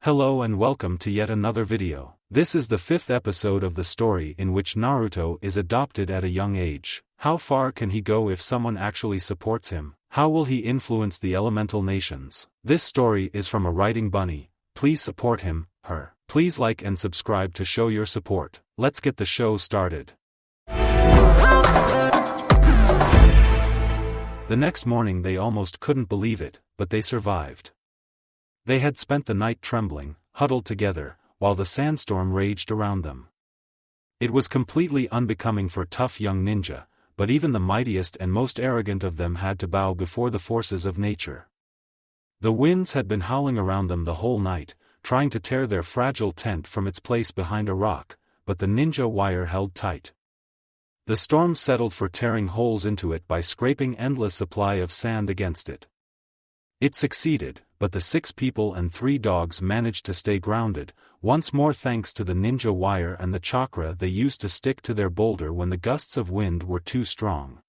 Hello and welcome to yet another video. This is the 5th episode of the story in which Naruto is adopted at a young age. How far can he go if someone actually supports him? How will he influence the elemental nations? This story is from a writing bunny. Please support him, her. Please like and subscribe to show your support. Let's get the show started. The next morning they almost couldn't believe it, but they survived. They had spent the night trembling, huddled together, while the sandstorm raged around them. It was completely unbecoming for tough young ninja, but even the mightiest and most arrogant of them had to bow before the forces of nature. The winds had been howling around them the whole night, trying to tear their fragile tent from its place behind a rock, but the ninja wire held tight. The storm settled for tearing holes into it by scraping endless supply of sand against it. It succeeded, but the 6 people and 3 dogs managed to stay grounded, once more thanks to the ninja wire and the chakra they used to stick to their boulder when the gusts of wind were too strong.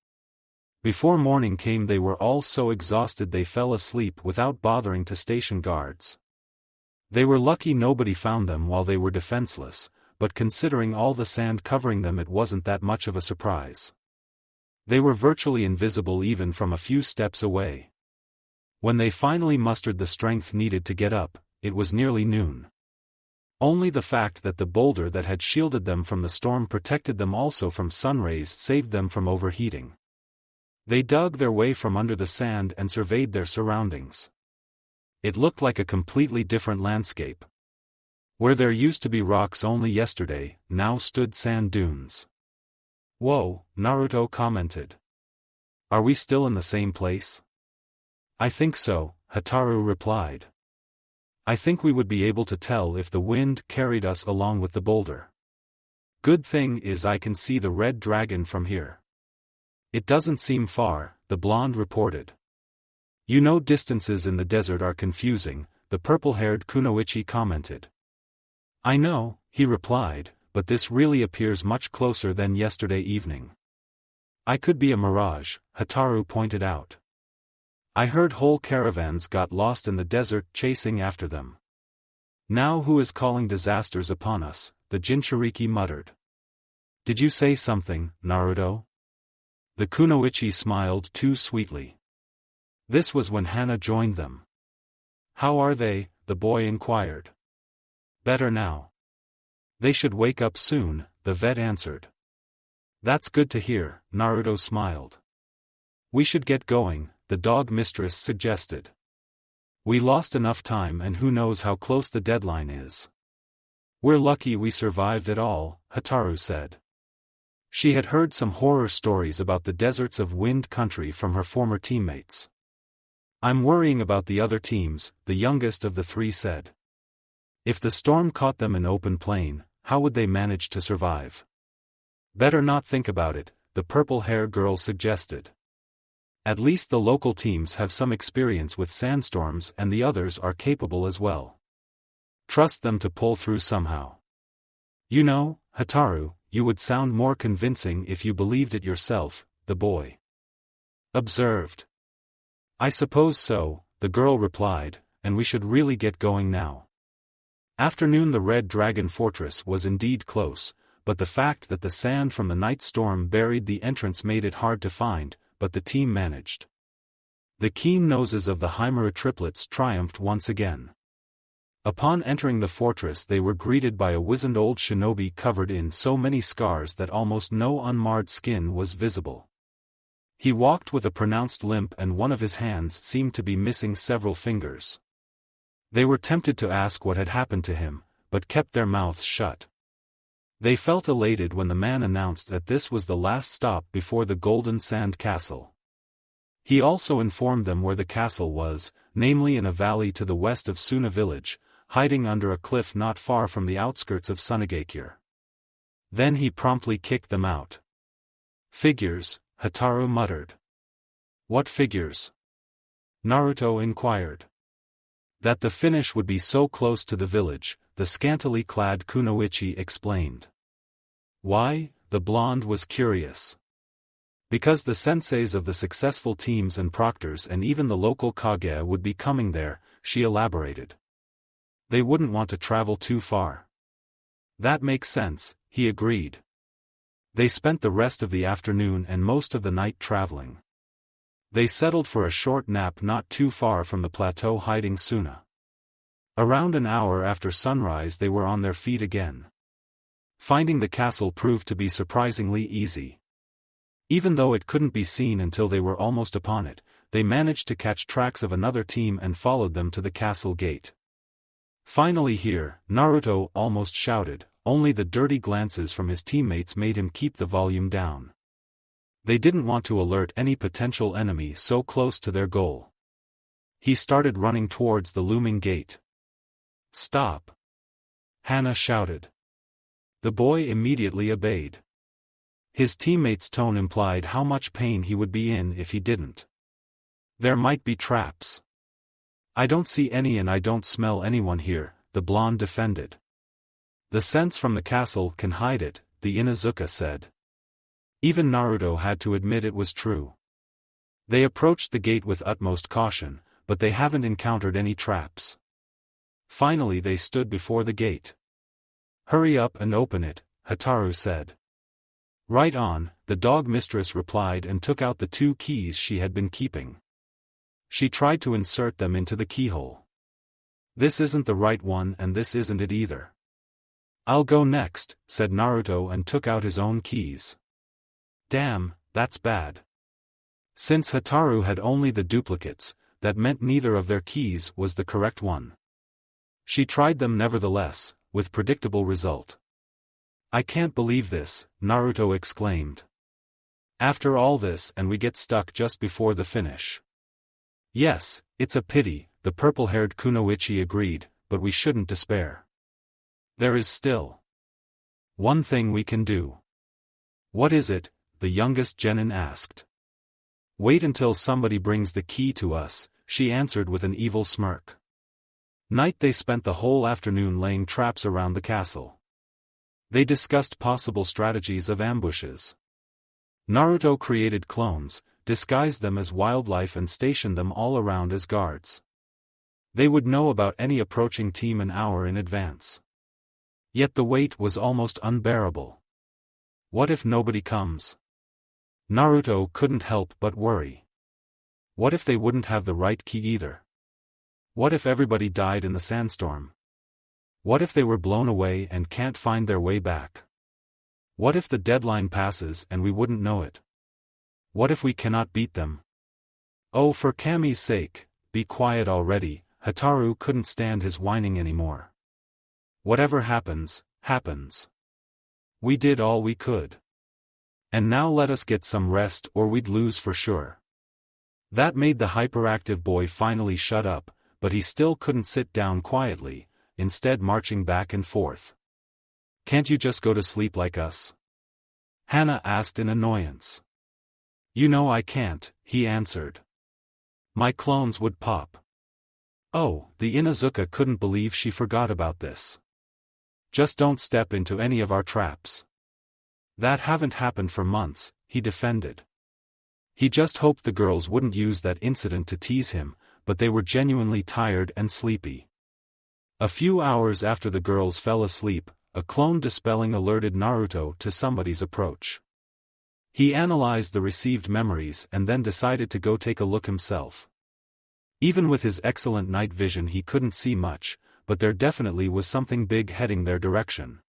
Before morning came they were all so exhausted they fell asleep without bothering to station guards. They were lucky nobody found them while they were defenseless, but considering all the sand covering them it wasn't that much of a surprise. They were virtually invisible even from a few steps away. When they finally mustered the strength needed to get up, it was nearly noon. Only the fact that the boulder that had shielded them from the storm protected them also from sun rays saved them from overheating. They dug their way from under the sand and surveyed their surroundings. It looked like a completely different landscape. Where there used to be rocks only yesterday, now stood sand dunes. "Whoa," Naruto commented. "Are we still in the same place?" "I think so," Hataru replied. "I think we would be able to tell if the wind carried us along with the boulder. Good thing is I can see the red dragon from here." "It doesn't seem far," the blonde reported. "You know distances in the desert are confusing," the purple-haired kunoichi commented. "I know," he replied, "but this really appears much closer than yesterday evening." "I could be a mirage," Hataru pointed out. "I heard whole caravans got lost in the desert chasing after them. Now who is calling disasters upon us?" the Jinchuriki muttered. "Did you say something, Naruto?" The kunoichi smiled too sweetly. This was when Hana joined them. "How are they?" the boy inquired. "Better now. They should wake up soon," the vet answered. "That's good to hear," Naruto smiled. "We should get going," the dog mistress suggested. "We lost enough time and who knows how close the deadline is." "We're lucky we survived at all," Hataru said. She had heard some horror stories about the deserts of Wind Country from her former teammates. "I'm worrying about the other teams," the youngest of the 3 said. "If the storm caught them in open plain, how would they manage to survive?" "Better not think about it," the purple-haired girl suggested. "At least the local teams have some experience with sandstorms and the others are capable as well. Trust them to pull through somehow. You know, Hataru, you would sound more convincing if you believed it yourself," the boy observed. "I suppose so," the girl replied, "and we should really get going now." Afternoon. The Red Dragon Fortress was indeed close, but the fact that the sand from the night storm buried the entrance made it hard to find, but the team managed. The keen noses of the Himura triplets triumphed once again. Upon entering the fortress they were greeted by a wizened old shinobi covered in so many scars that almost no unmarred skin was visible. He walked with a pronounced limp and one of his hands seemed to be missing several fingers. They were tempted to ask what had happened to him, but kept their mouths shut. They felt elated when the man announced that this was the last stop before the Golden Sand Castle. He also informed them where the castle was, namely in a valley to the west of Suna village, hiding under a cliff not far from the outskirts of Sunagakure. Then he promptly kicked them out. "Figures," Hataru muttered. "What figures?" Naruto inquired. "That the finish would be so close to the village," the scantily clad kunoichi explained. "Why?" the blonde was curious. "Because the senseis of the successful teams and proctors and even the local Kage would be coming there," she elaborated. They wouldn't want to travel too far. That makes sense, he agreed. They spent the rest of the afternoon and most of the night traveling. They settled for a short nap not too far from the plateau hiding Suna. Around an hour after sunrise they were on their feet again. Finding the castle proved to be surprisingly easy. Even though it couldn't be seen until they were almost upon it, they managed to catch tracks of another team and followed them to the castle gate. Finally here, Naruto almost shouted, only the dirty glances from his teammates made him keep the volume down. They didn't want to alert any potential enemy so close to their goal. He started running towards the looming gate. "Stop!" Hana shouted. The boy immediately obeyed. His teammate's tone implied how much pain he would be in if he didn't. "There might be traps." "I don't see any and I don't smell anyone here," the blonde defended. "The sense from the castle can hide it," the Inuzuka said. Even Naruto had to admit it was true. They approached the gate with utmost caution, but they haven't encountered any traps. Finally they stood before the gate. "Hurry up and open it," Hataru said. "Right on," the dog mistress replied and took out the 2 keys she had been keeping. She tried to insert them into the keyhole. "This isn't the right one and this isn't it either." "I'll go next," said Naruto and took out his own keys. "Damn, that's bad." Since Hataru had only the duplicates, that meant neither of their keys was the correct one. She tried them nevertheless, with predictable result. "I can't believe this," Naruto exclaimed. "After all this and we get stuck just before the finish." "Yes, it's a pity," the purple-haired Kunoichi agreed, "but we shouldn't despair. There is still one thing we can do." "What is it?" the youngest genin asked. "Wait until somebody brings the key to us," she answered with an evil smirk. Night they spent the whole afternoon laying traps around the castle. They discussed possible strategies of ambushes. Naruto created clones, disguised them as wildlife and stationed them all around as guards. They would know about any approaching team an hour in advance. Yet the wait was almost unbearable. What if nobody comes? Naruto couldn't help but worry. What if they wouldn't have the right key either? What if everybody died in the sandstorm? What if they were blown away and can't find their way back? What if the deadline passes and we wouldn't know it? What if we cannot beat them? Oh, for Kami's sake, be quiet already, Hataru couldn't stand his whining anymore. Whatever happens, happens. We did all we could. And now let us get some rest or we'd lose for sure. That made the hyperactive boy finally shut up, but he still couldn't sit down quietly, instead marching back and forth. "Can't you just go to sleep like us?" Hana asked in annoyance. "You know I can't," he answered. "My clones would pop." Oh, the Inuzuka couldn't believe she forgot about this. "Just don't step into any of our traps." "That haven't happened for months," he defended. He just hoped the girls wouldn't use that incident to tease him, but they were genuinely tired and sleepy. A few hours after the girls fell asleep, a clone dispelling alerted Naruto to somebody's approach. He analyzed the received memories and then decided to go take a look himself. Even with his excellent night vision he couldn't see much, but there definitely was something big heading their direction.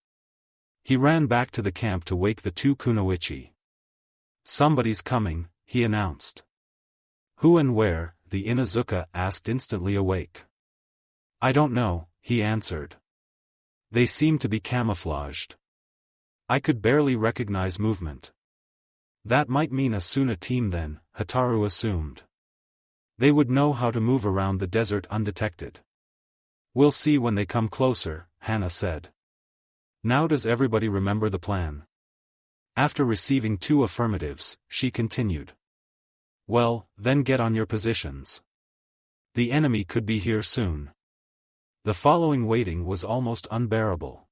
He ran back to the camp to wake the 2 Kunoichi. "Somebody's coming," he announced. "Who and where?" the Inuzuka asked, instantly awake. "I don't know," he answered. "They seem to be camouflaged. I could barely recognize movement." "That might mean a Suna team then," Hataru assumed. "They would know how to move around the desert undetected." "We'll see when they come closer," Hana said. "Now does everybody remember the plan?" After receiving 2 affirmatives, she continued. "Well, then get on your positions. The enemy could be here soon." The following waiting was almost unbearable.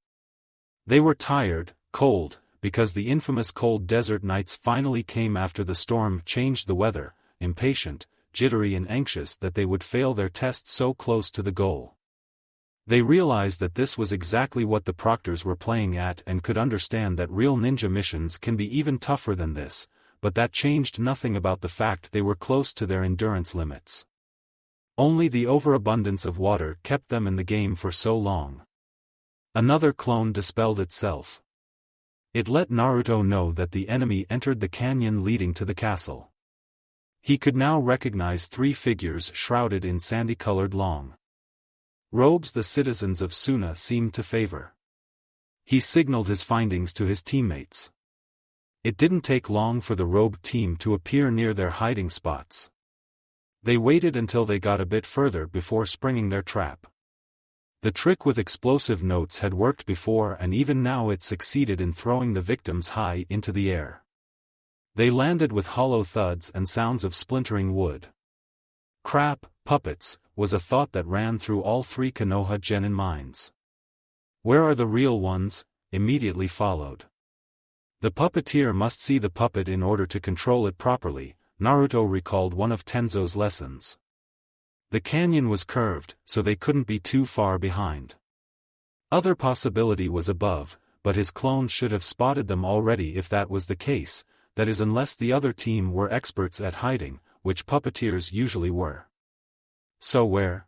They were tired, cold, because the infamous cold desert nights finally came after the storm changed the weather, impatient, jittery and anxious that they would fail their test so close to the goal. They realized that this was exactly what the proctors were playing at and could understand that real ninja missions can be even tougher than this, but that changed nothing about the fact they were close to their endurance limits. Only the overabundance of water kept them in the game for so long. Another clone dispelled itself. It let Naruto know that the enemy entered the canyon leading to the castle. He could now recognize 3 figures shrouded in sandy-colored long robes the citizens of Suna seemed to favor. He signaled his findings to his teammates. It didn't take long for the robed team to appear near their hiding spots. They waited until they got a bit further before springing their trap. The trick with explosive notes had worked before, and even now it succeeded in throwing the victims high into the air. They landed with hollow thuds and sounds of splintering wood. Crap, puppets, was a thought that ran through all 3 Konoha genin minds. Where are the real ones? Immediately followed. The puppeteer must see the puppet in order to control it properly, Naruto recalled one of Tenzo's lessons. The canyon was curved, so they couldn't be too far behind. Other possibility was above, but his clones should have spotted them already if that was the case, that is unless the other team were experts at hiding, which puppeteers usually were. So where?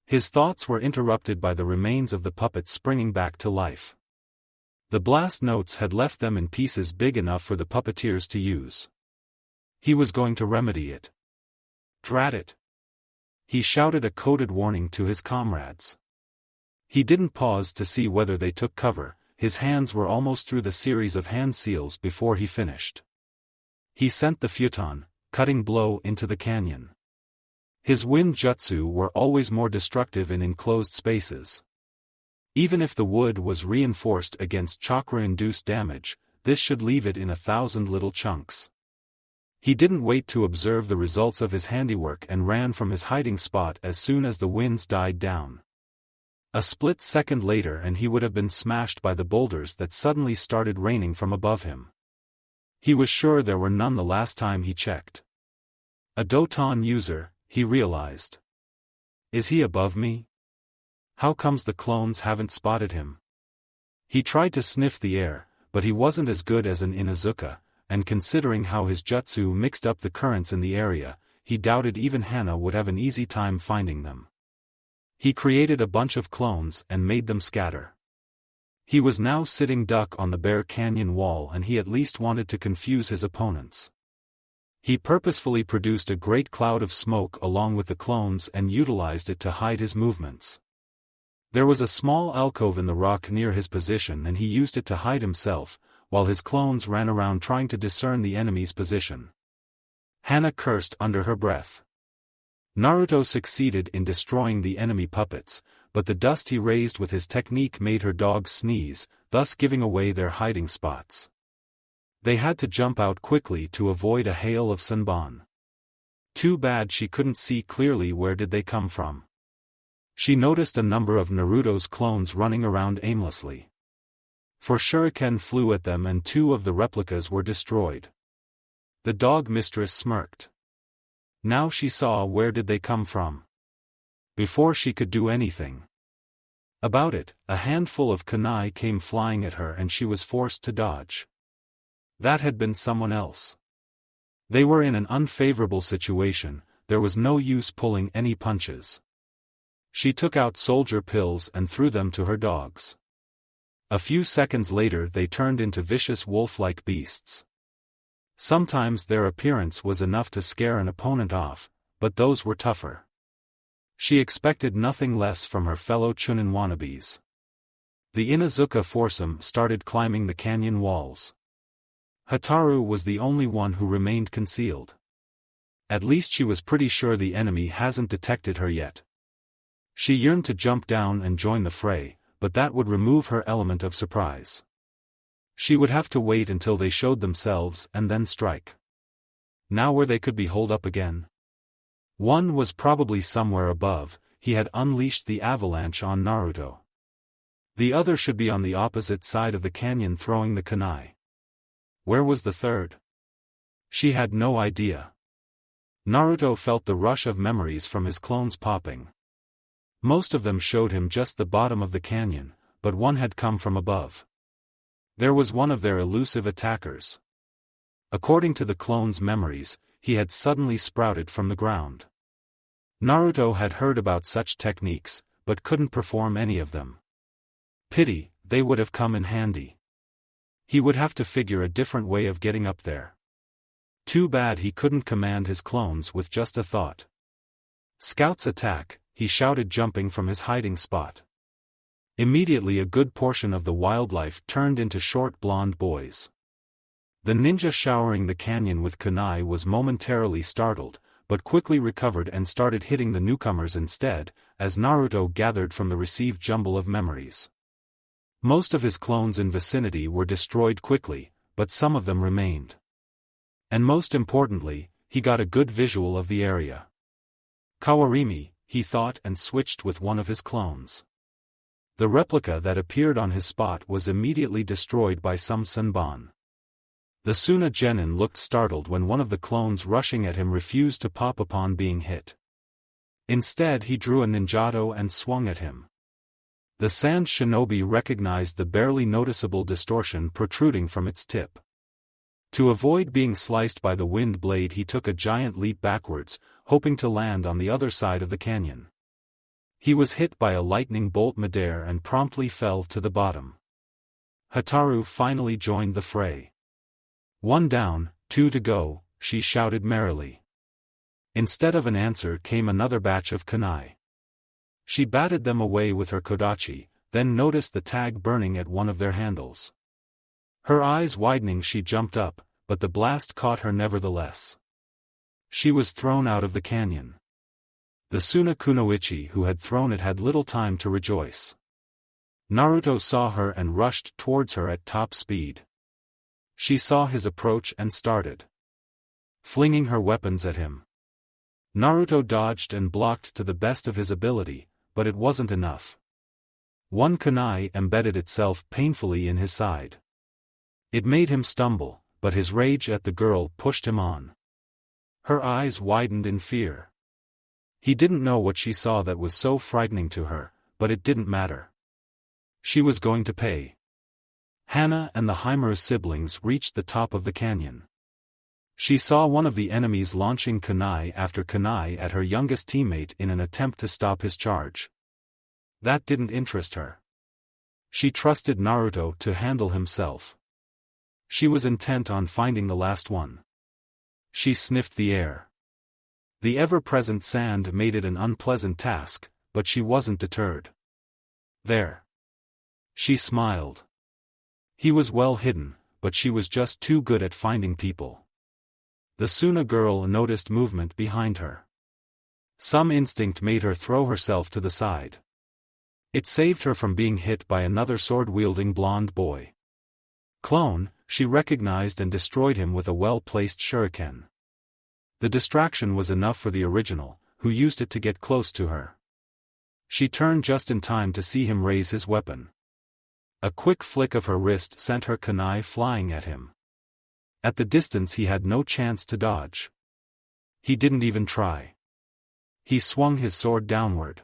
His thoughts were interrupted by the remains of the puppet springing back to life. The blast notes had left them in pieces big enough for the puppeteers to use. He was going to remedy it. Drat it! He shouted a coded warning to his comrades. He didn't pause to see whether they took cover, his hands were almost through the series of hand seals before he finished. He sent the futon, cutting blow into the canyon. His wind jutsu were always more destructive in enclosed spaces. Even if the wood was reinforced against chakra-induced damage, this should leave it in 1,000 little chunks. He didn't wait to observe the results of his handiwork and ran from his hiding spot as soon as the winds died down. A split second later and he would have been smashed by the boulders that suddenly started raining from above him. He was sure there were none the last time he checked. A Doton user, he realized. Is he above me? How comes the clones haven't spotted him? He tried to sniff the air, but he wasn't as good as an Inuzuka, and considering how his jutsu mixed up the currents in the area, he doubted even Hana would have an easy time finding them. He created a bunch of clones and made them scatter. He was now sitting duck on the bare canyon wall and he at least wanted to confuse his opponents. He purposefully produced a great cloud of smoke along with the clones and utilized it to hide his movements. There was a small alcove in the rock near his position and he used it to hide himself, while his clones ran around trying to discern the enemy's position. Hana cursed under her breath. Naruto succeeded in destroying the enemy puppets, but the dust he raised with his technique made her dogs sneeze, thus giving away their hiding spots. They had to jump out quickly to avoid a hail of sanbon. Too bad she couldn't see clearly where did they come from. She noticed a number of Naruto's clones running around aimlessly. 4 shuriken flew at them and 2 of the replicas were destroyed. The dog mistress smirked. Now she saw where did they come from. Before she could do anything about it, a handful of kunai came flying at her and she was forced to dodge. That had been someone else. They were in an unfavorable situation, there was no use pulling any punches. She took out soldier pills and threw them to her dogs. A few seconds later they turned into vicious wolf-like beasts. Sometimes their appearance was enough to scare an opponent off, but those were tougher. She expected nothing less from her fellow Chunin wannabes. The Inuzuka foursome started climbing the canyon walls. Hataru was the only one who remained concealed. At least she was pretty sure the enemy hasn't detected her yet. She yearned to jump down and join the fray, but that would remove her element of surprise. She would have to wait until they showed themselves and then strike. Now where they could be holed up again? One was probably somewhere above, he had unleashed the avalanche on Naruto. The other should be on the opposite side of the canyon throwing the kunai. Where was the third? She had no idea. Naruto felt the rush of memories from his clones popping. Most of them showed him just the bottom of the canyon, but one had come from above. There was one of their elusive attackers. According to the clone's memories, he had suddenly sprouted from the ground. Naruto had heard about such techniques, but couldn't perform any of them. Pity, they would have come in handy. He would have to figure a different way of getting up there. Too bad he couldn't command his clones with just a thought. Scouts attack, he shouted, jumping from his hiding spot. Immediately a good portion of the wildlife turned into short blonde boys. The ninja showering the canyon with kunai was momentarily startled, but quickly recovered and started hitting the newcomers instead, as Naruto gathered from the received jumble of memories. Most of his clones in vicinity were destroyed quickly, but some of them remained. And most importantly, he got a good visual of the area. Kawarimi, he thought, and switched with one of his clones. The replica that appeared on his spot was immediately destroyed by some Senbon. The Suna Genin looked startled when one of the clones rushing at him refused to pop upon being hit. Instead he drew a ninjato and swung at him. The Sand Shinobi recognized the barely noticeable distortion protruding from its tip. To avoid being sliced by the wind blade, he took a giant leap backwards, hoping to land on the other side of the canyon. He was hit by a lightning bolt midair and promptly fell to the bottom. Hotaru finally joined the fray. 1 down, 2 to go, she shouted merrily. Instead of an answer came another batch of kunai. She batted them away with her kodachi, then noticed the tag burning at one of their handles. Her eyes widening, she jumped up, but the blast caught her nevertheless. She was thrown out of the canyon. The Suna Kunoichi who had thrown it had little time to rejoice. Naruto saw her and rushed towards her at top speed. She saw his approach and started flinging her weapons at him. Naruto dodged and blocked to the best of his ability, but it wasn't enough. One kunai embedded itself painfully in his side. It made him stumble, but his rage at the girl pushed him on. Her eyes widened in fear. He didn't know what she saw that was so frightening to her, but it didn't matter. She was going to pay. Hana and the Himura siblings reached the top of the canyon. She saw one of the enemies launching kunai after kunai at her youngest teammate in an attempt to stop his charge. That didn't interest her. She trusted Naruto to handle himself. She was intent on finding the last one. She sniffed the air. The ever-present sand made it an unpleasant task, but she wasn't deterred. There. She smiled. He was well hidden, but she was just too good at finding people. The Suna girl noticed movement behind her. Some instinct made her throw herself to the side. It saved her from being hit by another sword-wielding blonde boy. Clone, she recognized and destroyed him with a well-placed shuriken. The distraction was enough for the original, who used it to get close to her. She turned just in time to see him raise his weapon. A quick flick of her wrist sent her kunai flying at him. At the distance he had no chance to dodge. He didn't even try. He swung his sword downward.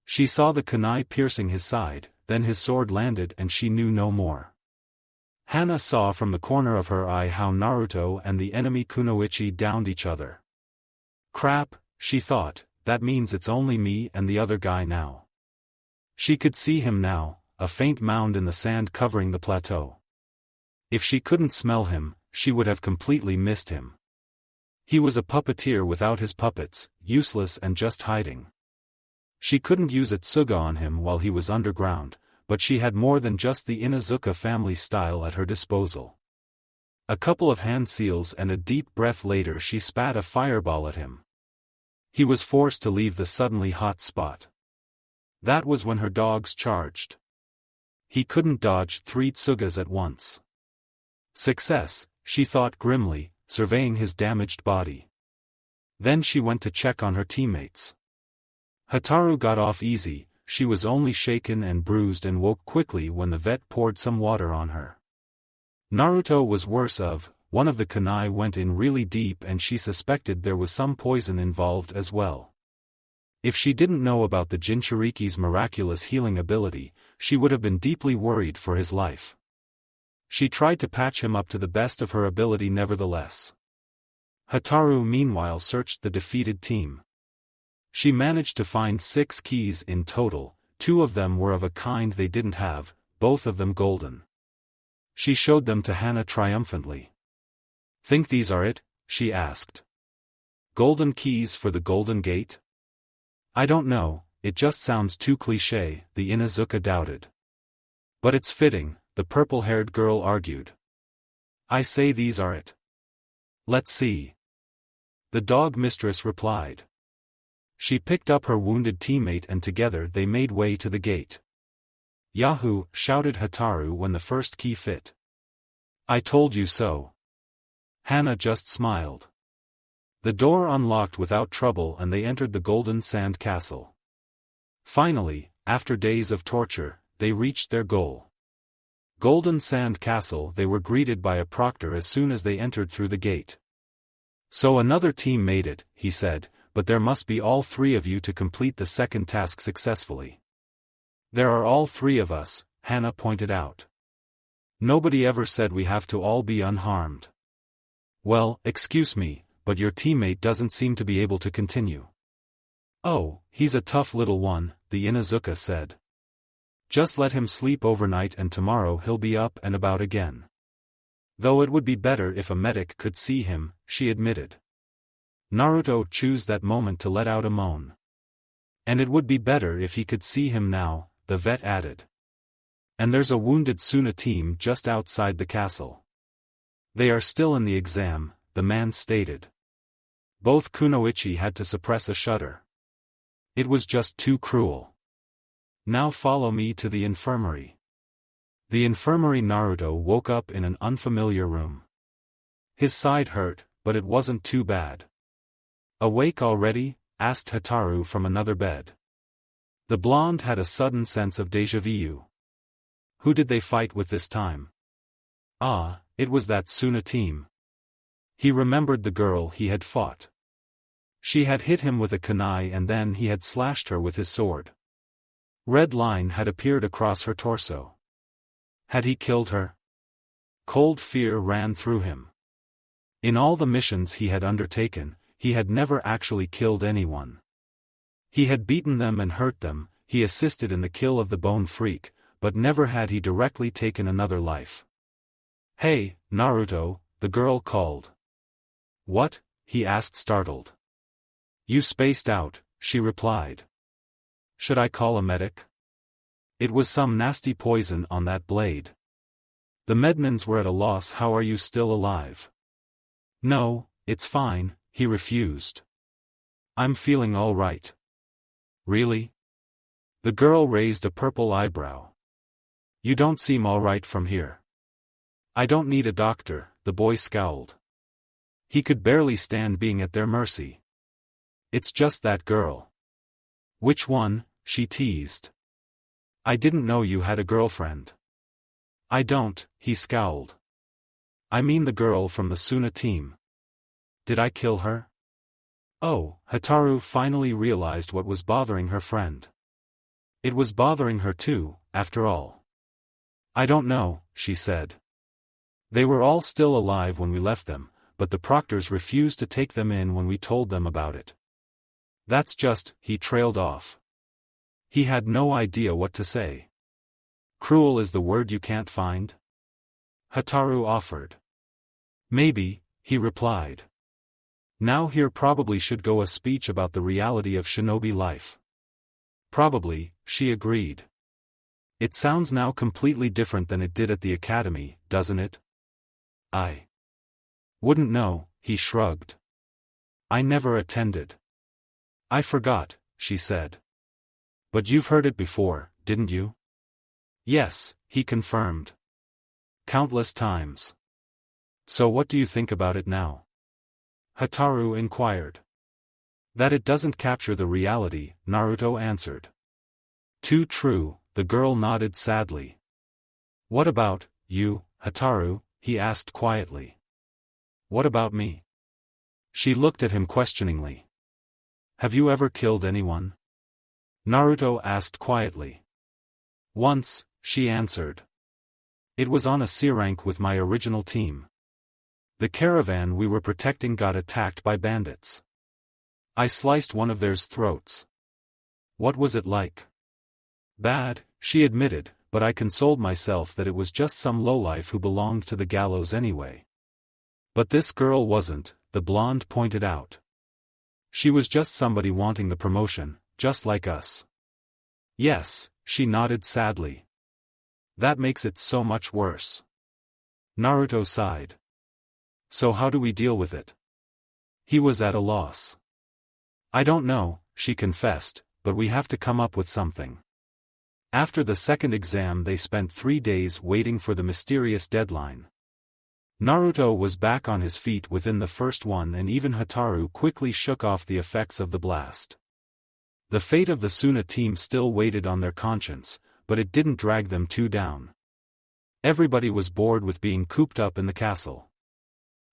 She saw the kunai piercing his side, then his sword landed and she knew no more. Hana saw from the corner of her eye how Naruto and the enemy Kunoichi downed each other. Crap, she thought, that means it's only me and the other guy now. She could see him now, a faint mound in the sand covering the plateau. If she couldn't smell him, she would have completely missed him. He was a puppeteer without his puppets, useless and just hiding. She couldn't use a tsuga on him while he was underground, but she had more than just the Inuzuka family style at her disposal. A couple of hand seals and a deep breath later she spat a fireball at him. He was forced to leave the suddenly hot spot. That was when her dogs charged. He couldn't dodge 3 tsugas at once. Success, she thought grimly, surveying his damaged body. Then she went to check on her teammates. Hotaru got off easy, she was only shaken and bruised and woke quickly when the vet poured some water on her. Naruto was worse of, one of the kunai went in really deep and she suspected there was some poison involved as well. If she didn't know about the Jinchuriki's miraculous healing ability, she would have been deeply worried for his life. She tried to patch him up to the best of her ability nevertheless. Hataru meanwhile searched the defeated team. She managed to find 6 keys in total, 2 of them were of a kind they didn't have, both of them golden. She showed them to Hana triumphantly. "Think these are it?" she asked. "Golden keys for the Golden Gate?" "I don't know, it just sounds too cliché," the Inuzuka doubted. "But it's fitting," the purple-haired girl argued. "I say these are it." "Let's see." The dog mistress replied. She picked up her wounded teammate and together they made way to the gate. "Yahoo!" shouted Hataru when the first key fit. "I told you so." Hana just smiled. The door unlocked without trouble and they entered the Golden Sand Castle. Finally, after days of torture, they reached their goal. Golden Sand Castle. They were greeted by a proctor as soon as they entered through the gate. "So another team made it," he said, "but there must be all 3 of you to complete the second task successfully." "There are all 3 of us," Hana pointed out. "Nobody ever said we have to all be unharmed." "Well, excuse me, but your teammate doesn't seem to be able to continue." "Oh, he's a tough little one," the Inuzuka said. "Just let him sleep overnight and tomorrow he'll be up and about again." "Though it would be better if a medic could see him," she admitted. Naruto chose that moment to let out a moan. "And it would be better if he could see him now," the vet added. "And there's a wounded Suna team just outside the castle." "They are still in the exam," the man stated. Both Kunoichi had to suppress a shudder. It was just too cruel. "Now follow me to the infirmary." The infirmary. Naruto woke up in an unfamiliar room. His side hurt, but it wasn't too bad. "Awake already?" asked Hataru from another bed. The blonde had a sudden sense of déjà vu. Who did they fight with this time? Ah, it was that Suna team. He remembered the girl he had fought. She had hit him with a kunai and then he had slashed her with his sword. Red line had appeared across her torso. Had he killed her? Cold fear ran through him. In all the missions he had undertaken, he had never actually killed anyone. He had beaten them and hurt them, he assisted in the kill of the Bone Freak, but never had he directly taken another life. "Hey, Naruto," the girl called. "What?" he asked startled. "You spaced out," she replied. "Should I call a medic?" It was some nasty poison on that blade. The medmans were at a loss. "How are you still alive?" "No, it's fine," he refused. "I'm feeling all right." "Really?" The girl raised a purple eyebrow. "You don't seem all right from here." "I don't need a doctor," the boy scowled. He could barely stand being at their mercy. "It's just that girl." "Which one?" she teased. "I didn't know you had a girlfriend." "I don't," he scowled. "I mean the girl from the Suna team. Did I kill her?" Oh, Hataru finally realized what was bothering her friend. It was bothering her too, after all. "I don't know," she said. "They were all still alive when we left them, but the proctors refused to take them in when we told them about it. That's just," he trailed off. He had no idea what to say. "Cruel is the word you can't find?" Hataru offered. "Maybe," he replied. Now here probably should go a speech about the reality of shinobi life. "Probably," she agreed. "It sounds now completely different than it did at the academy, doesn't it?" "I wouldn't know," he shrugged. "I never attended." "I forgot," she said. "But you've heard it before, didn't you?" "Yes," he confirmed. "Countless times." "So what do you think about it now?" Hataru inquired. "That it doesn't capture the reality," Naruto answered. "Too true," the girl nodded sadly. "What about you, Hataru?" he asked quietly. "What about me?" She looked at him questioningly. Have you ever killed anyone? Naruto asked quietly. Once, she answered. It was on a C rank with my original team. The caravan we were protecting got attacked by bandits. I sliced one of theirs throats. What was it like? Bad, she admitted, but I consoled myself that it was just some lowlife who belonged to the gallows anyway. But this girl wasn't, the blonde pointed out. She was just somebody wanting the promotion, just like us. Yes, she nodded sadly. That makes it so much worse. Naruto sighed. So how do we deal with it? He was at a loss. I don't know, she confessed, but we have to come up with something. After the second exam they spent 3 days waiting for the mysterious deadline. Naruto was back on his feet within the first one and even Hotaru quickly shook off the effects of the blast. The fate of the Suna team still weighed on their conscience, but it didn't drag them too down. Everybody was bored with being cooped up in the castle.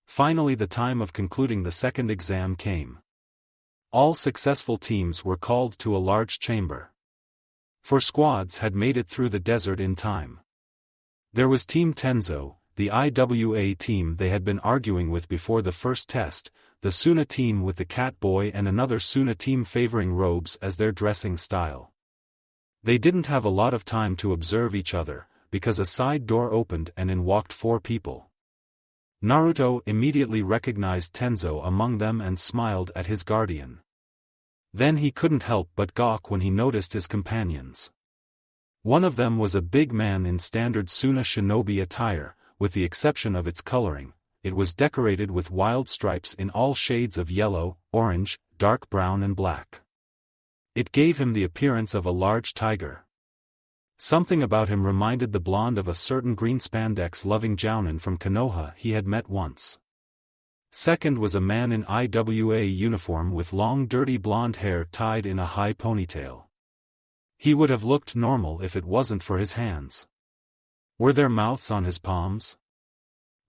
Finally the time of concluding the second exam came. All successful teams were called to a large chamber. 4 squads had made it through the desert in time. There was Team Tenzo, the IWA team they had been arguing with before the first test, the Suna team with the cat boy and another Suna team favoring robes as their dressing style. They didn't have a lot of time to observe each other, because a side door opened and in walked 4 people. Naruto immediately recognized Tenzo among them and smiled at his guardian. Then he couldn't help but gawk when he noticed his companions. One of them was a big man in standard Suna shinobi attire, with the exception of its coloring. It was decorated with wild stripes in all shades of yellow, orange, dark brown and black. It gave him the appearance of a large tiger. Something about him reminded the blonde of a certain green spandex-loving jounin from Konoha he had met once. Second was a man in IWA uniform with long dirty blonde hair tied in a high ponytail. He would have looked normal if it wasn't for his hands. Were there mouths on his palms?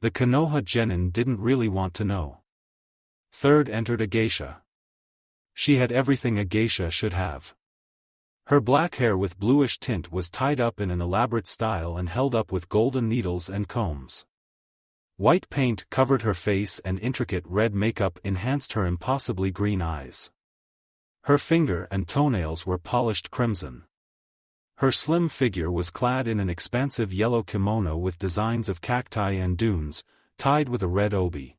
The Konoha genin didn't really want to know. Third entered a geisha. She had everything a geisha should have. Her black hair with bluish tint was tied up in an elaborate style and held up with golden needles and combs. White paint covered her face and intricate red makeup enhanced her impossibly green eyes. Her finger and toenails were polished crimson. Her slim figure was clad in an expansive yellow kimono with designs of cacti and dunes, tied with a red obi.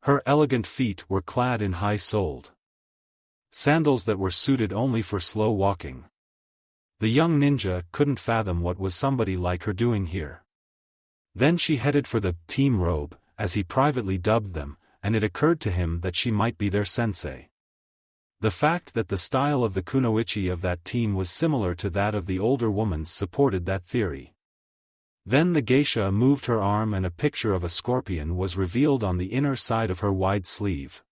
Her elegant feet were clad in high-soled sandals that were suited only for slow walking. The young ninja couldn't fathom what was somebody like her doing here. Then she headed for the team robe, as he privately dubbed them, and it occurred to him that she might be their sensei. The fact that the style of the kunoichi of that team was similar to that of the older woman's supported that theory. Then the geisha moved her arm and a picture of a scorpion was revealed on the inner side of her wide sleeve.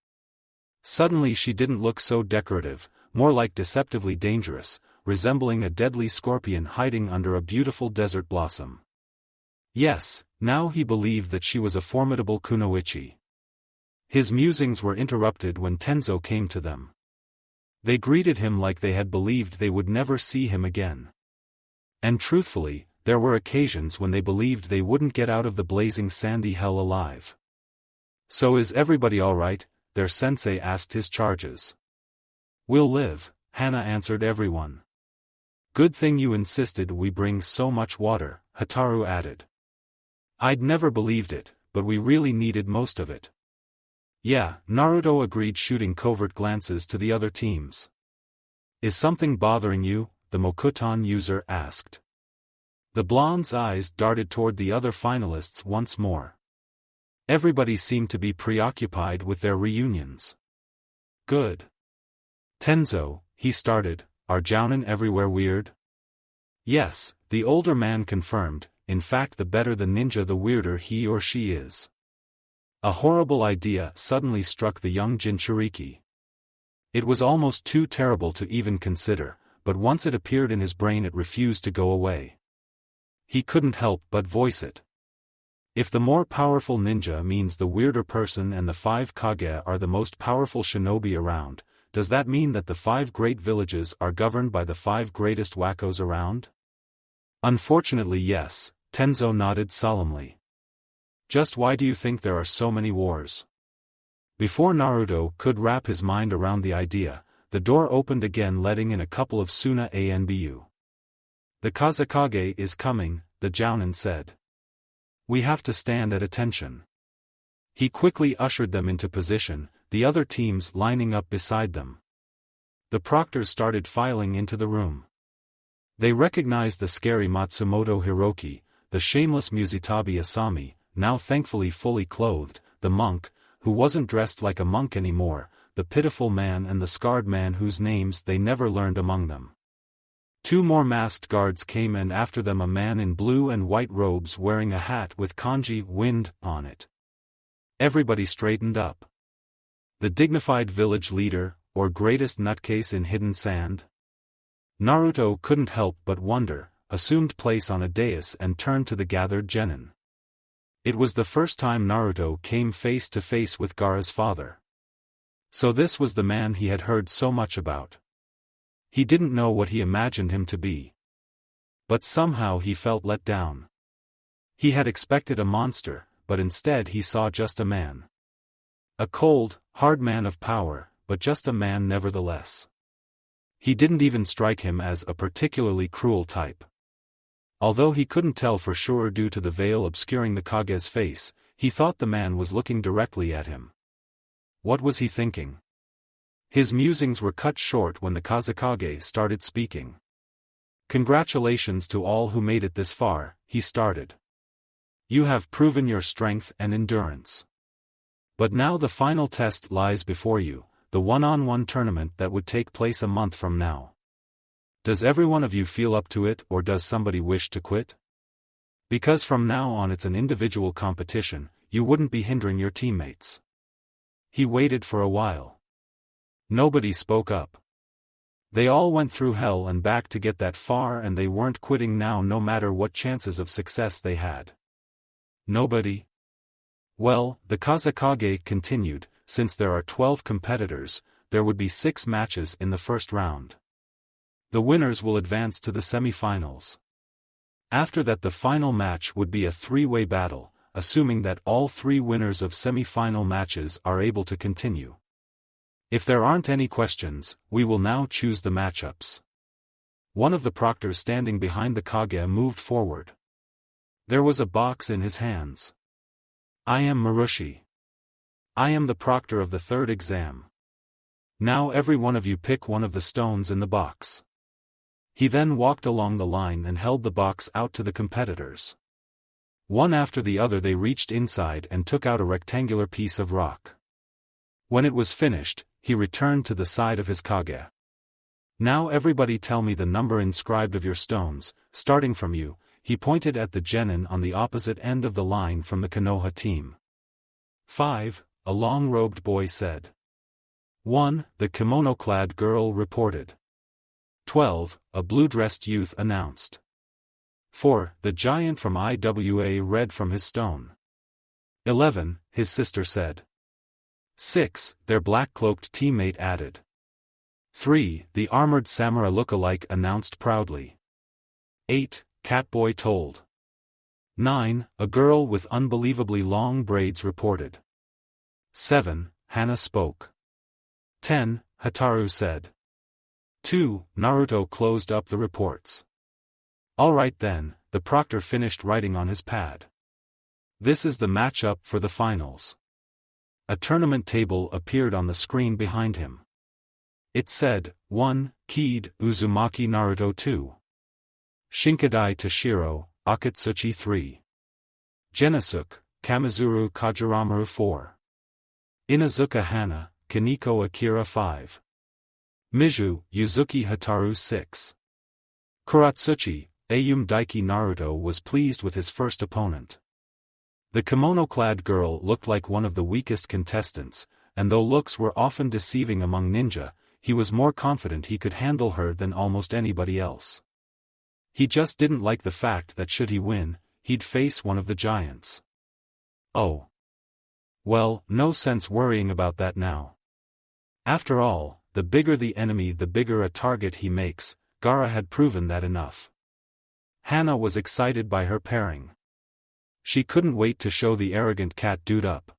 Suddenly she didn't look so decorative, more like deceptively dangerous, resembling a deadly scorpion hiding under a beautiful desert blossom. Yes, now he believed that she was a formidable kunoichi. His musings were interrupted when Tenzo came to them. They greeted him like they had believed they would never see him again. And truthfully, there were occasions when they believed they wouldn't get out of the blazing sandy hell alive. "So is everybody all right?" their sensei asked his charges. "We'll live," Hana answered everyone. "Good thing you insisted we bring so much water," Hotaru added. "I'd never believed it, but we really needed most of it." "Yeah," Naruto agreed, shooting covert glances to the other teams. "Is something bothering you?" the Mokuton user asked. The blonde's eyes darted toward the other finalists once more. Everybody seemed to be preoccupied with their reunions. "Good. Tenzo," he started, "are jounin everywhere weird?" "Yes," the older man confirmed, "in fact the better the ninja the weirder he or she is." A horrible idea suddenly struck the young Jinchuriki. It was almost too terrible to even consider, but once it appeared in his brain it refused to go away. He couldn't help but voice it. If the more powerful ninja means the weirder person and the 5 Kage are the most powerful shinobi around, does that mean that the 5 great villages are governed by the 5 greatest wackos around? Unfortunately yes, Tenzo nodded solemnly. Just why do you think there are so many wars? Before Naruto could wrap his mind around the idea, the door opened again letting in a couple of Suna Anbu. The Kazekage is coming, the Jounin said. We have to stand at attention. He quickly ushered them into position, the other teams lining up beside them. The proctors started filing into the room. They recognized the scary Matsumoto Hiroki, the shameless Muzitabi Asami, now thankfully fully clothed, the monk, who wasn't dressed like a monk anymore, the pitiful man and the scarred man whose names they never learned among them. 2 more masked guards came and after them a man in blue and white robes wearing a hat with kanji "wind" on it. Everybody straightened up. The dignified village leader, or greatest nutcase in hidden sand? Naruto couldn't help but wonder, assumed place on a dais and turned to the gathered genin. It was the first time Naruto came face to face with Gaara's father. So this was the man he had heard so much about. He didn't know what he imagined him to be. But somehow he felt let down. He had expected a monster, but instead he saw just a man. A cold, hard man of power, but just a man nevertheless. He didn't even strike him as a particularly cruel type. Although he couldn't tell for sure due to the veil obscuring the Kage's face, he thought the man was looking directly at him. What was he thinking? His musings were cut short when the Kazekage started speaking. Congratulations to all who made it this far, he started. You have proven your strength and endurance. But now the final test lies before you, the one-on-one tournament that would take place a month from now. Does every one of you feel up to it or does somebody wish to quit? Because from now on it's an individual competition, you wouldn't be hindering your teammates. He waited for a while. Nobody spoke up. They all went through hell and back to get that far and they weren't quitting now no matter what chances of success they had. Nobody? Well, the Kazekage continued, since there are 12 competitors, there would be 6 matches in the first round. The winners will advance to the semi-finals. After that the final match would be a 3-way battle, assuming that all 3 winners of semi-final matches are able to continue. If there aren't any questions, we will now choose the matchups. One of the proctors standing behind the Kage moved forward. There was a box in his hands. I am Marushi. I am the proctor of the 3rd exam. Now every one of you pick one of the stones in the box. He then walked along the line and held the box out to the competitors. One after the other they reached inside and took out a rectangular piece of rock. When it was finished, he returned to the side of his Kage. Now everybody tell me the number inscribed of your stones, starting from you. He pointed at the genin on the opposite end of the line from the Konoha team. 5, a long-robed boy said. 1, the kimono-clad girl reported. 12, a blue-dressed youth announced. 4, the giant from IWA read from his stone. 11, his sister said. 6, their black-cloaked teammate added. 3, the armored samurai look-alike announced proudly. 8, Catboy told. 9, a girl with unbelievably long braids reported. 7, Hana spoke. 10, Hataru said. 2, Naruto closed up the reports. Alright then, the proctor finished writing on his pad. This is the matchup for the finals. A tournament table appeared on the screen behind him. It said, 1, Kid, Uzumaki Naruto 2. Shinkadai Tashiro, Akatsuchi 3. Jisuk, Kamizuru Kajaramaru 4. Inazuka Hana, Kaneko Akira 5. Mizu, Yuzuki Hataru 6. Kuratsuchi, Ayum Daiki Naruto was pleased with his first opponent. The kimono-clad girl looked like one of the weakest contestants, and though looks were often deceiving among ninja, he was more confident he could handle her than almost anybody else. He just didn't like the fact that should he win, he'd face one of the giants. Oh. Well, no sense worrying about that now. After all, the bigger the enemy the bigger a target he makes. Gaara had proven that enough. Hana was excited by her pairing. She couldn't wait to show the arrogant cat dude up.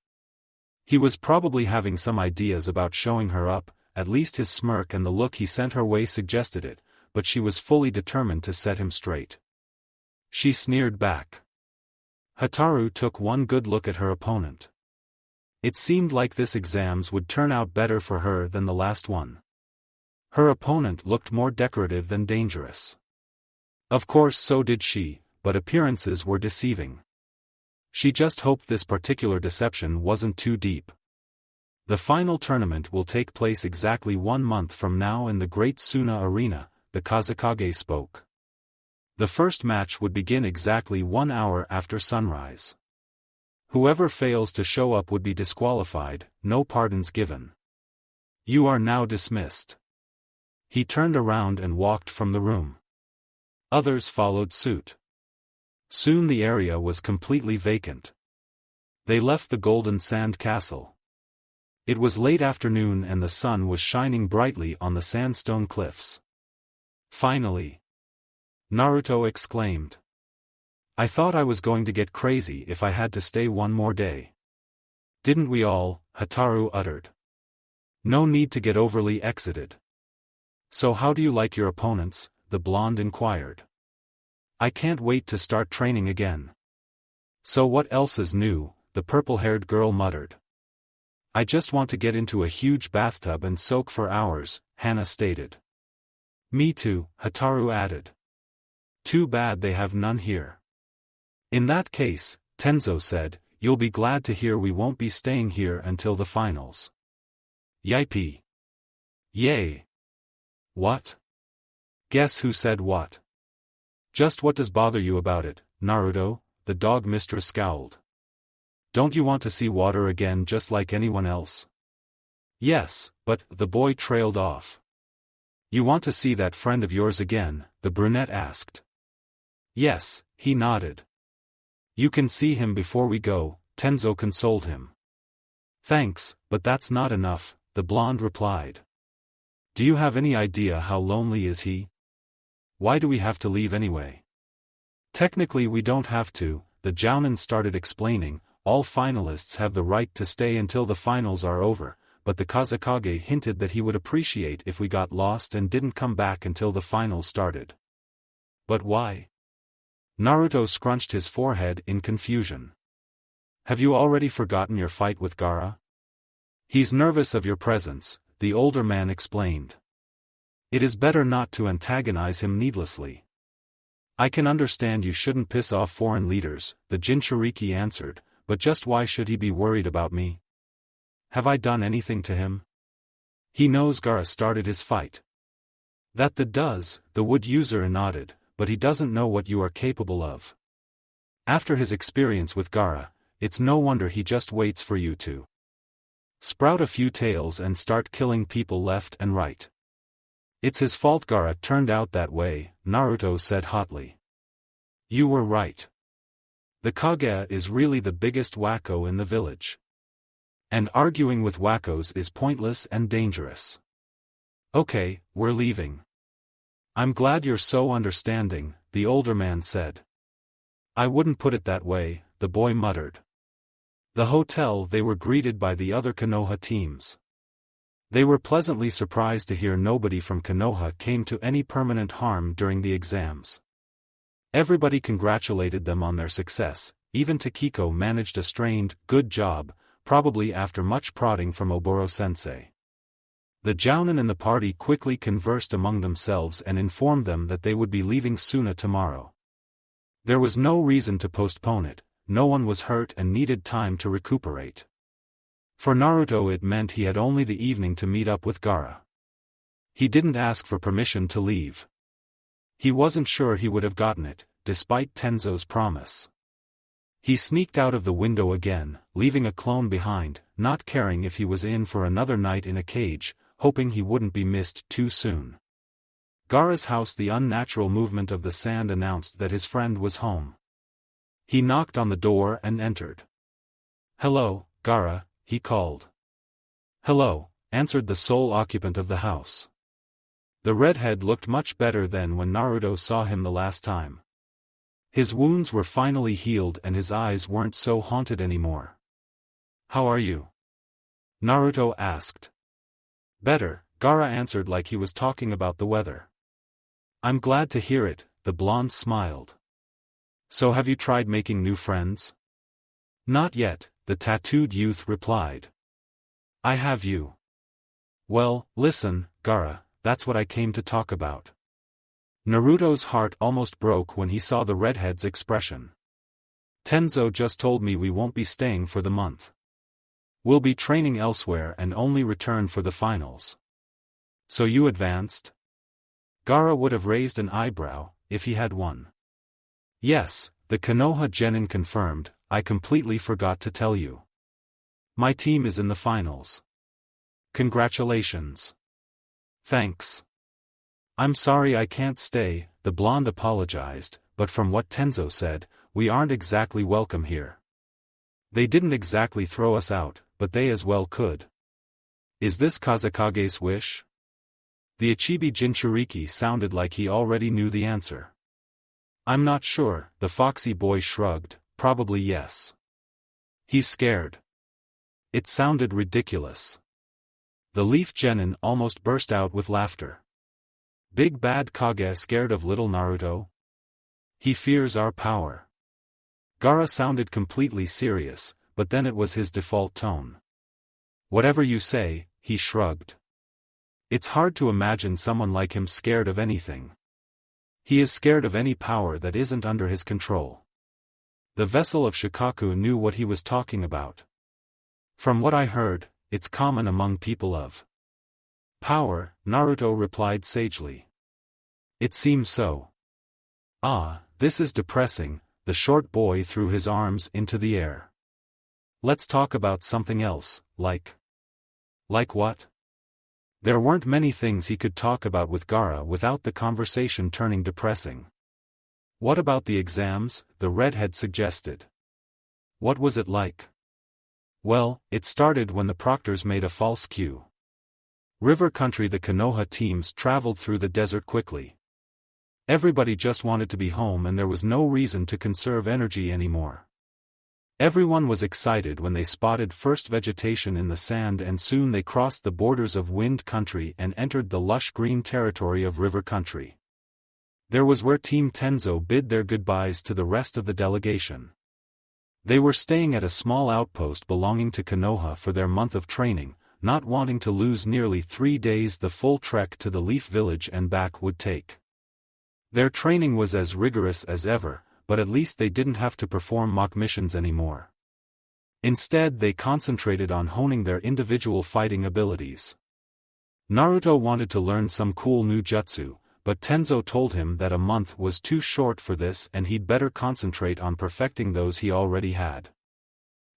He was probably having some ideas about showing her up, at least his smirk and the look he sent her way suggested it, but she was fully determined to set him straight. She sneered back. Hotaru took one good look at her opponent. It seemed like this exams would turn out better for her than the last one. Her opponent looked more decorative than dangerous. Of course so did she, but appearances were deceiving. She just hoped this particular deception wasn't too deep. The final tournament will take place exactly 1 month from now in the Great Suna Arena, the Kazekage spoke. The first match would begin exactly 1 hour after sunrise. Whoever fails to show up would be disqualified, no pardons given. You are now dismissed. He turned around and walked from the room. Others followed suit. Soon the area was completely vacant. They left the Golden Sand Castle. It was late afternoon and the sun was shining brightly on the sandstone cliffs. Finally! Naruto exclaimed. I thought I was going to get crazy if I had to stay 1 more day. Didn't we all? Hotaru uttered. No need to get overly excited. So how do you like your opponents? The blonde inquired. I can't wait to start training again. So what else is new? The purple-haired girl muttered. I just want to get into a huge bathtub and soak for hours, Hana stated. Me too, Hotaru added. Too bad they have none here. In that case, Tenzo said, you'll be glad to hear we won't be staying here until the finals. Yippee. Yay. What? Guess who said what? Just what does bother you about it, Naruto? The dog mistress scowled. Don't you want to see water again just like anyone else? Yes, but, the boy trailed off. You want to see that friend of yours again? The brunette asked. Yes, he nodded. You can see him before we go, Tenzo consoled him. Thanks, but that's not enough, the blonde replied. Do you have any idea how lonely is he? Why do we have to leave anyway? Technically we don't have to, the jounin started explaining, all finalists have the right to stay until the finals are over, but the Kazekage hinted that he would appreciate if we got lost and didn't come back until the finals started. But why? Naruto scrunched his forehead in confusion. Have you already forgotten your fight with Gaara? He's nervous of your presence, the older man explained. It is better not to antagonize him needlessly. I can understand you shouldn't piss off foreign leaders, the Jinchuriki answered, but just why should he be worried about me? Have I done anything to him? He knows Gaara started his fight. That does, the wood user nodded, but he doesn't know what you are capable of. After his experience with Gaara, it's no wonder he just waits for you to sprout a few tails and start killing people left and right. It's his fault Gaara turned out that way, Naruto said hotly. You were right. The Kage is really the biggest wacko in the village. And arguing with wackos is pointless and dangerous. Okay, we're leaving. I'm glad you're so understanding, the older man said. I wouldn't put it that way, the boy muttered. The hotel they were greeted by the other Konoha teams. They were pleasantly surprised to hear nobody from Konoha came to any permanent harm during the exams. Everybody congratulated them on their success, even Takiko managed a strained, good job, probably after much prodding from Oboro-sensei. The jounin in the party quickly conversed among themselves and informed them that they would be leaving Suna tomorrow. There was no reason to postpone it, no one was hurt and needed time to recuperate. For Naruto it meant he had only the evening to meet up with Gaara. He didn't ask for permission to leave. He wasn't sure he would have gotten it, despite Tenzo's promise. He sneaked out of the window again, leaving a clone behind, not caring if he was in for another night in a cage, hoping he wouldn't be missed too soon. Gaara's house. The unnatural movement of the sand announced that his friend was home. He knocked on the door and entered. Hello, Gaara, he called. Hello, answered the sole occupant of the house. The redhead looked much better than when Naruto saw him the last time. His wounds were finally healed and his eyes weren't so haunted anymore. "How are you?" Naruto asked. "Better," Gaara answered like he was talking about the weather. "I'm glad to hear it," the blonde smiled. "So have you tried making new friends?" "Not yet," the tattooed youth replied. "I have you." "Well, listen, Gaara, that's what I came to talk about." Naruto's heart almost broke when he saw the redhead's expression. "Tenzo just told me we won't be staying for the month. We'll be training elsewhere and only return for the finals." "So you advanced?" Gaara would have raised an eyebrow, if he had one. "Yes," the Konoha genin confirmed, "I completely forgot to tell you. My team is in the finals." "Congratulations." "Thanks." "I'm sorry I can't stay," the blonde apologized, "but from what Tenzo said, we aren't exactly welcome here. They didn't exactly throw us out, but they as well could." "Is this Kazekage's wish?" The Ichibi Jinchuriki sounded like he already knew the answer. "I'm not sure," the foxy boy shrugged, "probably yes." "He's scared." It sounded ridiculous. The leaf genin almost burst out with laughter. "Big bad Kage scared of little Naruto? He fears our power." Gaara sounded completely serious, but then it was his default tone. "Whatever you say," he shrugged. "It's hard to imagine someone like him scared of anything. He is scared of any power that isn't under his control." The vessel of Shikaku knew what he was talking about. "From what I heard, it's common among people of power," Naruto replied sagely. "It seems so." "Ah, this is depressing," the short boy threw his arms into the air. "Let's talk about something else, like..." "Like what?" There weren't many things he could talk about with Gaara without the conversation turning depressing. "What about the exams?" the redhead suggested. "What was it like?" "Well, it started when the proctors made a false cue. River country, the Konoha teams traveled through the desert quickly. Everybody just wanted to be home and there was no reason to conserve energy anymore. Everyone was excited when they spotted first vegetation in the sand and soon they crossed the borders of wind country and entered the lush green territory of river country. There was where Team Tenzo bid their goodbyes to the rest of the delegation. They were staying at a small outpost belonging to Konoha for their month of training, not wanting to lose nearly 3 days the full trek to the Leaf Village and back would take. Their training was as rigorous as ever, but at least they didn't have to perform mock missions anymore. Instead they concentrated on honing their individual fighting abilities. Naruto wanted to learn some cool new jutsu, but Tenzo told him that a month was too short for this and he'd better concentrate on perfecting those he already had.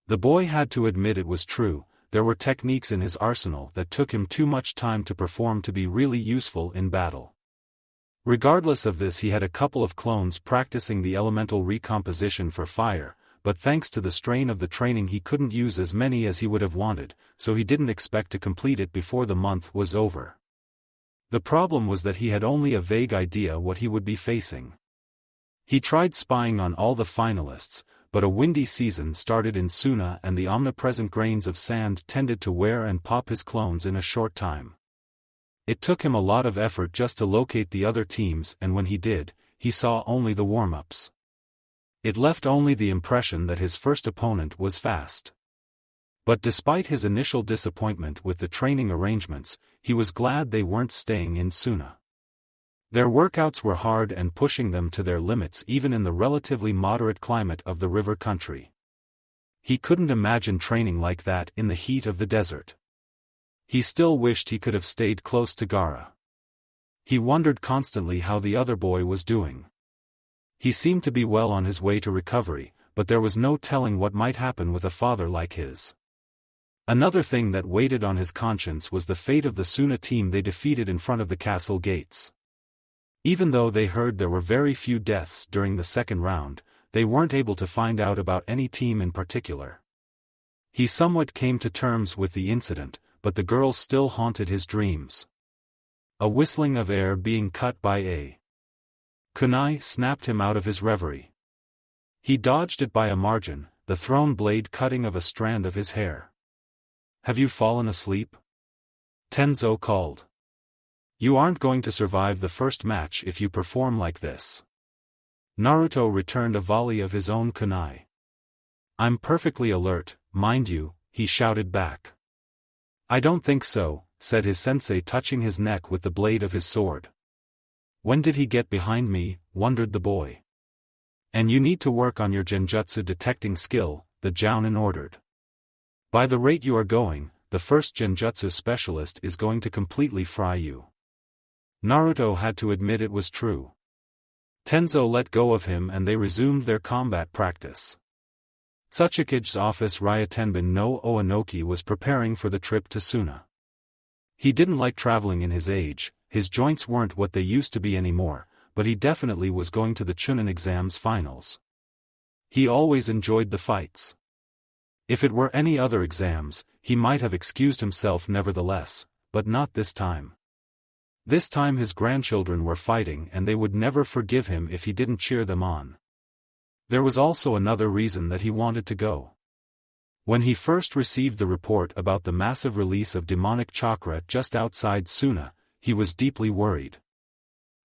The boy had to admit it was true, there were techniques in his arsenal that took him too much time to perform to be really useful in battle. Regardless of this, he had a couple of clones practicing the elemental recomposition for fire, but thanks to the strain of the training he couldn't use as many as he would have wanted, so he didn't expect to complete it before the month was over. The problem was that he had only a vague idea what he would be facing. He tried spying on all the finalists, but a windy season started in Suna and the omnipresent grains of sand tended to wear and pop his clones in a short time. It took him a lot of effort just to locate the other teams and when he did, he saw only the warm-ups. It left only the impression that his first opponent was fast. But despite his initial disappointment with the training arrangements, he was glad they weren't staying in Suna. Their workouts were hard and pushing them to their limits even in the relatively moderate climate of the river country. He couldn't imagine training like that in the heat of the desert. He still wished he could have stayed close to Gaara. He wondered constantly how the other boy was doing. He seemed to be well on his way to recovery, but there was no telling what might happen with a father like his. Another thing that weighed on his conscience was the fate of the Suna team they defeated in front of the castle gates. Even though they heard there were very few deaths during the second round, they weren't able to find out about any team in particular. He somewhat came to terms with the incident, but the girl still haunted his dreams. A whistling of air being cut by a kunai snapped him out of his reverie. He dodged it by a margin, the thrown blade cutting of a strand of his hair. "Have you fallen asleep?" Tenzo called. "You aren't going to survive the first match if you perform like this." Naruto returned a volley of his own kunai. "I'm perfectly alert, mind you," he shouted back. "I don't think so," said his sensei, touching his neck with the blade of his sword. "When did he get behind me?" wondered the boy. "And you need to work on your genjutsu detecting skill," the jounin ordered. "By the rate you are going, the first genjutsu specialist is going to completely fry you." Naruto had to admit it was true. Tenzo let go of him and they resumed their combat practice. Tsuchikage's office Ryotenbin no Oanoki was preparing for the trip to Suna. He didn't like traveling in his age, his joints weren't what they used to be anymore, but he definitely was going to the Chunin exams finals. He always enjoyed the fights. If it were any other exams, he might have excused himself nevertheless, but not this time. This time his grandchildren were fighting and they would never forgive him if he didn't cheer them on. There was also another reason that he wanted to go. When he first received the report about the massive release of demonic chakra just outside Suna, he was deeply worried.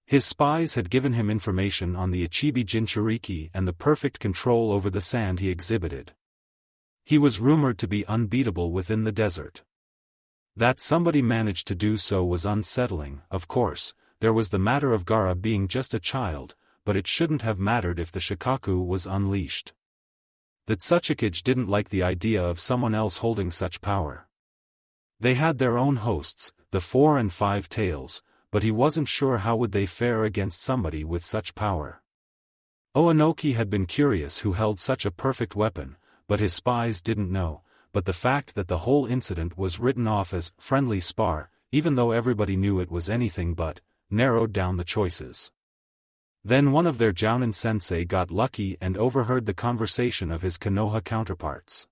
His spies had given him information on the Ichibi Jinchuriki and the perfect control over the sand he exhibited. He was rumored to be unbeatable within the desert. That somebody managed to do so was unsettling. Of course, there was the matter of Gaara being just a child, but it shouldn't have mattered if the Shikaku was unleashed. The Tsuchikage didn't like the idea of someone else holding such power. They had their own hosts, the 4 and 5 tails, but he wasn't sure how would they fare against somebody with such power. Oanoki had been curious who held such a perfect weapon, but his spies didn't know. But the fact that the whole incident was written off as friendly spar, even though everybody knew it was anything but, narrowed down the choices. Then one of their jounin sensei got lucky and overheard the conversation of his Konoha counterparts.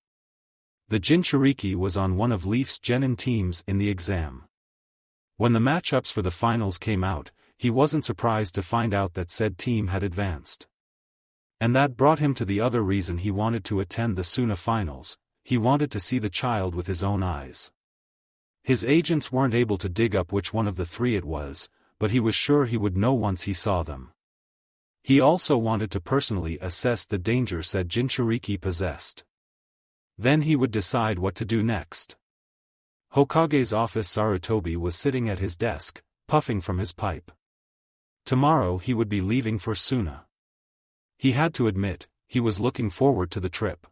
The Jinchuriki was on one of Leaf's genin teams in the exam. When the matchups for the finals came out, he wasn't surprised to find out that said team had advanced. And that brought him to the other reason he wanted to attend the Suna finals. He wanted to see the child with his own eyes. His agents weren't able to dig up which one of the 3 it was, but he was sure he would know once he saw them. He also wanted to personally assess the danger said Jinchuriki possessed. Then he would decide what to do next. Hokage's office Sarutobi was sitting at his desk, puffing from his pipe. Tomorrow he would be leaving for Suna. He had to admit, he was looking forward to the trip.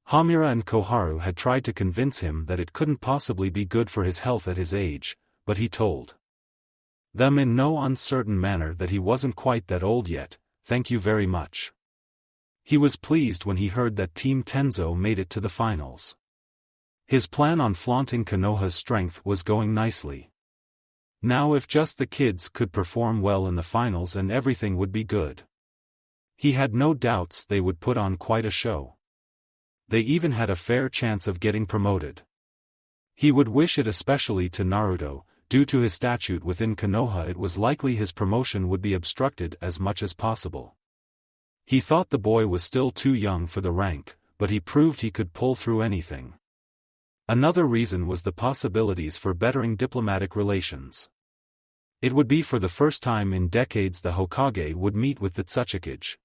Hamura and Koharu had tried to convince him that it couldn't possibly be good for his health at his age, but he told them in no uncertain manner that he wasn't quite that old yet. "Thank you very much." He was pleased when he heard that Team Tenzo made it to the finals. His plan on flaunting Konoha's strength was going nicely. Now if just the kids could perform well in the finals and everything would be good. He had no doubts they would put on quite a show. They even had a fair chance of getting promoted. He would wish it especially to Naruto. Due to his statute within Konoha, it was likely his promotion would be obstructed as much as possible. He thought the boy was still too young for the rank, but he proved he could pull through anything. Another reason was the possibilities for bettering diplomatic relations. It would be for the first time in decades the Hokage would meet with the Tsuchikage.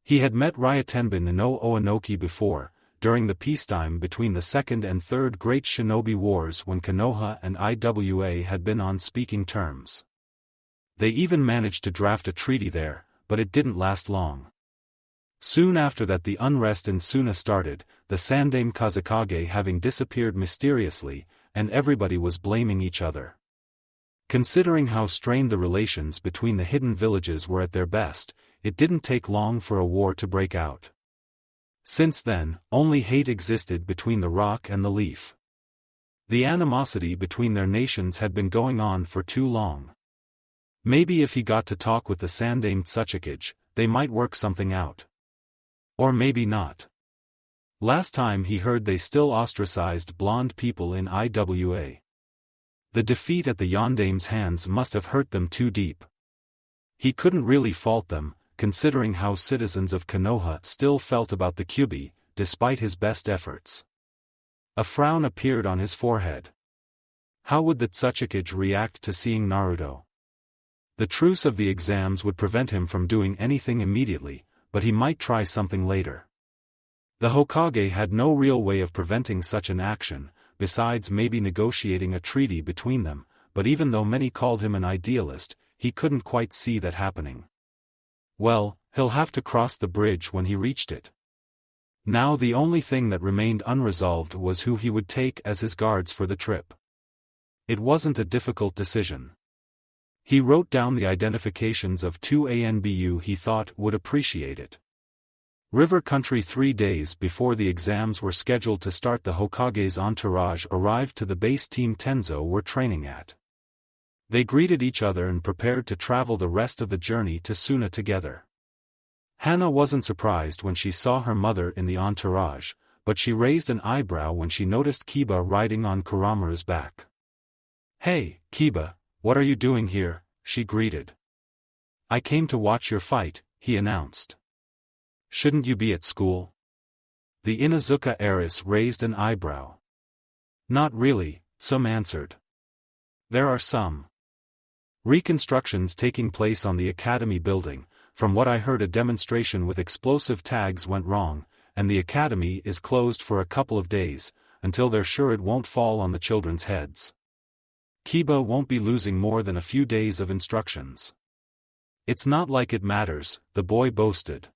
He had met Ryotenbin no Oanoki before, during the peacetime between the Second and Third Great Shinobi Wars when Konoha and Iwa had been on speaking terms. They even managed to draft a treaty there, but it didn't last long. Soon after that the unrest in Suna started, the Sandaime Kazekage having disappeared mysteriously, and everybody was blaming each other. Considering how strained the relations between the hidden villages were at their best, it didn't take long for a war to break out. Since then, only hate existed between the Rock and the Leaf. The animosity between their nations had been going on for too long. Maybe if he got to talk with the Sandaime Tsuchikage, they might work something out. Or maybe not. Last time he heard they still ostracized blonde people in IWA. The defeat at the Yondame's hands must have hurt them too deep. He couldn't really fault them, considering how citizens of Konoha still felt about the Kyuubi, despite his best efforts. A frown appeared on his forehead. How would the Tsuchikage react to seeing Naruto? The truce of the exams would prevent him from doing anything immediately, but he might try something later. The Hokage had no real way of preventing such an action, besides maybe negotiating a treaty between them, but even though many called him an idealist, he couldn't quite see that happening. Well, he'll have to cross the bridge when he reached it. Now the only thing that remained unresolved was who he would take as his guards for the trip. It wasn't a difficult decision. He wrote down the identifications of 2 ANBU he thought would appreciate it. River Country 3 days before the exams were scheduled to start, the Hokage's entourage arrived to the base Team Tenzo were training at. They greeted each other and prepared to travel the rest of the journey to Suna together. Hana wasn't surprised when she saw her mother in the entourage, but she raised an eyebrow when she noticed Kiba riding on Kuramaru's back. "Hey, Kiba, what are you doing here?" she greeted. "I came to watch your fight," he announced. "Shouldn't you be at school?" The Inuzuka heiress raised an eyebrow. "Not really," Tsum answered. "There are some reconstructions taking place on the academy building. From what I heard, a demonstration with explosive tags went wrong, and the academy is closed for a couple of days, until they're sure it won't fall on the children's heads. Kiba won't be losing more than a few days of instructions." "It's not like it matters," the boy boasted.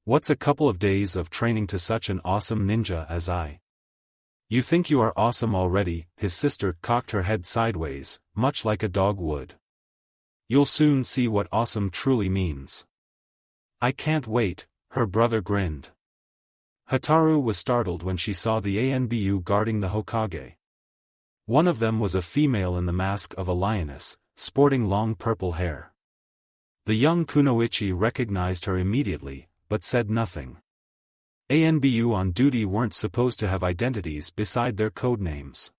"What's a couple of days of training to such an awesome ninja as I?" "You think you are awesome already," his sister cocked her head sideways, much like a dog would. "You'll soon see what awesome truly means." "I can't wait," her brother grinned. Hataru was startled when she saw the ANBU guarding the Hokage. One of them was a female in the mask of a lioness, sporting long purple hair. The young Kunoichi recognized her immediately, but said nothing. ANBU on duty weren't supposed to have identities beside their code names.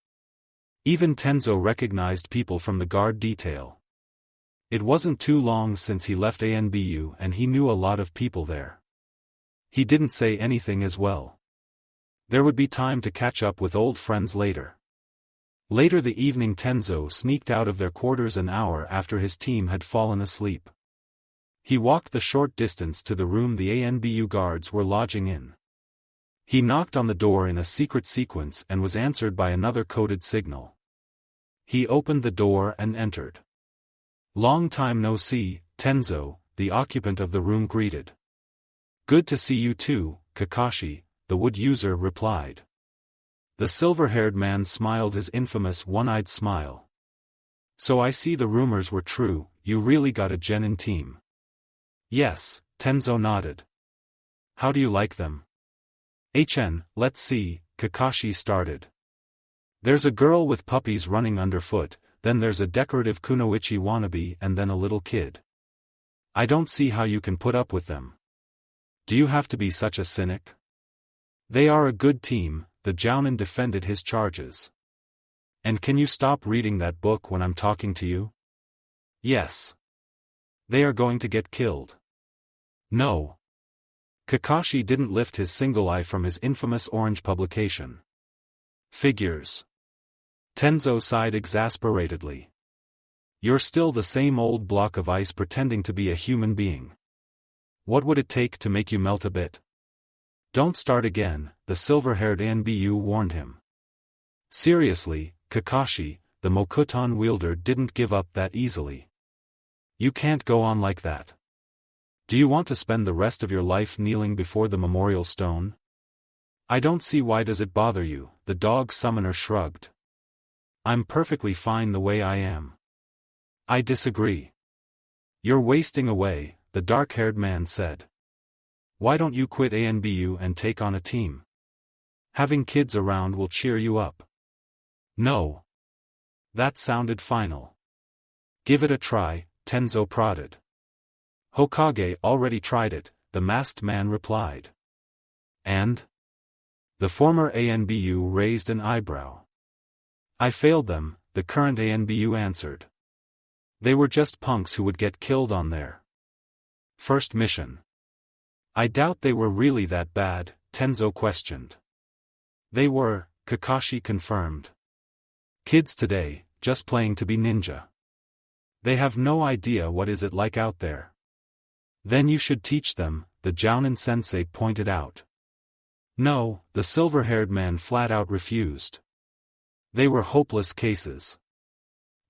Even Tenzo recognized people from the guard detail. It wasn't too long since he left ANBU and he knew a lot of people there. He didn't say anything as well. There would be time to catch up with old friends later. Later the evening, Tenzo sneaked out of their quarters an hour after his team had fallen asleep. He walked the short distance to the room the ANBU guards were lodging in. He knocked on the door in a secret sequence and was answered by another coded signal. He opened the door and entered. "Long time no see, Tenzo," the occupant of the room greeted. "Good to see you too, Kakashi," the wood user replied. The silver-haired man smiled his infamous one-eyed smile. "So I see the rumors were true, you really got a genin team." "Yes," Tenzo nodded. "How do you like them?" Let's see," Kakashi started. "There's a girl with puppies running underfoot, then there's a decorative kunoichi wannabe and then a little kid. I don't see how you can put up with them. Do you have to be such a cynic?" "They are a good team," the jounin defended his charges. "And can you stop reading that book when I'm talking to you?" "Yes." "They are going to get killed." "No." Kakashi didn't lift his single eye from his infamous orange publication. "Figures." Tenzo sighed exasperatedly. "You're still the same old block of ice pretending to be a human being. What would it take to make you melt a bit?" "Don't start again," the silver-haired ANBU warned him. "Seriously, Kakashi," the Mokuton wielder didn't give up that easily. "You can't go on like that. Do you want to spend the rest of your life kneeling before the memorial stone?" "I don't see why does it bother you," the dog summoner shrugged. "I'm perfectly fine the way I am." "I disagree." "You're wasting away," the dark-haired man said. "Why don't you quit ANBU and take on a team? Having kids around will cheer you up." "No." That sounded final. "Give it a try," Tenzo prodded. "Hokage already tried it," the masked man replied. "And?" The former ANBU raised an eyebrow. I failed them, the current ANBU answered. They were just punks who would get killed on their first mission. I doubt they were really that bad, Tenzo questioned. They were, Kakashi confirmed. Kids today, just playing to be ninja. They have no idea what is it like out there. Then you should teach them, the Jounin sensei pointed out. No, the silver-haired man flat out refused. They were hopeless cases.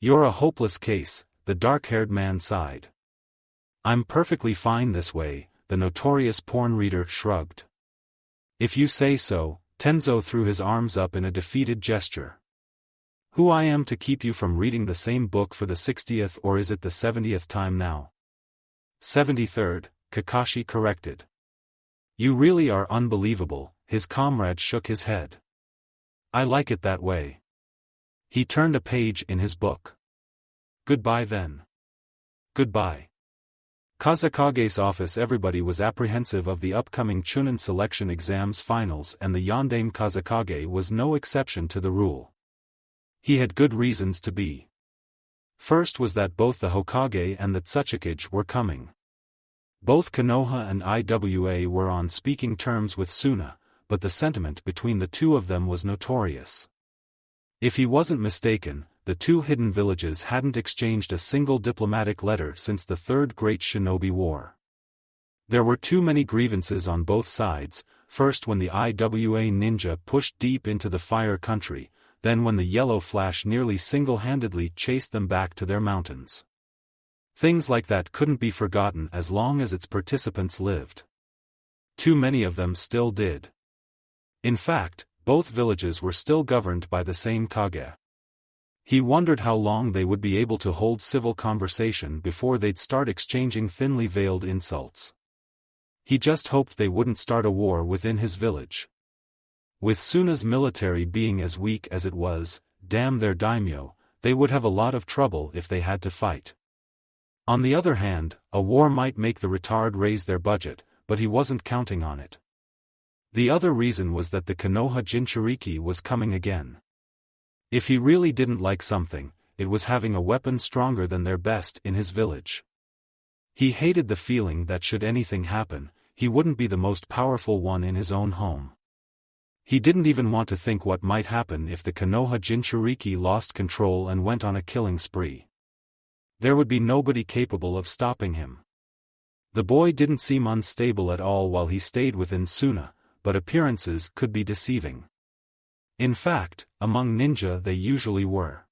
You're a hopeless case, the dark-haired man sighed. I'm perfectly fine this way, the notorious porn reader shrugged. If you say so, Tenzo threw his arms up in a defeated gesture. Who I am to keep you from reading the same book for the 60th or is it the 70th time now? 73rd, Kakashi corrected. You really are unbelievable, his comrade shook his head. I like it that way. He turned a page in his book. Goodbye then. Goodbye. Kazakage's office. Everybody was apprehensive of the upcoming Chunin selection exams finals, and the Yondaime Kazakage was no exception to the rule. He had good reasons to be. First was that both the Hokage and the Tsuchikage were coming. Both Konoha and Iwa were on speaking terms with Suna, but the sentiment between the two of them was notorious. If he wasn't mistaken, the two hidden villages hadn't exchanged a single diplomatic letter since the Third Great Shinobi War. There were too many grievances on both sides, first when the Iwa ninja pushed deep into the Fire Country, then when the Yellow Flash nearly single-handedly chased them back to their mountains. Things like that couldn't be forgotten as long as its participants lived. Too many of them still did. In fact, both villages were still governed by the same Kage. He wondered how long they would be able to hold civil conversation before they'd start exchanging thinly veiled insults. He just hoped they wouldn't start a war within his village. With Suna's military being as weak as it was, damn their daimyo, they would have a lot of trouble if they had to fight. On the other hand, a war might make the retard raise their budget, but he wasn't counting on it. The other reason was that the Konoha Jinchuriki was coming again. If he really didn't like something, it was having a weapon stronger than their best in his village. He hated the feeling that should anything happen, he wouldn't be the most powerful one in his own home. He didn't even want to think what might happen if the Konoha Jinchuriki lost control and went on a killing spree. There would be nobody capable of stopping him. The boy didn't seem unstable at all while he stayed within Suna, but appearances could be deceiving. In fact, among ninja they usually were.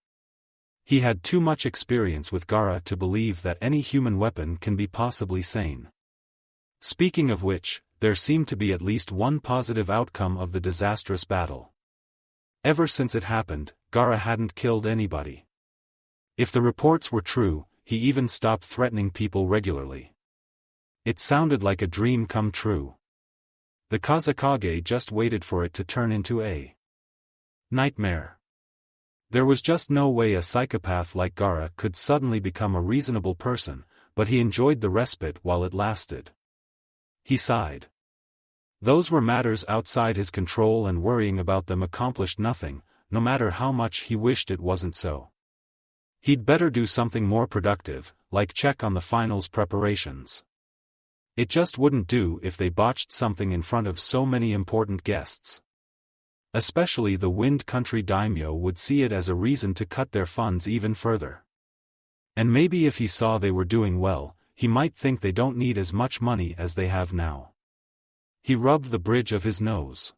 He had too much experience with Gaara to believe that any human weapon can be possibly sane. Speaking of which, there seemed to be at least one positive outcome of the disastrous battle. Ever since it happened, Gaara hadn't killed anybody. If the reports were true, he even stopped threatening people regularly. It sounded like a dream come true. The Kazakage just waited for it to turn into a nightmare. There was just no way a psychopath like Gaara could suddenly become a reasonable person, but he enjoyed the respite while it lasted. He sighed. Those were matters outside his control and worrying about them accomplished nothing, no matter how much he wished it wasn't so. He'd better do something more productive, like check on the finals preparations. It just wouldn't do if they botched something in front of so many important guests. Especially the Wind Country daimyo would see it as a reason to cut their funds even further. And maybe if he saw they were doing well, he might think they don't need as much money as they have now. He rubbed the bridge of his nose.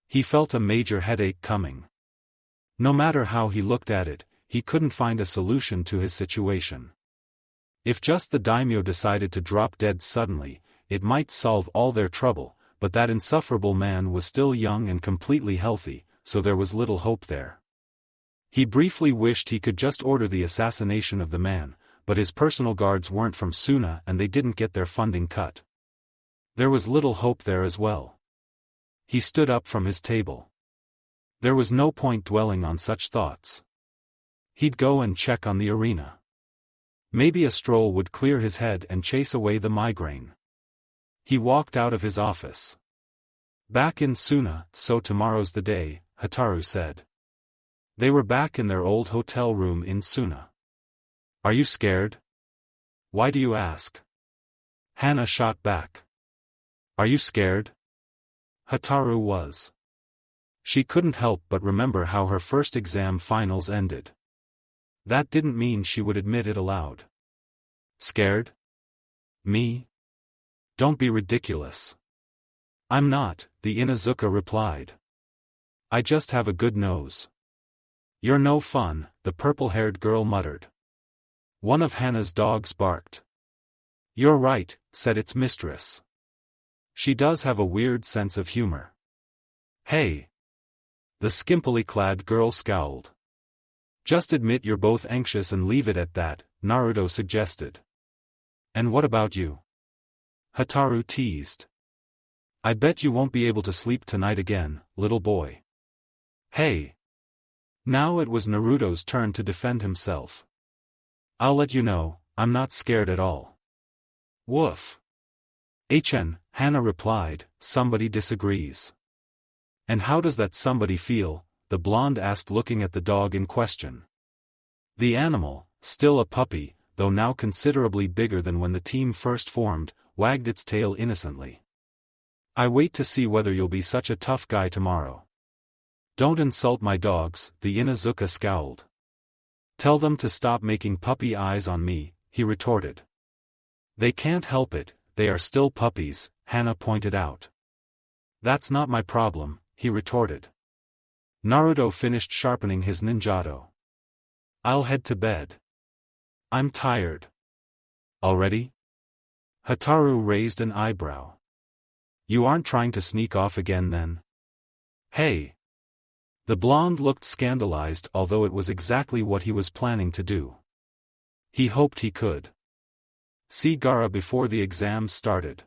He felt a major headache coming. No matter how he looked at it, he couldn't find a solution to his situation. If just the daimyo decided to drop dead suddenly, it might solve all their trouble, but that insufferable man was still young and completely healthy, so there was little hope there. He briefly wished he could just order the assassination of the man, but his personal guards weren't from Suna and they didn't get their funding cut. There was little hope there as well. He stood up from his table. There was no point dwelling on such thoughts. He'd go and check on the arena. Maybe a stroll would clear his head and chase away the migraine. He walked out of his office. Back in Suna, so tomorrow's the day, Hataru said. They were back in their old hotel room in Suna. Are you scared? Why do you ask? Hana shot back. Are you scared? Hataru was. She couldn't help but remember how her first exam finals ended. That didn't mean she would admit it aloud. Scared? Me? Don't be ridiculous. I'm not, the Inuzuka replied. I just have a good nose. You're no fun, the purple-haired girl muttered. One of Hana's dogs barked. You're right, said its mistress. She does have a weird sense of humor. Hey! The skimpily clad girl scowled. Just admit you're both anxious and leave it at that, Naruto suggested. And what about you? Hataru teased. I bet you won't be able to sleep tonight again, little boy. Hey! Now it was Naruto's turn to defend himself. I'll let you know, I'm not scared at all. Woof. Hana replied, somebody disagrees. And how does that somebody feel? The blonde asked, looking at the dog in question. The animal, still a puppy, though now considerably bigger than when the team first formed, wagged its tail innocently. I wait to see whether you'll be such a tough guy tomorrow. Don't insult my dogs, the Inuzuka scowled. Tell them to stop making puppy eyes on me, he retorted. They can't help it, they are still puppies, Hana pointed out. That's not my problem, he retorted. Naruto finished sharpening his ninjato. I'll head to bed. I'm tired. Already? Hataru raised an eyebrow. You aren't trying to sneak off again then? Hey! The blonde looked scandalized, although it was exactly what he was planning to do. He hoped he could. See Gaara before the exams started.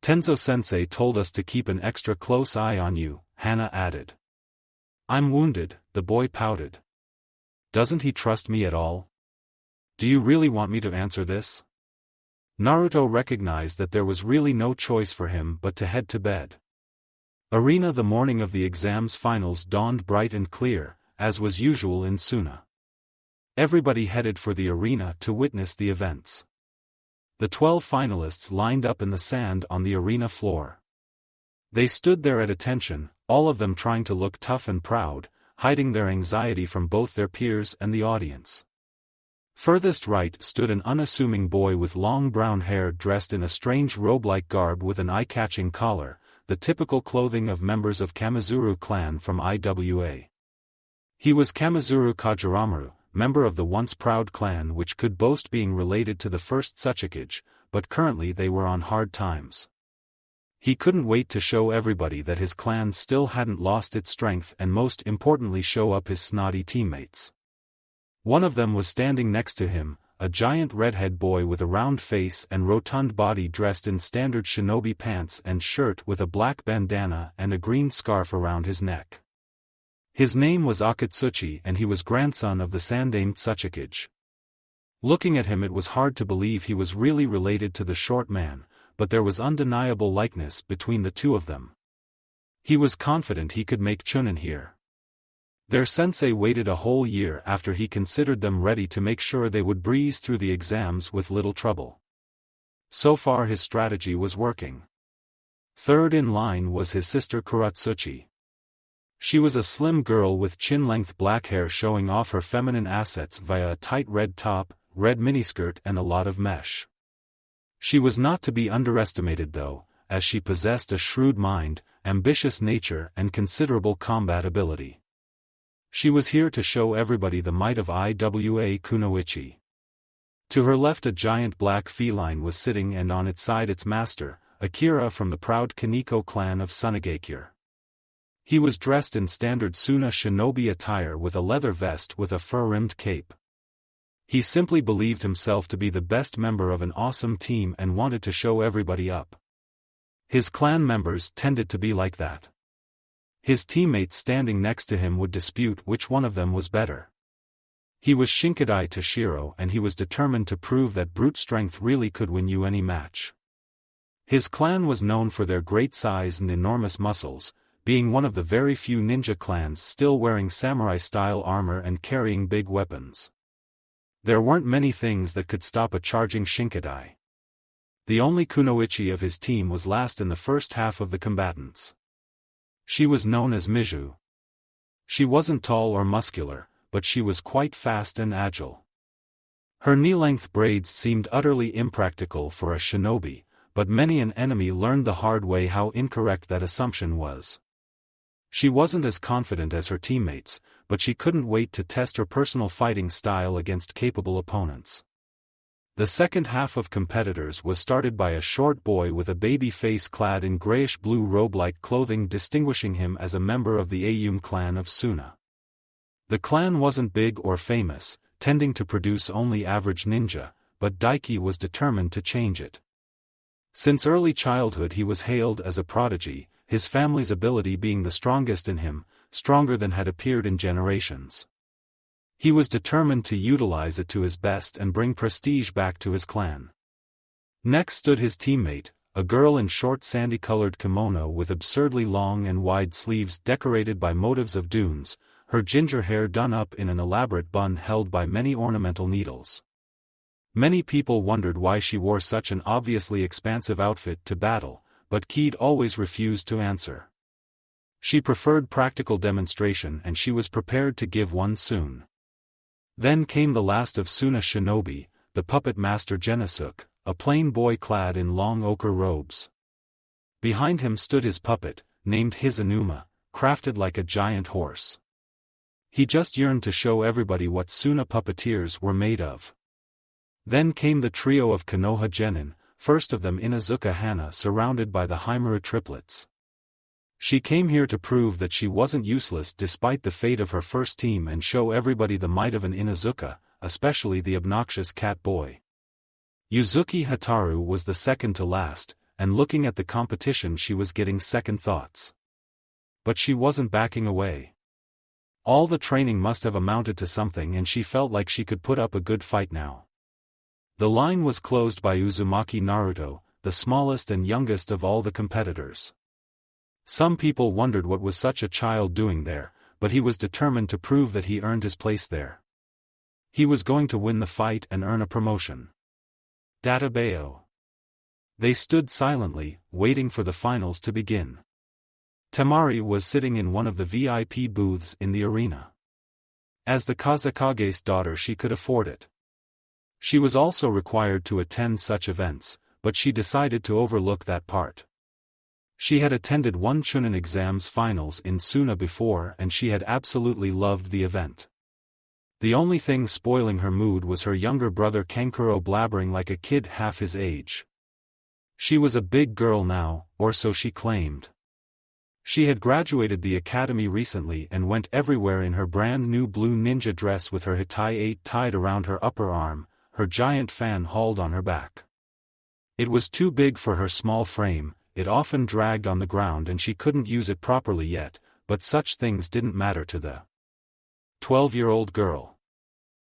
Tenzo-sensei told us to keep an extra close eye on you, Hana added. I'm wounded, the boy pouted. Doesn't he trust me at all? Do you really want me to answer this? Naruto recognized that there was really no choice for him but to head to bed. Arena. The morning of the exams finals dawned bright and clear, as was usual in Suna. Everybody headed for the arena to witness the events. The 12 finalists lined up in the sand on the arena floor. They stood there at attention, all of them trying to look tough and proud, hiding their anxiety from both their peers and the audience. Furthest right stood an unassuming boy with long brown hair dressed in a strange robe-like garb with an eye-catching collar, the typical clothing of members of Kamizuru clan from IWA. He was Kamizuru Kajaru, member of the once proud clan which could boast being related to the first Hokage, but currently they were on hard times. He couldn't wait to show everybody that his clan still hadn't lost its strength and most importantly show up his snotty teammates. One of them was standing next to him, a giant redhead boy with a round face and rotund body dressed in standard shinobi pants and shirt with a black bandana and a green scarf around his neck. His name was Akatsuchi and he was grandson of the Sandaime Hokage. Looking at him it was hard to believe he was really related to the short man, but there was undeniable likeness between the two of them. He was confident he could make Chunin here. Their sensei waited a whole year after he considered them ready to make sure they would breeze through the exams with little trouble. So far his strategy was working. Third in line was his sister Kuratsuchi. She was a slim girl with chin-length black hair showing off her feminine assets via a tight red top, red miniskirt and a lot of mesh. She was not to be underestimated though, as she possessed a shrewd mind, ambitious nature and considerable combat ability. She was here to show everybody the might of IWA Kunoichi. To her left a giant black feline was sitting and on its side its master, Akira from the proud Kaneko clan of Sunagakure. He was dressed in standard Suna shinobi attire with a leather vest with a fur-rimmed cape. He simply believed himself to be the best member of an awesome team and wanted to show everybody up. His clan members tended to be like that. His teammates standing next to him would dispute which one of them was better. He was Shinkadai Tashiro and he was determined to prove that brute strength really could win you any match. His clan was known for their great size and enormous muscles, being one of the very few ninja clans still wearing samurai-style armor and carrying big weapons. There weren't many things that could stop a charging Shinkadai. The only kunoichi of his team was last in the first half of the combatants. She was known as Mizu. She wasn't tall or muscular, but she was quite fast and agile. Her knee-length braids seemed utterly impractical for a shinobi, but many an enemy learned the hard way how incorrect that assumption was. She wasn't as confident as her teammates, but she couldn't wait to test her personal fighting style against capable opponents. The second half of competitors was started by a short boy with a baby face clad in grayish-blue robe-like clothing, distinguishing him as a member of the Ayum clan of Suna. The clan wasn't big or famous, tending to produce only average ninja, but Daiki was determined to change it. Since early childhood he was hailed as a prodigy, his family's ability being the strongest in him, stronger than had appeared in generations. He was determined to utilize it to his best and bring prestige back to his clan. Next stood his teammate, a girl in short sandy-colored kimono with absurdly long and wide sleeves decorated by motifs of dunes, her ginger hair done up in an elaborate bun held by many ornamental needles. Many people wondered why she wore such an obviously expansive outfit to battle, but Keed always refused to answer. She preferred practical demonstration and she was prepared to give one soon. Then came the last of Suna shinobi, the puppet master Jisuk, a plain boy clad in long ochre robes. Behind him stood his puppet, named Hizanuma, crafted like a giant horse. He just yearned to show everybody what Suna puppeteers were made of. Then came the trio of Konoha Genin, first of them Inazuka Hana, surrounded by the Himura triplets. She came here to prove that she wasn't useless despite the fate of her first team and show everybody the might of an Inazuka, especially the obnoxious cat boy. Yuzuki Hataru was the second to last, and looking at the competition she was getting second thoughts. But she wasn't backing away. All the training must have amounted to something and she felt like she could put up a good fight now. The line was closed by Uzumaki Naruto, the smallest and youngest of all the competitors. Some people wondered what was such a child doing there, but he was determined to prove that he earned his place there. He was going to win the fight and earn a promotion. Databeo. They stood silently, waiting for the finals to begin. Temari was sitting in one of the VIP booths in the arena. As the Kazakage's daughter she could afford it. She was also required to attend such events, but she decided to overlook that part. She had attended one Chunin exams finals in Suna before and she had absolutely loved the event. The only thing spoiling her mood was her younger brother Kankuro blabbering like a kid half his age. She was a big girl now, or so she claimed. She had graduated the academy recently and went everywhere in her brand new blue ninja dress with her Hitai 8 tied around her upper arm, her giant fan hauled on her back. It was too big for her small frame, it often dragged on the ground and she couldn't use it properly yet, but such things didn't matter to the 12-year-old girl.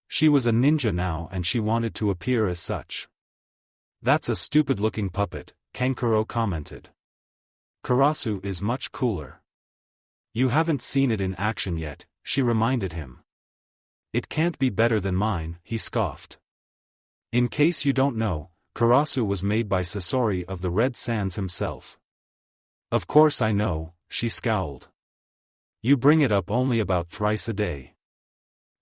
She was a ninja now and she wanted to appear as such. "That's a stupid-looking puppet," Kankuro commented. "Karasu is much cooler." "You haven't seen it in action yet," she reminded him. "It can't be better than mine," he scoffed. In case you don't know, Karasu was made by Sasori of the Red Sands himself. "Of course I know," she scowled. "You bring it up only about thrice a day."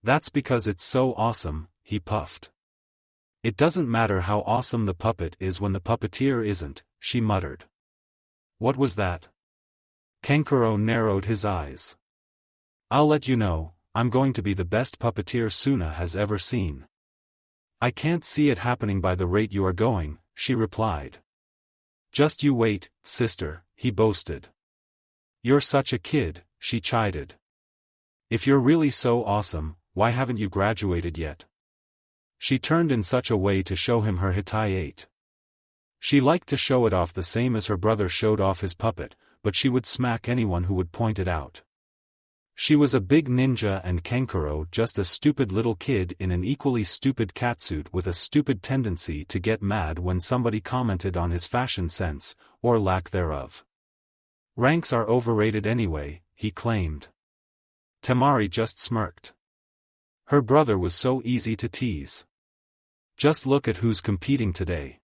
"That's because it's so awesome," he puffed. "It doesn't matter how awesome the puppet is when the puppeteer isn't," she muttered. "What was that?" Kankuro narrowed his eyes. "I'll let you know, I'm going to be the best puppeteer Suna has ever seen." "I can't see it happening by the rate you are going," she replied. "Just you wait, sister," he boasted. "You're such a kid," she chided. "If you're really so awesome, why haven't you graduated yet?" She turned in such a way to show him her Hitai 8. She liked to show it off the same as her brother showed off his puppet, but she would smack anyone who would point it out. She was a big ninja and Kankuro just a stupid little kid in an equally stupid catsuit with a stupid tendency to get mad when somebody commented on his fashion sense, or lack thereof. Ranks are overrated anyway, he claimed. Temari just smirked. Her brother was so easy to tease. Just look at who's competing today.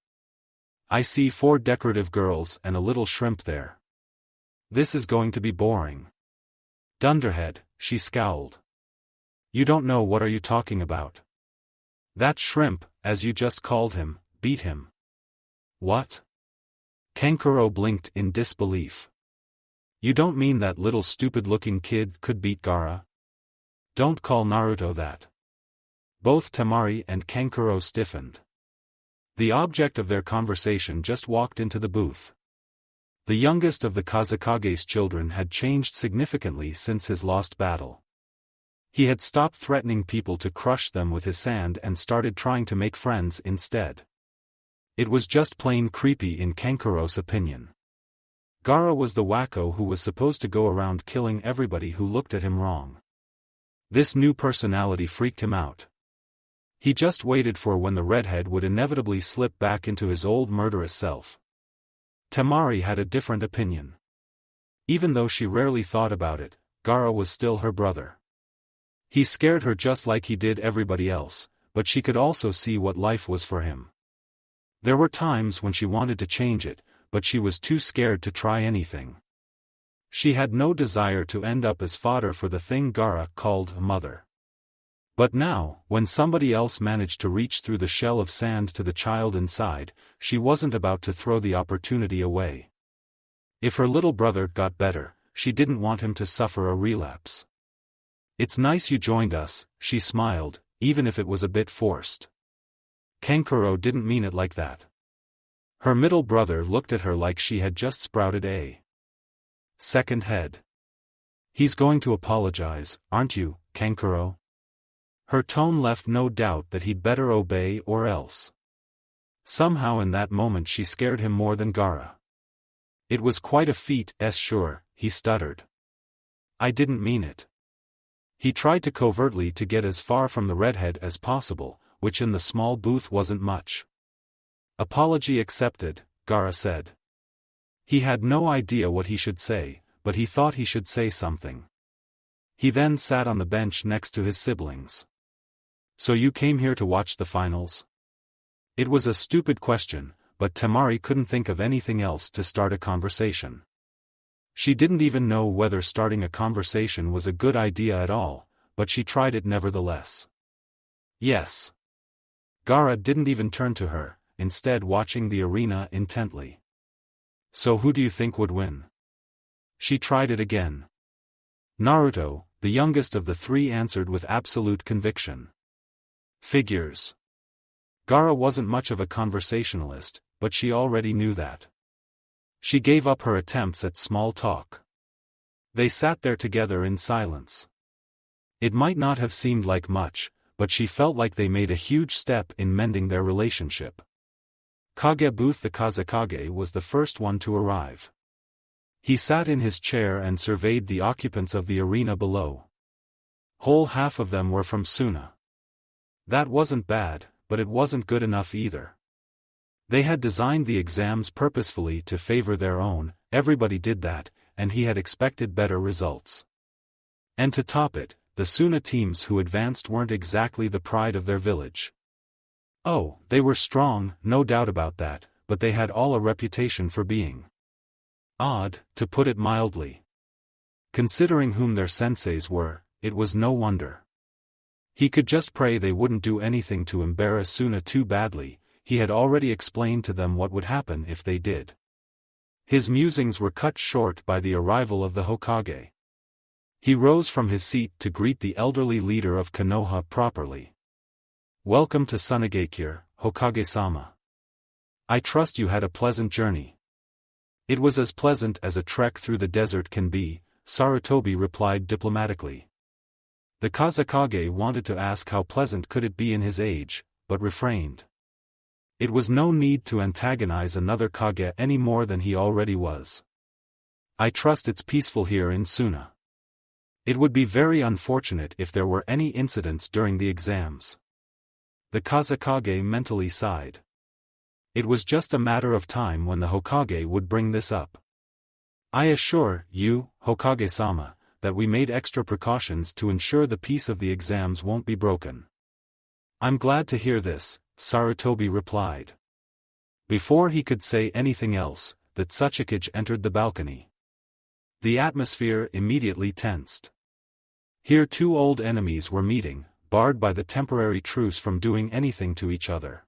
I see 4 decorative girls and a little shrimp there. This is going to be boring. Dunderhead, she scowled. You don't know what are you talking about. That shrimp, as you just called him, beat him. What? Kankuro blinked in disbelief. You don't mean that little stupid-looking kid could beat Gaara? Don't call Naruto that. Both Temari and Kankuro stiffened. The object of their conversation just walked into the booth. The youngest of the Kazekage's children had changed significantly since his lost battle. He had stopped threatening people to crush them with his sand and started trying to make friends instead. It was just plain creepy in Kankuro's opinion. Gaara was the wacko who was supposed to go around killing everybody who looked at him wrong. This new personality freaked him out. He just waited for when the redhead would inevitably slip back into his old murderous self. Temari had a different opinion. Even though she rarely thought about it, Gaara was still her brother. He scared her just like he did everybody else, but she could also see what life was for him. There were times when she wanted to change it, but she was too scared to try anything. She had no desire to end up as fodder for the thing Gaara called a mother. But now, when somebody else managed to reach through the shell of sand to the child inside, she wasn't about to throw the opportunity away. If her little brother got better, she didn't want him to suffer a relapse. It's nice you joined us, she smiled, even if it was a bit forced. Kankuro didn't mean it like that. Her middle brother looked at her like she had just sprouted a second head. He's going to apologize, aren't you, Kankuro? Her tone left no doubt that he'd better obey or else. Somehow in that moment she scared him more than Gaara. It was quite a feat, sure, he stuttered. I didn't mean it. He tried to covertly to get as far from the redhead as possible, which in the small booth wasn't much. Apology accepted, Gaara said. He had no idea what he should say, but he thought he should say something. He then sat on the bench next to his siblings. So you came here to watch the finals? It was a stupid question, but Temari couldn't think of anything else to start a conversation. She didn't even know whether starting a conversation was a good idea at all, but she tried it nevertheless. Yes. Gaara didn't even turn to her, instead watching the arena intently. So who do you think would win? She tried it again. Naruto, the youngest of the 3, answered with absolute conviction. Figures. Gaara wasn't much of a conversationalist, but she already knew that. She gave up her attempts at small talk. They sat there together in silence. It might not have seemed like much, but she felt like they made a huge step in mending their relationship. Kage Booth the Kazekage was the first one to arrive. He sat in his chair and surveyed the occupants of the arena below. Whole half of them were from Suna. That wasn't bad, but it wasn't good enough either. They had designed the exams purposefully to favor their own, everybody did that, and he had expected better results. And to top it, the Suna teams who advanced weren't exactly the pride of their village. Oh, they were strong, no doubt about that, but they had all a reputation for being odd, to put it mildly. Considering whom their senseis were, it was no wonder. He could just pray they wouldn't do anything to embarrass Suna too badly. He had already explained to them what would happen if they did. His musings were cut short by the arrival of the Hokage. He rose from his seat to greet the elderly leader of Konoha properly. Welcome to Sunagakure, Hokage-sama. I trust you had a pleasant journey. It was as pleasant as a trek through the desert can be, Sarutobi replied diplomatically. The Kazekage wanted to ask how pleasant could it be in his age, but refrained. It was no need to antagonize another Kage any more than he already was. I trust it's peaceful here in Suna. It would be very unfortunate if there were any incidents during the exams. The Kazekage mentally sighed. It was just a matter of time when the Hokage would bring this up. I assure you, Hokage-sama, that we made extra precautions to ensure the peace of the exams won't be broken. I'm glad to hear this, Sarutobi replied. Before he could say anything else, the Tsuchikage entered the balcony. The atmosphere immediately tensed. Here two old enemies were meeting, barred by the temporary truce from doing anything to each other.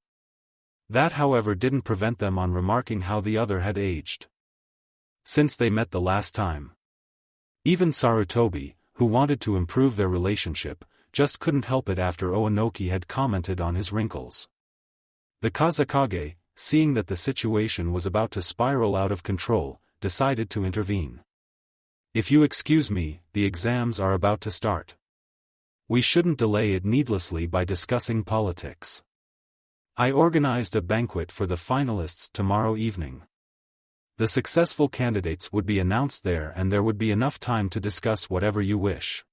That however didn't prevent them on remarking how the other had aged since they met the last time. Even Sarutobi, who wanted to improve their relationship, just couldn't help it after Onoki had commented on his wrinkles. The Kazekage, seeing that the situation was about to spiral out of control, decided to intervene. If you excuse me, the exams are about to start. We shouldn't delay it needlessly by discussing politics. I organized a banquet for the finalists tomorrow evening. The successful candidates would be announced there and there would be enough time to discuss whatever you wish.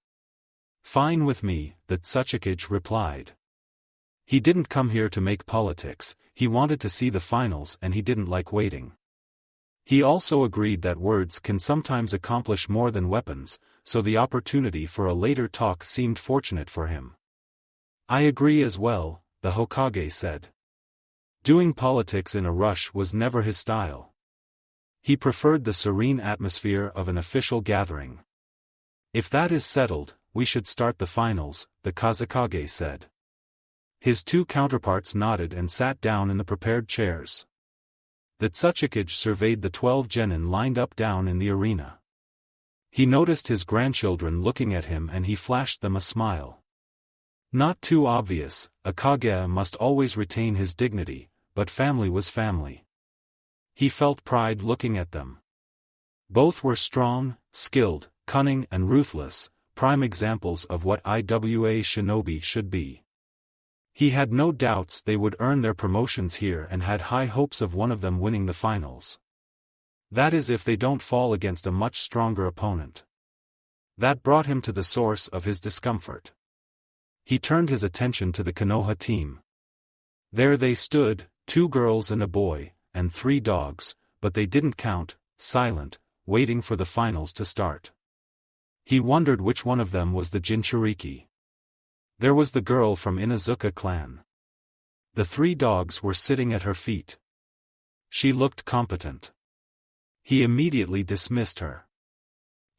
Fine with me, the Tsuchikage replied. He didn't come here to make politics, he wanted to see the finals and he didn't like waiting. He also agreed that words can sometimes accomplish more than weapons, so the opportunity for a later talk seemed fortunate for him. I agree as well, the Hokage said. Doing politics in a rush was never his style. He preferred the serene atmosphere of an official gathering. If that is settled, we should start the finals, the Kazekage said. His two counterparts nodded and sat down in the prepared chairs. The Tsuchikage surveyed the 12 genin lined up down in the arena. He noticed his grandchildren looking at him and he flashed them a smile. Not too obvious, a Kage must always retain his dignity, but family was family. He felt pride looking at them. Both were strong, skilled, cunning and ruthless, prime examples of what IWA Shinobi should be. He had no doubts they would earn their promotions here and had high hopes of one of them winning the finals. That is if they don't fall against a much stronger opponent. That brought him to the source of his discomfort. He turned his attention to the Konoha team. There they stood, 2 girls and a boy, and 3 dogs, but they didn't count, silent, waiting for the finals to start. He wondered which one of them was the Jinchuriki. There was the girl from Inuzuka clan. The 3 dogs were sitting at her feet. She looked competent. He immediately dismissed her.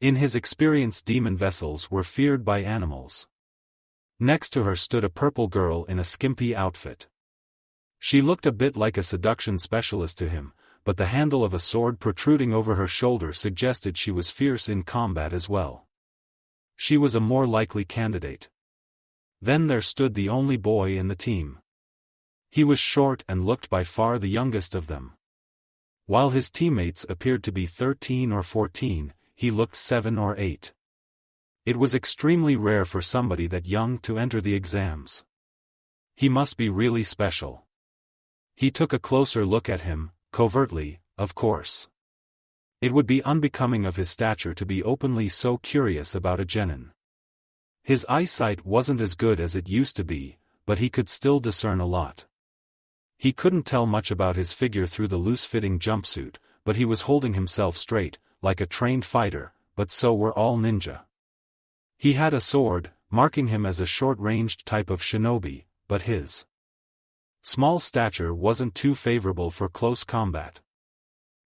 In his experience, demon vessels were feared by animals. Next to her stood a purple girl in a skimpy outfit. She looked a bit like a seduction specialist to him, but the handle of a sword protruding over her shoulder suggested she was fierce in combat as well. She was a more likely candidate. Then there stood the only boy in the team. He was short and looked by far the youngest of them. While his teammates appeared to be 13 or 14, he looked 7 or 8. It was extremely rare for somebody that young to enter the exams. He must be really special. He took a closer look at him, covertly, of course. It would be unbecoming of his stature to be openly so curious about a genin. His eyesight wasn't as good as it used to be, but he could still discern a lot. He couldn't tell much about his figure through the loose-fitting jumpsuit, but he was holding himself straight, like a trained fighter, but so were all ninja. He had a sword, marking him as a short-ranged type of shinobi, but his small stature wasn't too favorable for close combat.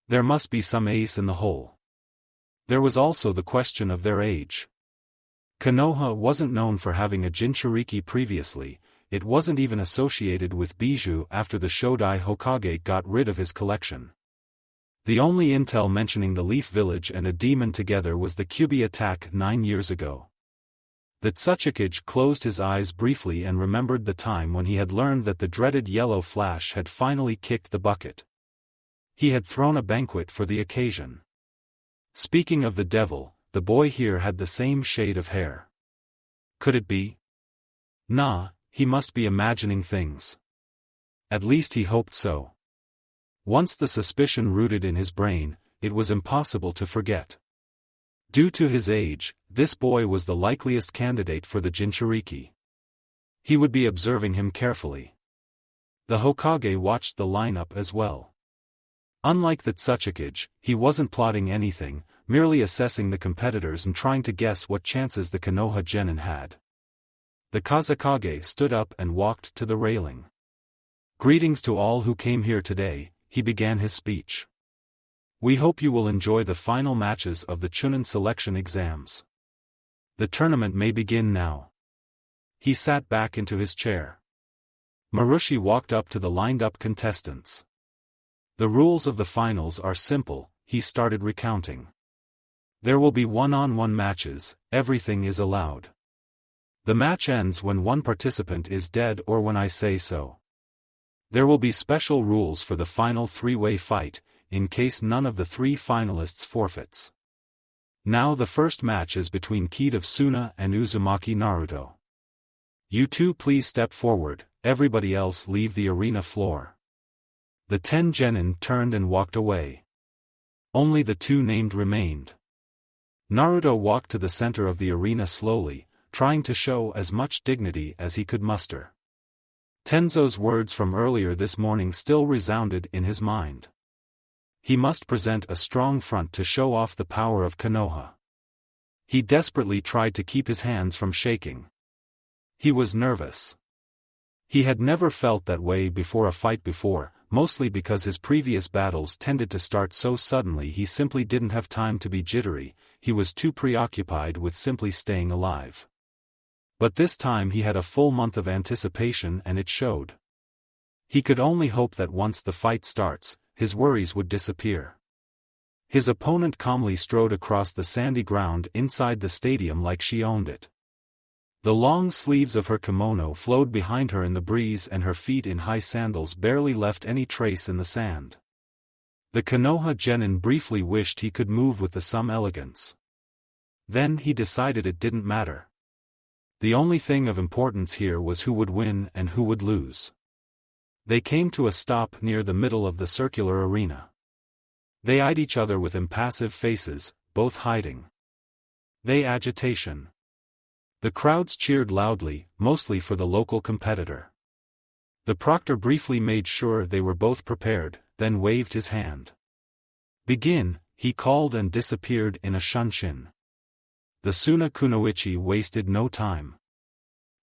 There must be some ace in the hole. There was also the question of their age. Konoha wasn't known for having a Jinchuriki previously, it wasn't even associated with Bijou after the Shodai Hokage got rid of his collection. The only intel mentioning the Leaf Village and a demon together was the Kyubi attack 9 years ago. The Tsuchikage closed his eyes briefly and remembered the time when he had learned that the dreaded yellow flash had finally kicked the bucket. He had thrown a banquet for the occasion. Speaking of the devil, the boy here had the same shade of hair. Could it be? Nah, he must be imagining things. At least he hoped so. Once the suspicion rooted in his brain, it was impossible to forget. Due to his age, this boy was the likeliest candidate for the Jinchuriki. He would be observing him carefully. The Hokage watched the lineup as well. Unlike the Tsuchikage, he wasn't plotting anything, merely assessing the competitors and trying to guess what chances the Konoha genin had. The Kazekage stood up and walked to the railing. "Greetings to all who came here today," he began his speech. "We hope you will enjoy the final matches of the Chunin selection exams. The tournament may begin now." He sat back into his chair. Marushi walked up to the lined-up contestants. "The rules of the finals are simple," he started recounting. "There will be one-on-one matches, everything is allowed. The match ends when one participant is dead or when I say so. There will be special rules for the final three-way fight, in case none of the three finalists forfeits. Now the first match is between Kid of Suna and Uzumaki Naruto. You two please step forward, everybody else leave the arena floor." The 10 genin turned and walked away. Only the two named remained. Naruto walked to the center of the arena slowly, trying to show as much dignity as he could muster. Tenzo's words from earlier this morning still resounded in his mind. He must present a strong front to show off the power of Konoha. He desperately tried to keep his hands from shaking. He was nervous. He had never felt that way before a fight before, mostly because his previous battles tended to start so suddenly he simply didn't have time to be jittery, he was too preoccupied with simply staying alive. But this time he had a full month of anticipation and it showed. He could only hope that once the fight starts, his worries would disappear. His opponent calmly strode across the sandy ground inside the stadium like she owned it. The long sleeves of her kimono flowed behind her in the breeze and her feet in high sandals barely left any trace in the sand. The Konoha genin briefly wished he could move with some elegance. Then he decided it didn't matter. The only thing of importance here was who would win and who would lose. They came to a stop near the middle of the circular arena. They eyed each other with impassive faces, both hiding. They agitation. The crowds cheered loudly, mostly for the local competitor. The proctor briefly made sure they were both prepared, then waved his hand. "Begin," he called and disappeared in a shunshin. The Suna kunoichi wasted no time.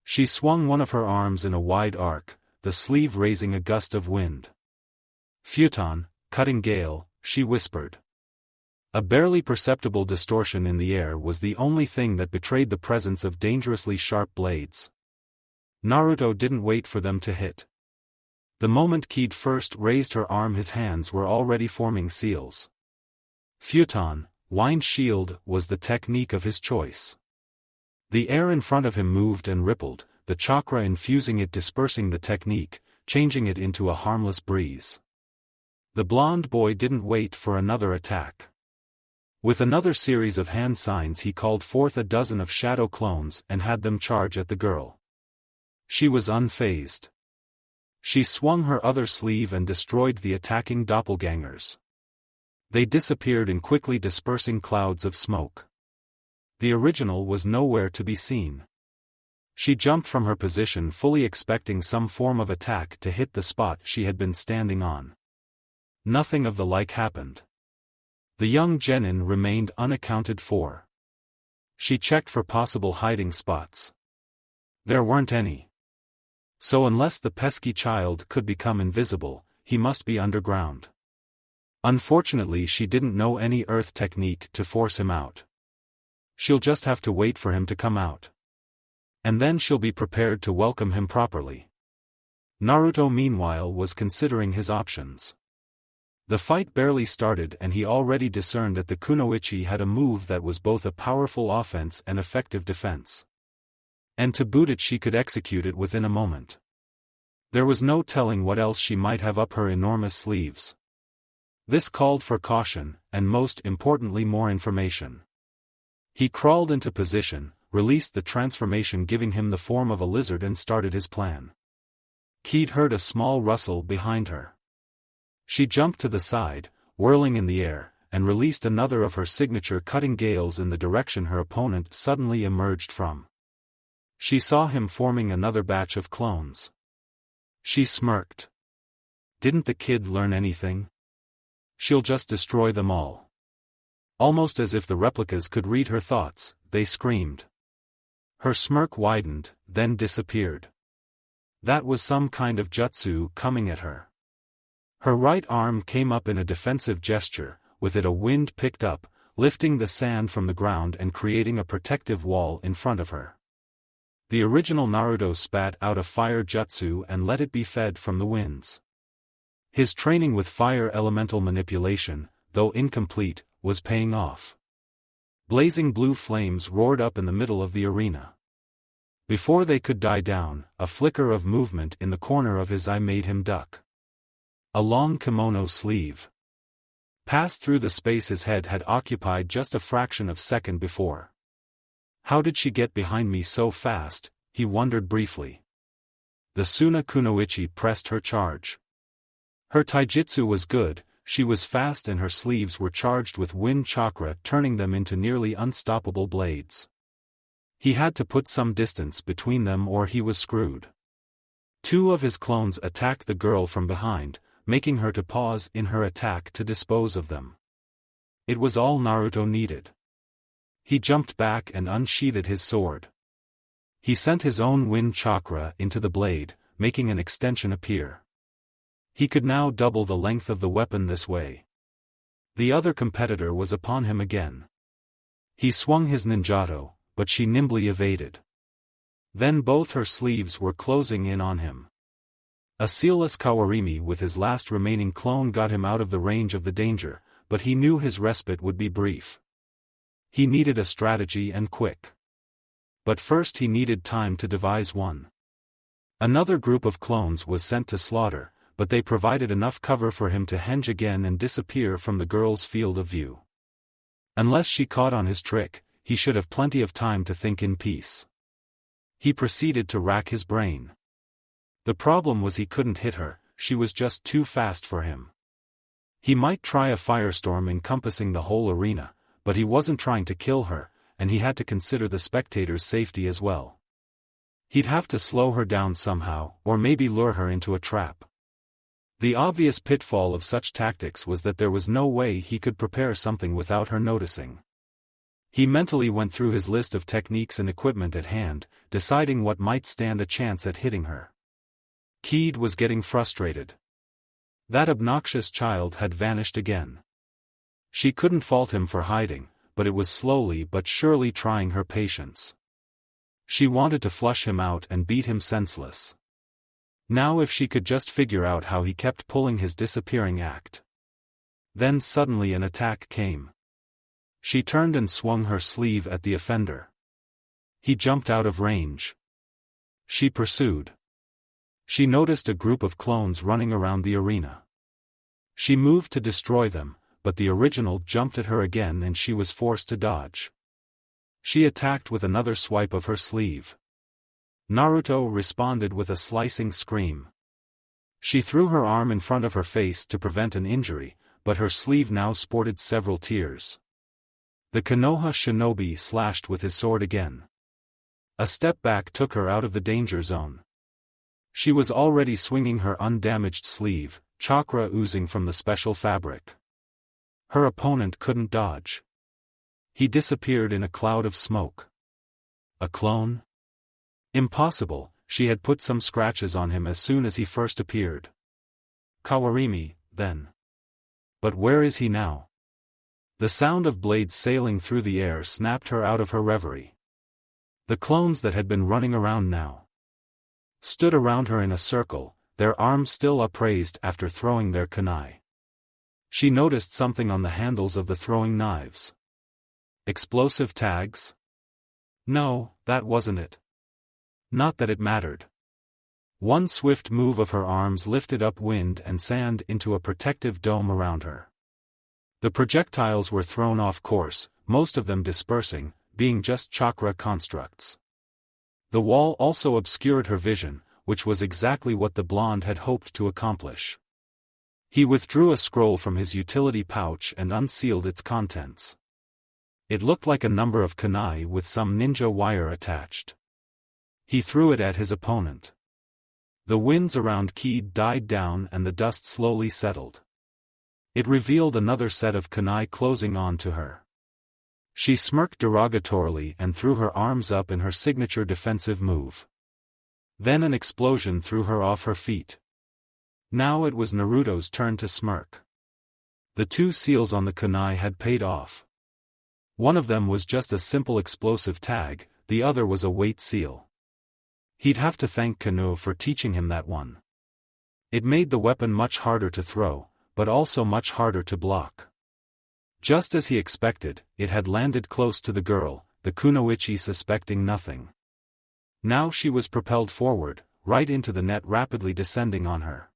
She swung one of her arms in a wide arc, the sleeve raising a gust of wind. "Futon, cutting gale," she whispered. A barely perceptible distortion in the air was the only thing that betrayed the presence of dangerously sharp blades. Naruto didn't wait for them to hit. The moment Kid first raised her arm his hands were already forming seals. Futon, wind shield, was the technique of his choice. The air in front of him moved and rippled, the chakra infusing it dispersing the technique, changing it into a harmless breeze. The blonde boy didn't wait for another attack. With another series of hand signs he called forth a dozen of shadow clones and had them charge at the girl. She was unfazed. She swung her other sleeve and destroyed the attacking doppelgangers. They disappeared in quickly dispersing clouds of smoke. The original was nowhere to be seen. She jumped from her position fully expecting some form of attack to hit the spot she had been standing on. Nothing of the like happened. The young genin remained unaccounted for. She checked for possible hiding spots. There weren't any. So unless the pesky child could become invisible, he must be underground. Unfortunately she didn't know any earth technique to force him out. She'll just have to wait for him to come out. And then she'll be prepared to welcome him properly. Naruto meanwhile was considering his options. The fight barely started and he already discerned that the kunoichi had a move that was both a powerful offense and effective defense. And to boot it she could execute it within a moment. There was no telling what else she might have up her enormous sleeves. This called for caution, and most importantly more information. He crawled into position, released the transformation giving him the form of a lizard and started his plan. Kid heard a small rustle behind her. She jumped to the side, whirling in the air, and released another of her signature cutting gales in the direction her opponent suddenly emerged from. She saw him forming another batch of clones. She smirked. Didn't the kid learn anything? She'll just destroy them all. Almost as if the replicas could read her thoughts, they screamed. Her smirk widened, then disappeared. That was some kind of jutsu coming at her. Her right arm came up in a defensive gesture, with it a wind picked up, lifting the sand from the ground and creating a protective wall in front of her. The original Naruto spat out a fire jutsu and let it be fed from the winds. His training with fire elemental manipulation, though incomplete, was paying off. Blazing blue flames roared up in the middle of the arena. Before they could die down, a flicker of movement in the corner of his eye made him duck. A long kimono sleeve passed through the space his head had occupied just a fraction of a second before. How did she get behind me so fast, he wondered briefly. The Suna Kunoichi pressed her charge. Her taijutsu was good, she was fast and her sleeves were charged with wind chakra turning them into nearly unstoppable blades. He had to put some distance between them or he was screwed. Two of his clones attacked the girl from behind, making her to pause in her attack to dispose of them. It was all Naruto needed. He jumped back and unsheathed his sword. He sent his own wind chakra into the blade, making an extension appear. He could now double the length of the weapon this way. The other competitor was upon him again. He swung his ninjato, but she nimbly evaded. Then both her sleeves were closing in on him. A sealless Kawarimi with his last remaining clone got him out of the range of the danger, but he knew his respite would be brief. He needed a strategy and quick. But first he needed time to devise one. Another group of clones was sent to slaughter, but they provided enough cover for him to henge again and disappear from the girl's field of view. Unless she caught on his trick, he should have plenty of time to think in peace. He proceeded to rack his brain. The problem was he couldn't hit her, she was just too fast for him. He might try a firestorm encompassing the whole arena, but he wasn't trying to kill her, and he had to consider the spectators' safety as well. He'd have to slow her down somehow, or maybe lure her into a trap. The obvious pitfall of such tactics was that there was no way he could prepare something without her noticing. He mentally went through his list of techniques and equipment at hand, deciding what might stand a chance at hitting her. Keed was getting frustrated. That obnoxious child had vanished again. She couldn't fault him for hiding, but it was slowly but surely trying her patience. She wanted to flush him out and beat him senseless. Now if she could just figure out how he kept pulling his disappearing act. Then suddenly an attack came. She turned and swung her sleeve at the offender. He jumped out of range. She pursued. She noticed a group of clones running around the arena. She moved to destroy them, but the original jumped at her again and she was forced to dodge. She attacked with another swipe of her sleeve. Naruto responded with a slicing scream. She threw her arm in front of her face to prevent an injury, but her sleeve now sported several tears. The Konoha Shinobi slashed with his sword again. A step back took her out of the danger zone. She was already swinging her undamaged sleeve, chakra oozing from the special fabric. Her opponent couldn't dodge. He disappeared in a cloud of smoke. A clone? Impossible, she had put some scratches on him as soon as he first appeared. Kawarimi, then. But where is he now? The sound of blades sailing through the air snapped her out of her reverie. The clones that had been running around now stood around her in a circle, their arms still upraised after throwing their kunai. She noticed something on the handles of the throwing knives. Explosive tags? No, that wasn't it. Not that it mattered. One swift move of her arms lifted up wind and sand into a protective dome around her. The projectiles were thrown off course, most of them dispersing, being just chakra constructs. The wall also obscured her vision, which was exactly what the blonde had hoped to accomplish. He withdrew a scroll from his utility pouch and unsealed its contents. It looked like a number of kunai with some ninja wire attached. He threw it at his opponent. The winds around Kid died down and the dust slowly settled. It revealed another set of kunai closing on to her. She smirked derogatorily and threw her arms up in her signature defensive move. Then an explosion threw her off her feet. Now it was Naruto's turn to smirk. The two seals on the kunai had paid off. One of them was just a simple explosive tag, the other was a weight seal. He'd have to thank Kano for teaching him that one. It made the weapon much harder to throw, but also much harder to block. Just as he expected, it had landed close to the girl, the kunoichi suspecting nothing. Now she was propelled forward, right into the net rapidly descending on her.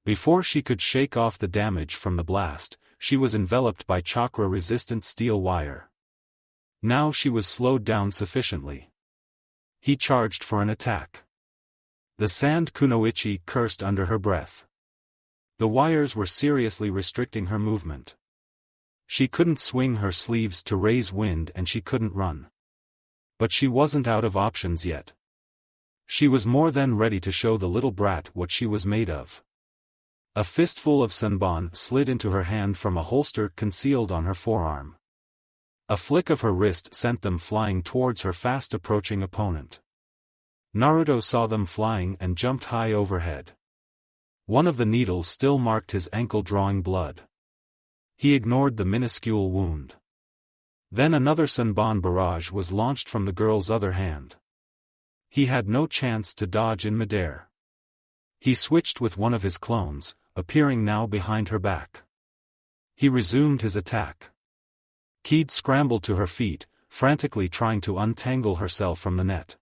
Before she could shake off the damage from the blast, she was enveloped by chakra-resistant steel wire. Now she was slowed down sufficiently. He charged for an attack. The sand kunoichi cursed under her breath. The wires were seriously restricting her movement. She couldn't swing her sleeves to raise wind and she couldn't run. But she wasn't out of options yet. She was more than ready to show the little brat what she was made of. A fistful of sanbon slid into her hand from a holster concealed on her forearm. A flick of her wrist sent them flying towards her fast-approaching opponent. Naruto saw them flying and jumped high overhead. One of the needles still marked his ankle, drawing blood. He ignored the minuscule wound. Then another sanbon barrage was launched from the girl's other hand. He had no chance to dodge in midair. He switched with one of his clones, appearing now behind her back. He resumed his attack. Kid scrambled to her feet, frantically trying to untangle herself from the net.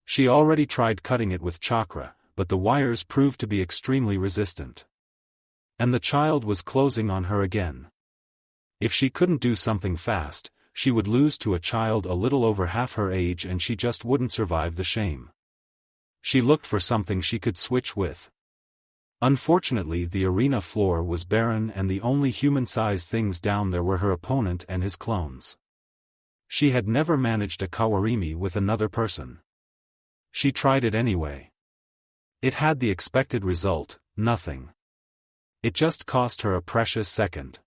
She already tried cutting it with chakra, but the wires proved to be extremely resistant. And the child was closing on her again. If she couldn't do something fast, she would lose to a child a little over half her age and she just wouldn't survive the shame. She looked for something she could switch with. Unfortunately, the arena floor was barren and the only human-sized things down there were her opponent and his clones. She had never managed a kawarimi with another person. She tried it anyway. It had the expected result, nothing. It just cost her a precious second.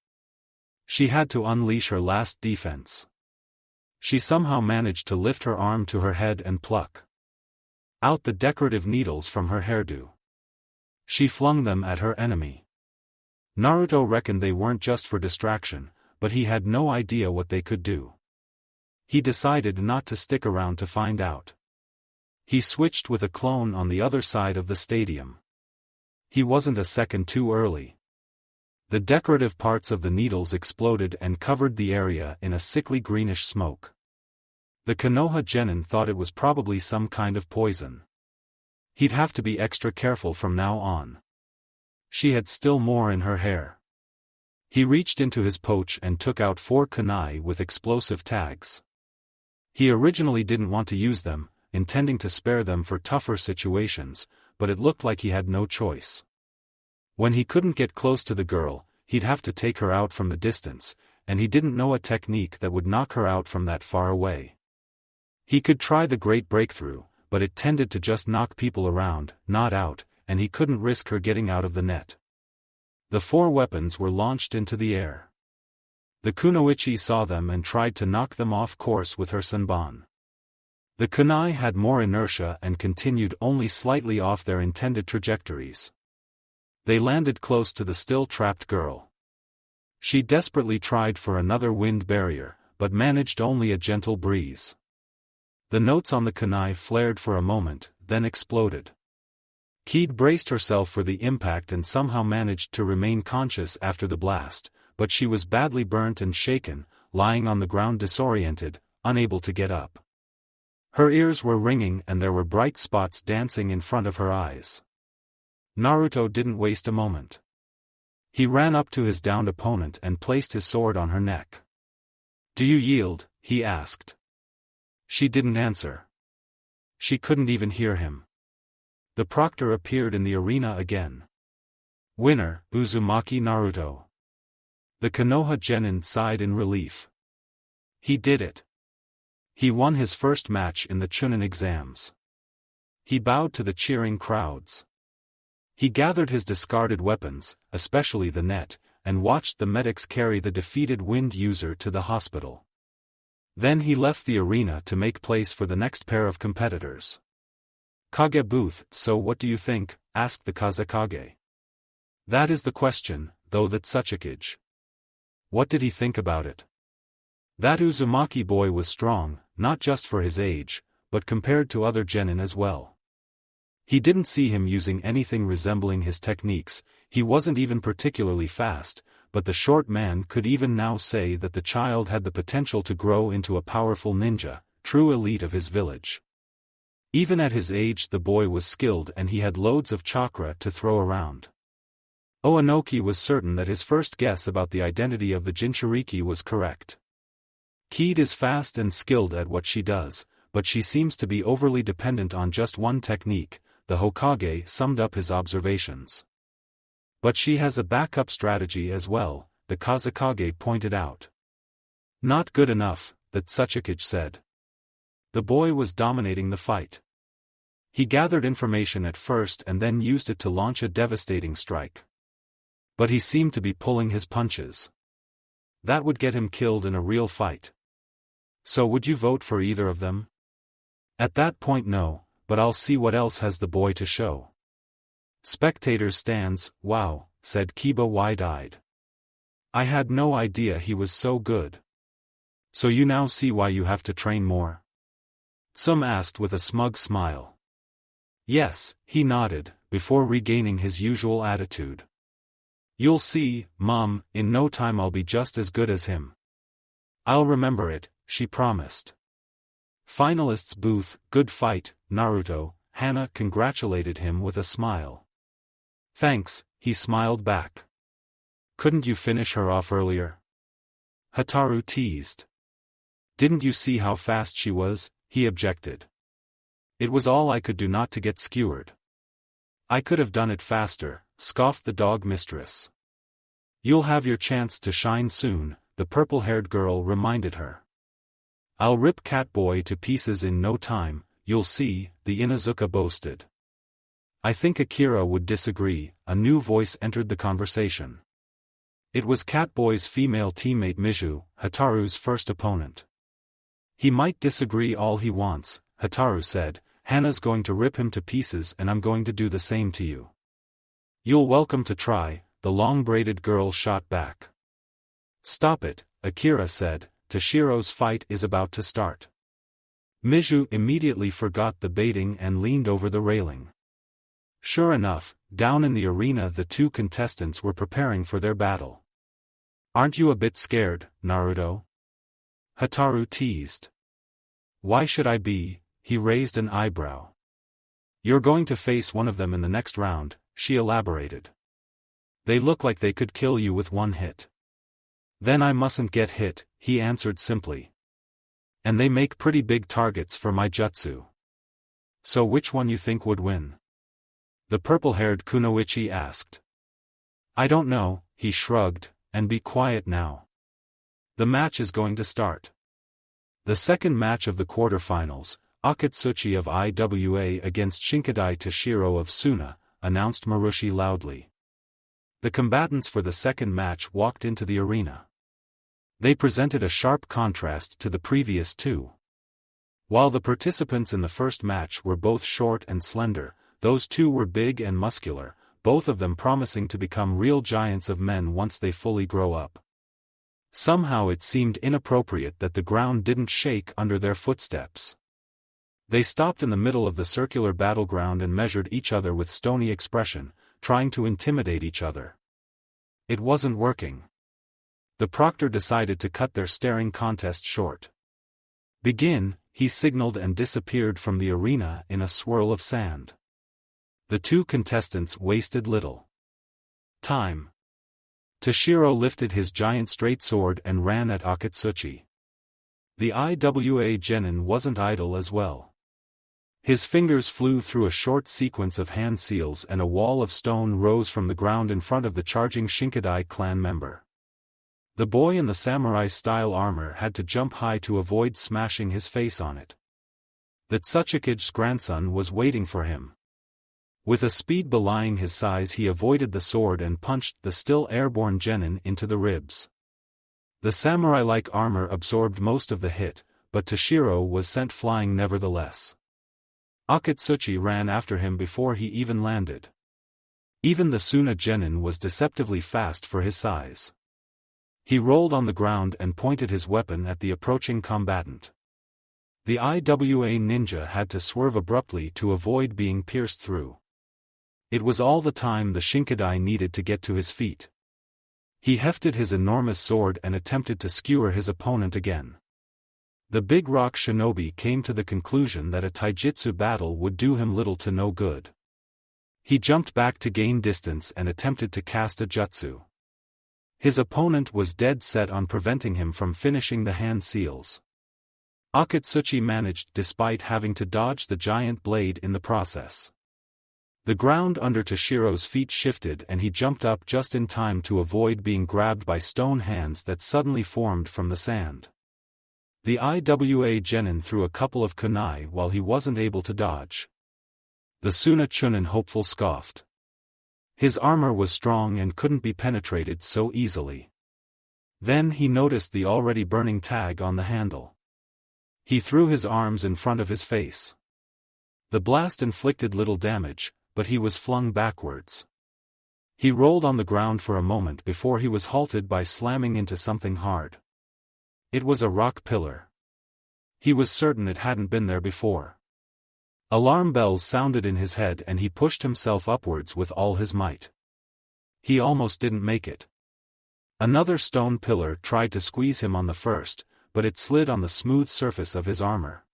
She had to unleash her last defense. She somehow managed to lift her arm to her head and pluck out the decorative needles from her hairdo. She flung them at her enemy. Naruto reckoned they weren't just for distraction, but he had no idea what they could do. He decided not to stick around to find out. He switched with a clone on the other side of the stadium. He wasn't a second too early. The decorative parts of the needles exploded and covered the area in a sickly greenish smoke. The Konoha genin thought it was probably some kind of poison. He'd have to be extra careful from now on. She had still more in her hair. He reached into his pouch and took out 4 kunai with explosive tags. He originally didn't want to use them, intending to spare them for tougher situations, but it looked like he had no choice. When he couldn't get close to the girl, he'd have to take her out from the distance, and he didn't know a technique that would knock her out from that far away. He could try the great breakthrough, but it tended to just knock people around, not out, and he couldn't risk her getting out of the net. The 4 weapons were launched into the air. The kunoichi saw them and tried to knock them off course with her sanbon. The kunai had more inertia and continued only slightly off their intended trajectories. They landed close to the still-trapped girl. She desperately tried for another wind barrier, but managed only a gentle breeze. The notes on the kunai flared for a moment, then exploded. Kid braced herself for the impact and somehow managed to remain conscious after the blast, but she was badly burnt and shaken, lying on the ground disoriented, unable to get up. Her ears were ringing and there were bright spots dancing in front of her eyes. Naruto didn't waste a moment. He ran up to his downed opponent and placed his sword on her neck. "Do you yield?" he asked. She didn't answer. She couldn't even hear him. The proctor appeared in the arena again. Winner, Uzumaki Naruto. The Konoha genin sighed in relief. He did it. He won his first match in the Chunin exams. He bowed to the cheering crowds. He gathered his discarded weapons, especially the net, and watched the medics carry the defeated wind user to the hospital. Then he left the arena to make place for the next pair of competitors. Kage booth, so what do you think? Asked the Kazekage. That is the question, though, that Tsuchikage. What did he think about it? That Uzumaki boy was strong, not just for his age, but compared to other genin as well. He didn't see him using anything resembling his techniques, he wasn't even particularly fast, but the short man could even now say that the child had the potential to grow into a powerful ninja, true elite of his village. Even at his age the boy was skilled and he had loads of chakra to throw around. Oanoki was certain that his first guess about the identity of the Jinchuriki was correct. Keed is fast and skilled at what she does, but she seems to be overly dependent on just one technique, the Hokage summed up his observations. But she has a backup strategy as well, the Kazekage pointed out. Not good enough, that Tsuchikage said. The boy was dominating the fight. He gathered information at first and then used it to launch a devastating strike. But he seemed to be pulling his punches. That would get him killed in a real fight. So would you vote for either of them? At that point no, but I'll see what else has the boy to show. Spectators stands, wow, said Kiba wide-eyed. I had no idea he was so good. So you now see why you have to train more? Tsum asked with a smug smile. Yes, he nodded, before regaining his usual attitude. You'll see, Mom, in no time I'll be just as good as him. I'll remember it, she promised. Finalists booth, good fight, Naruto, Hana congratulated him with a smile. Thanks, he smiled back. Couldn't you finish her off earlier? Hataru teased. Didn't you see how fast she was? He objected. It was all I could do not to get skewered. I could have done it faster, scoffed the dog mistress. You'll have your chance to shine soon, the purple-haired girl reminded her. I'll rip Catboy to pieces in no time, you'll see, the Inuzuka boasted. I think Akira would disagree, a new voice entered the conversation. It was Catboy's female teammate Mizu, Hataru's first opponent. He might disagree all he wants, Hataru said, Hana's going to rip him to pieces and I'm going to do the same to you. You're welcome to try, the long-braided girl shot back. Stop it, Akira said, Tashiro's fight is about to start. Mizu immediately forgot the baiting and leaned over the railing. Sure enough, down in the arena the two contestants were preparing for their battle. Aren't you a bit scared, Naruto? Hataru teased. Why should I be? He raised an eyebrow. You're going to face one of them in the next round, she elaborated. They look like they could kill you with one hit. Then I mustn't get hit, he answered simply. And they make pretty big targets for my jutsu. So which one you think would win? The purple-haired Kunoichi asked. I don't know, he shrugged, and be quiet now. The match is going to start. The second match of the quarterfinals, Akatsuchi of IWA against Shinkadai Tashiro of Suna, announced Marushi loudly. The combatants for the second match walked into the arena. They presented a sharp contrast to the previous two. While the participants in the first match were both short and slender, those two were big and muscular, both of them promising to become real giants of men once they fully grow up. Somehow it seemed inappropriate that the ground didn't shake under their footsteps. They stopped in the middle of the circular battleground and measured each other with stony expression, trying to intimidate each other. It wasn't working. The proctor decided to cut their staring contest short. Begin, he signaled and disappeared from the arena in a swirl of sand. The two contestants wasted little time. Tashiro lifted his giant straight sword and ran at Akatsuchi. The IWA genin wasn't idle as well. His fingers flew through a short sequence of hand seals and a wall of stone rose from the ground in front of the charging Shinkadai clan member. The boy in the samurai-style armor had to jump high to avoid smashing his face on it. The Tsuchikige's grandson was waiting for him. With a speed belying his size, he avoided the sword and punched the still airborne genin into the ribs. The samurai-like armor absorbed most of the hit, but Tashiro was sent flying nevertheless. Akatsuchi ran after him before he even landed. Even the Suna genin was deceptively fast for his size. He rolled on the ground and pointed his weapon at the approaching combatant. The IWA ninja had to swerve abruptly to avoid being pierced through. It was all the time the Shinkadai needed to get to his feet. He hefted his enormous sword and attempted to skewer his opponent again. The big rock shinobi came to the conclusion that a taijutsu battle would do him little to no good. He jumped back to gain distance and attempted to cast a jutsu. His opponent was dead set on preventing him from finishing the hand seals. Akatsuchi managed despite having to dodge the giant blade in the process. The ground under Tashiro's feet shifted and he jumped up just in time to avoid being grabbed by stone hands that suddenly formed from the sand. The IWA genin threw a couple of kunai while he wasn't able to dodge. The Suna Chunin hopeful scoffed. His armor was strong and couldn't be penetrated so easily. Then he noticed the already burning tag on the handle. He threw his arms in front of his face. The blast inflicted little damage, but he was flung backwards. He rolled on the ground for a moment before he was halted by slamming into something hard. It was a rock pillar. He was certain it hadn't been there before. Alarm bells sounded in his head and he pushed himself upwards with all his might. He almost didn't make it. Another stone pillar tried to squeeze him on the first, but it slid on the smooth surface of his armor.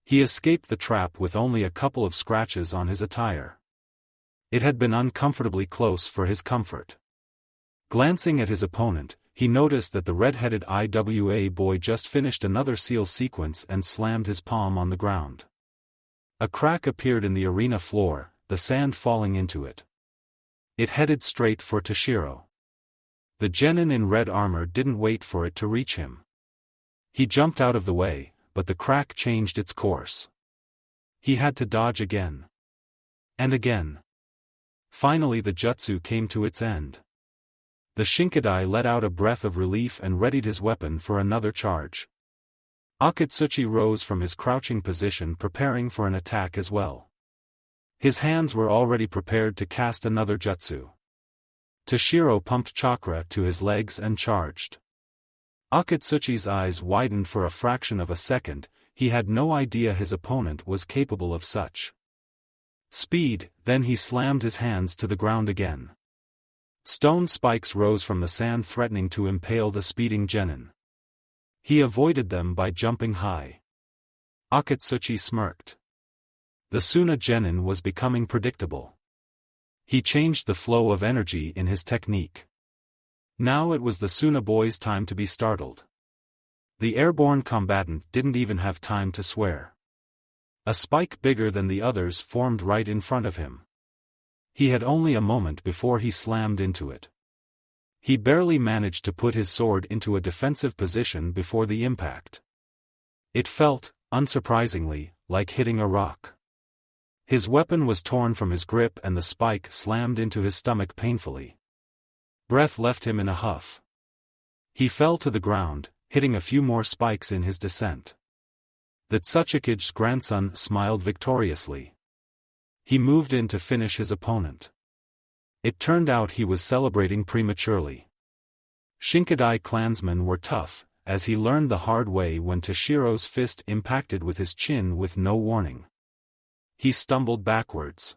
He escaped the trap with only a couple of scratches on his attire. It had been uncomfortably close for his comfort. Glancing at his opponent, he noticed that the red-headed IWA boy just finished another seal sequence and slammed his palm on the ground. A crack appeared in the arena floor, the sand falling into it. It headed straight for Tashiro. The genin in red armor didn't wait for it to reach him. He jumped out of the way, but the crack changed its course. He had to dodge again. And again. Finally the jutsu came to its end. The Shinkadai let out a breath of relief and readied his weapon for another charge. Akatsuchi rose from his crouching position preparing for an attack as well. His hands were already prepared to cast another jutsu. Tashiro pumped chakra to his legs and charged. Akatsuchi's eyes widened for a fraction of a second, he had no idea his opponent was capable of such speed, then he slammed his hands to the ground again. Stone spikes rose from the sand threatening to impale the speeding genin. He avoided them by jumping high. Akatsuchi smirked. The Suna genin was becoming predictable. He changed the flow of energy in his technique. Now it was the Suna boy's time to be startled. The airborne combatant didn't even have time to swear. A spike bigger than the others formed right in front of him. He had only a moment before he slammed into it. He barely managed to put his sword into a defensive position before the impact. It felt, unsurprisingly, like hitting a rock. His weapon was torn from his grip and the spike slammed into his stomach painfully. Breath left him in a huff. He fell to the ground, hitting a few more spikes in his descent. The Tsuchikige's grandson smiled victoriously. He moved in to finish his opponent. It turned out he was celebrating prematurely. Shinkadai clansmen were tough, as he learned the hard way when Tashiro's fist impacted with his chin with no warning. He stumbled backwards.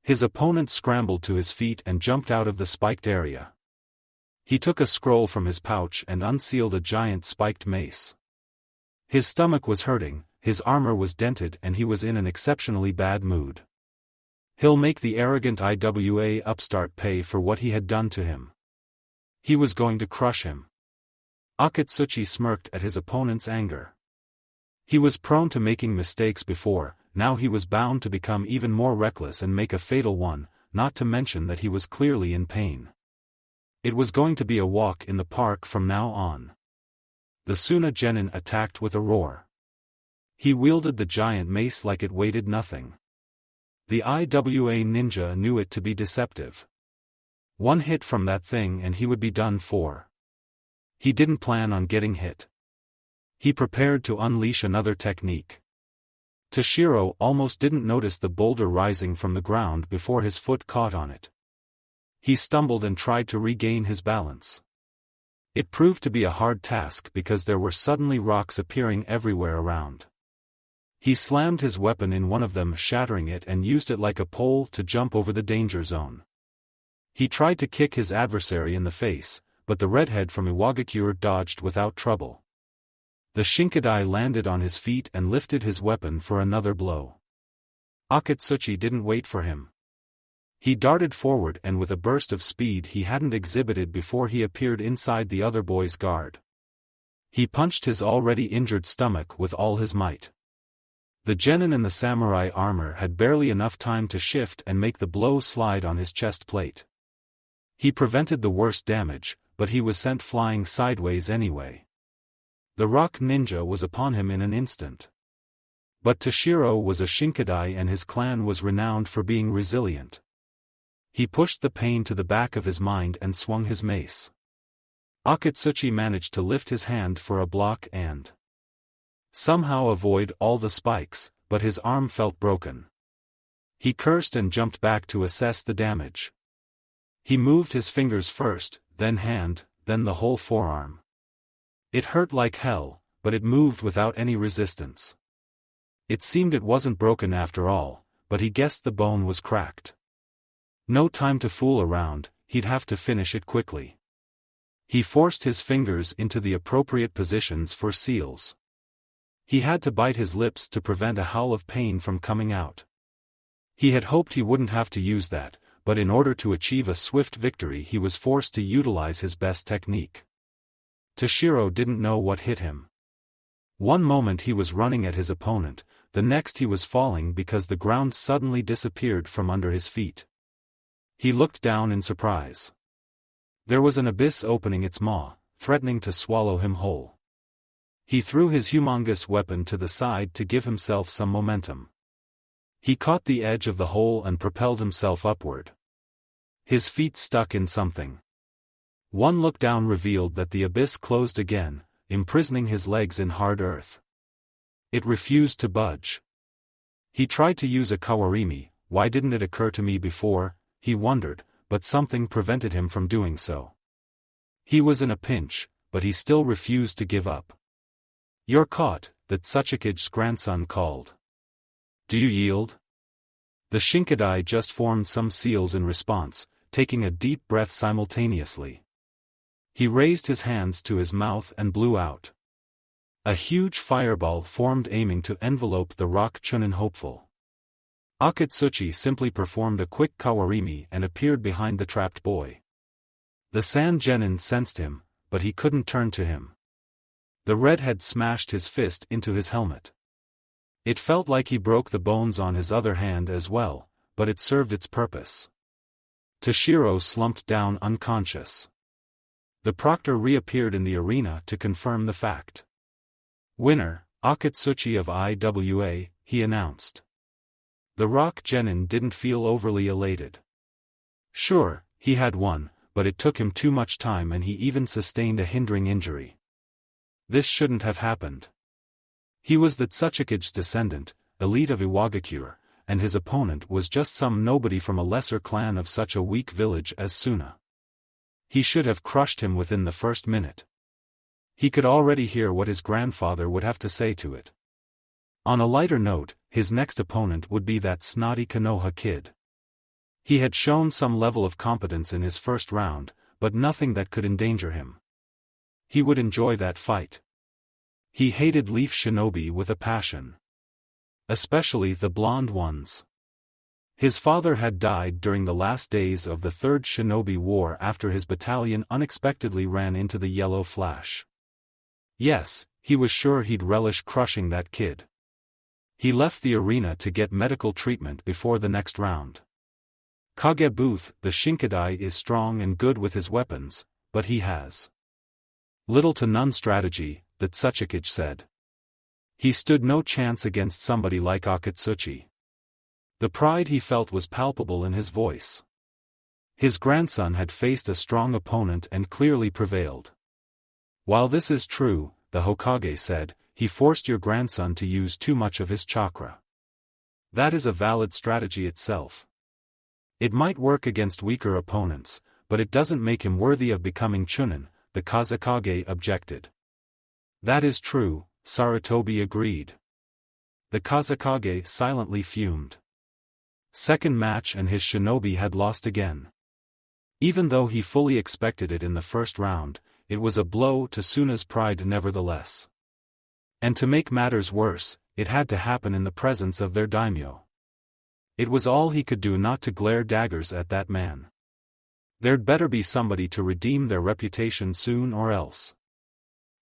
His opponent scrambled to his feet and jumped out of the spiked area. He took a scroll from his pouch and unsealed a giant spiked mace. His stomach was hurting, his armor was dented and he was in an exceptionally bad mood. He'll make the arrogant IWA upstart pay for what he had done to him. He was going to crush him. Akatsuchi smirked at his opponent's anger. He was prone to making mistakes before, now he was bound to become even more reckless and make a fatal one, not to mention that he was clearly in pain. It was going to be a walk in the park from now on. The Suna Genin attacked with a roar. He wielded the giant mace like it weighted nothing. The IWA ninja knew it to be deceptive. One hit from that thing and he would be done for. He didn't plan on getting hit. He prepared to unleash another technique. Tashiro almost didn't notice the boulder rising from the ground before his foot caught on it. He stumbled and tried to regain his balance. It proved to be a hard task because there were suddenly rocks appearing everywhere around. He slammed his weapon in one of them, shattering it, and used it like a pole to jump over the danger zone. He tried to kick his adversary in the face, but the redhead from Iwagakure dodged without trouble. The Shinkadai landed on his feet and lifted his weapon for another blow. Akatsuchi didn't wait for him. He darted forward and with a burst of speed he hadn't exhibited before he appeared inside the other boy's guard. He punched his already injured stomach with all his might. The genin in the samurai armor had barely enough time to shift and make the blow slide on his chest plate. He prevented the worst damage, but he was sent flying sideways anyway. The rock ninja was upon him in an instant. But Tashiro was a Shinkadai and his clan was renowned for being resilient. He pushed the pain to the back of his mind and swung his mace. Akatsuchi managed to lift his hand for a block and somehow avoid all the spikes, but his arm felt broken. He cursed and jumped back to assess the damage. He moved his fingers first, then hand, then the whole forearm. It hurt like hell, but it moved without any resistance. It seemed it wasn't broken after all, but he guessed the bone was cracked. No time to fool around, he'd have to finish it quickly. He forced his fingers into the appropriate positions for seals. He had to bite his lips to prevent a howl of pain from coming out. He had hoped he wouldn't have to use that, but in order to achieve a swift victory he was forced to utilize his best technique. Tashiro didn't know what hit him. One moment he was running at his opponent, the next he was falling because the ground suddenly disappeared from under his feet. He looked down in surprise. There was an abyss opening its maw, threatening to swallow him whole. He threw his humongous weapon to the side to give himself some momentum. He caught the edge of the hole and propelled himself upward. His feet stuck in something. One look down revealed that the abyss closed again, imprisoning his legs in hard earth. It refused to budge. He tried to use a kawarimi. Why didn't it occur to me before, he wondered, but something prevented him from doing so. He was in a pinch, but he still refused to give up. "You're caught," the Tsuchikige's grandson called. "Do you yield?" The Shinkadai just formed some seals in response, taking a deep breath simultaneously. He raised his hands to his mouth and blew out. A huge fireball formed, aiming to envelope the rock Chunin hopeful. Akatsuchi simply performed a quick kawarimi and appeared behind the trapped boy. The Sand Genin sensed him, but he couldn't turn to him. The redhead smashed his fist into his helmet. It felt like he broke the bones on his other hand as well, but it served its purpose. Tashiro slumped down unconscious. The proctor reappeared in the arena to confirm the fact. "Winner, Akatsuchi of IWA," he announced. The rock genin didn't feel overly elated. Sure, he had won, but it took him too much time and he even sustained a hindering injury. This shouldn't have happened. He was the Tsuchikige's descendant, elite of Iwagakure, and his opponent was just some nobody from a lesser clan of such a weak village as Suna. He should have crushed him within the first minute. He could already hear what his grandfather would have to say to it. On a lighter note, his next opponent would be that snotty Konoha kid. He had shown some level of competence in his first round, but nothing that could endanger him. He would enjoy that fight. He hated Leaf Shinobi with a passion. Especially the blonde ones. His father had died during the last days of the Third Shinobi War after his battalion unexpectedly ran into the Yellow Flash. Yes, he was sure he'd relish crushing that kid. He left the arena to get medical treatment before the next round. Kage Booth, the Shinkadai, is strong and good with his weapons, but he has little to none strategy, the Tsuchikage said. He stood no chance against somebody like Akatsuchi. The pride he felt was palpable in his voice. His grandson had faced a strong opponent and clearly prevailed. While this is true, the Hokage said, he forced your grandson to use too much of his chakra. That is a valid strategy itself. It might work against weaker opponents, but it doesn't make him worthy of becoming Chunin, the Kazekage objected. That is true, Sarutobi agreed. The Kazekage silently fumed. Second match and his shinobi had lost again. Even though he fully expected it in the first round, it was a blow to Suna's pride nevertheless. And to make matters worse, it had to happen in the presence of their daimyo. It was all he could do not to glare daggers at that man. There'd better be somebody to redeem their reputation soon or else.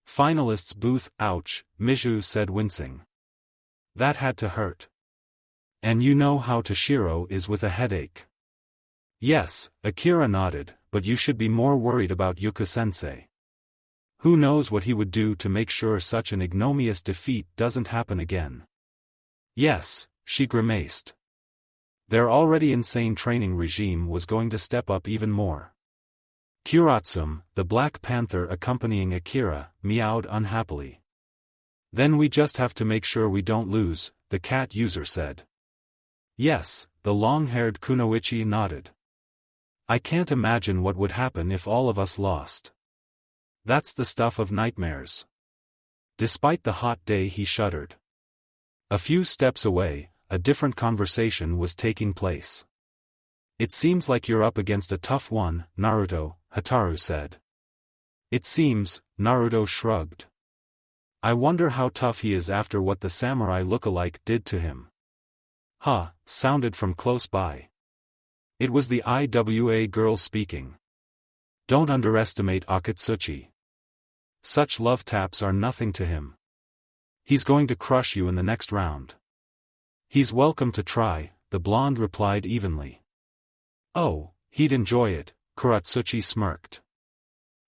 Finalists Booth, ouch, Miju said wincing. That had to hurt. And you know how Tashiro is with a headache. Yes, Akira nodded, but you should be more worried about Yuka-sensei. Who knows what he would do to make sure such an ignominious defeat doesn't happen again. Yes, she grimaced. Their already insane training regime was going to step up even more. Kuratsum, the Black Panther accompanying Akira, meowed unhappily. Then we just have to make sure we don't lose, the cat user said. Yes, the long-haired Kunoichi nodded. I can't imagine what would happen if all of us lost. That's the stuff of nightmares. Despite the hot day, he shuddered. A few steps away, a different conversation was taking place. It seems like you're up against a tough one, Naruto, Hataru said. It seems, Naruto shrugged. I wonder how tough he is after what the samurai look-alike did to him. Huh, sounded from close by. It was the IWA girl speaking. Don't underestimate Akatsuchi. Such love taps are nothing to him. He's going to crush you in the next round. He's welcome to try, the blonde replied evenly. Oh, he'd enjoy it, Kuratsuchi smirked.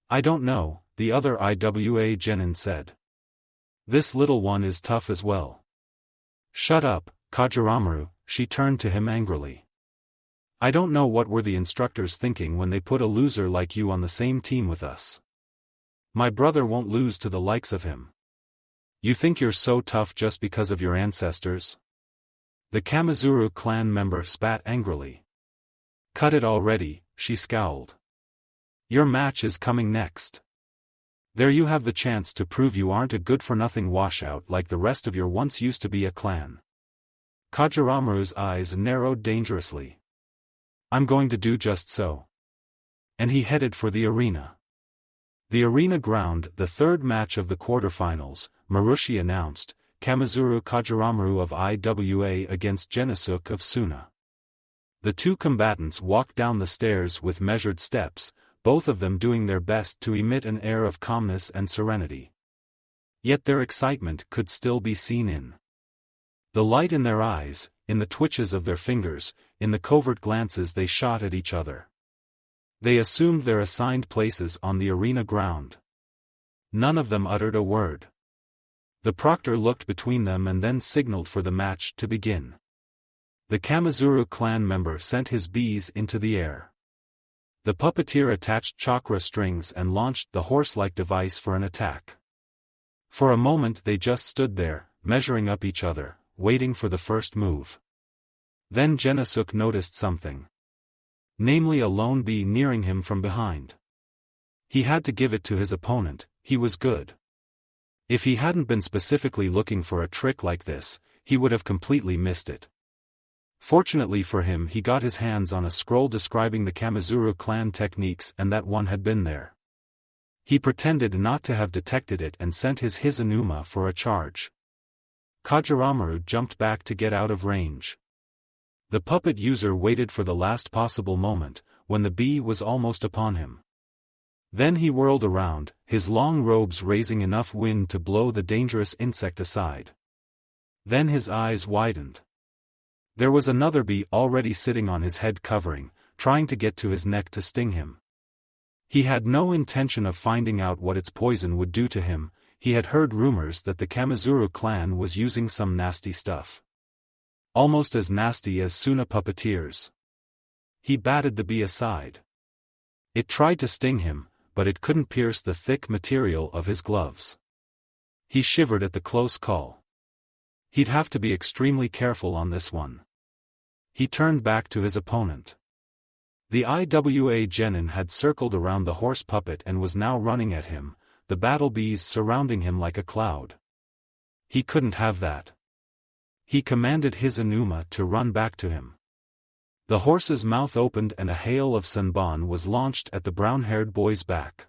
I don't know, the other IWA genin said. This little one is tough as well. Shut up, Kajaru, she turned to him angrily. I don't know what were the instructors thinking when they put a loser like you on the same team with us. My brother won't lose to the likes of him. You think you're so tough just because of your ancestors? The Kamizuru clan member spat angrily. Cut it already, she scowled. Your match is coming next. There you have the chance to prove you aren't a good-for-nothing washout like the rest of your once used to be a clan. Kajiramu's eyes narrowed dangerously. I'm going to do just so. And he headed for the arena. The arena ground, the third match of the quarterfinals, Marushi announced, Kamizuru Kajiramu of IWA against Jisuk of Suna. The two combatants walked down the stairs with measured steps, both of them doing their best to emit an air of calmness and serenity. Yet their excitement could still be seen in the light in their eyes, in the twitches of their fingers, in the covert glances they shot at each other. They assumed their assigned places on the arena ground. None of them uttered a word. The proctor looked between them and then signaled for the match to begin. The Kamizuru clan member sent his bees into the air. The puppeteer attached chakra strings and launched the horse-like device for an attack. For a moment they just stood there, measuring up each other, waiting for the first move. Then Jisuk noticed something. Namely a lone bee nearing him from behind. He had to give it to his opponent, he was good. If he hadn't been specifically looking for a trick like this, he would have completely missed it. Fortunately for him, he got his hands on a scroll describing the Kamizuru clan techniques, and that one had been there. He pretended not to have detected it and sent his Hizanuma for a charge. Kajiramu jumped back to get out of range. The puppet user waited for the last possible moment, when the bee was almost upon him. Then he whirled around, his long robes raising enough wind to blow the dangerous insect aside. Then his eyes widened. There was another bee already sitting on his head covering, trying to get to his neck to sting him. He had no intention of finding out what its poison would do to him. He had heard rumors that the Kamizuru clan was using some nasty stuff. Almost as nasty as Suna puppeteers. He batted the bee aside. It tried to sting him, but it couldn't pierce the thick material of his gloves. He shivered at the close call. He'd have to be extremely careful on this one. He turned back to his opponent. The Iwa Genin had circled around the horse puppet and was now running at him, the battle bees surrounding him like a cloud. He couldn't have that. He commanded his Inuma to run back to him. The horse's mouth opened and a hail of sanbon was launched at the brown-haired boy's back.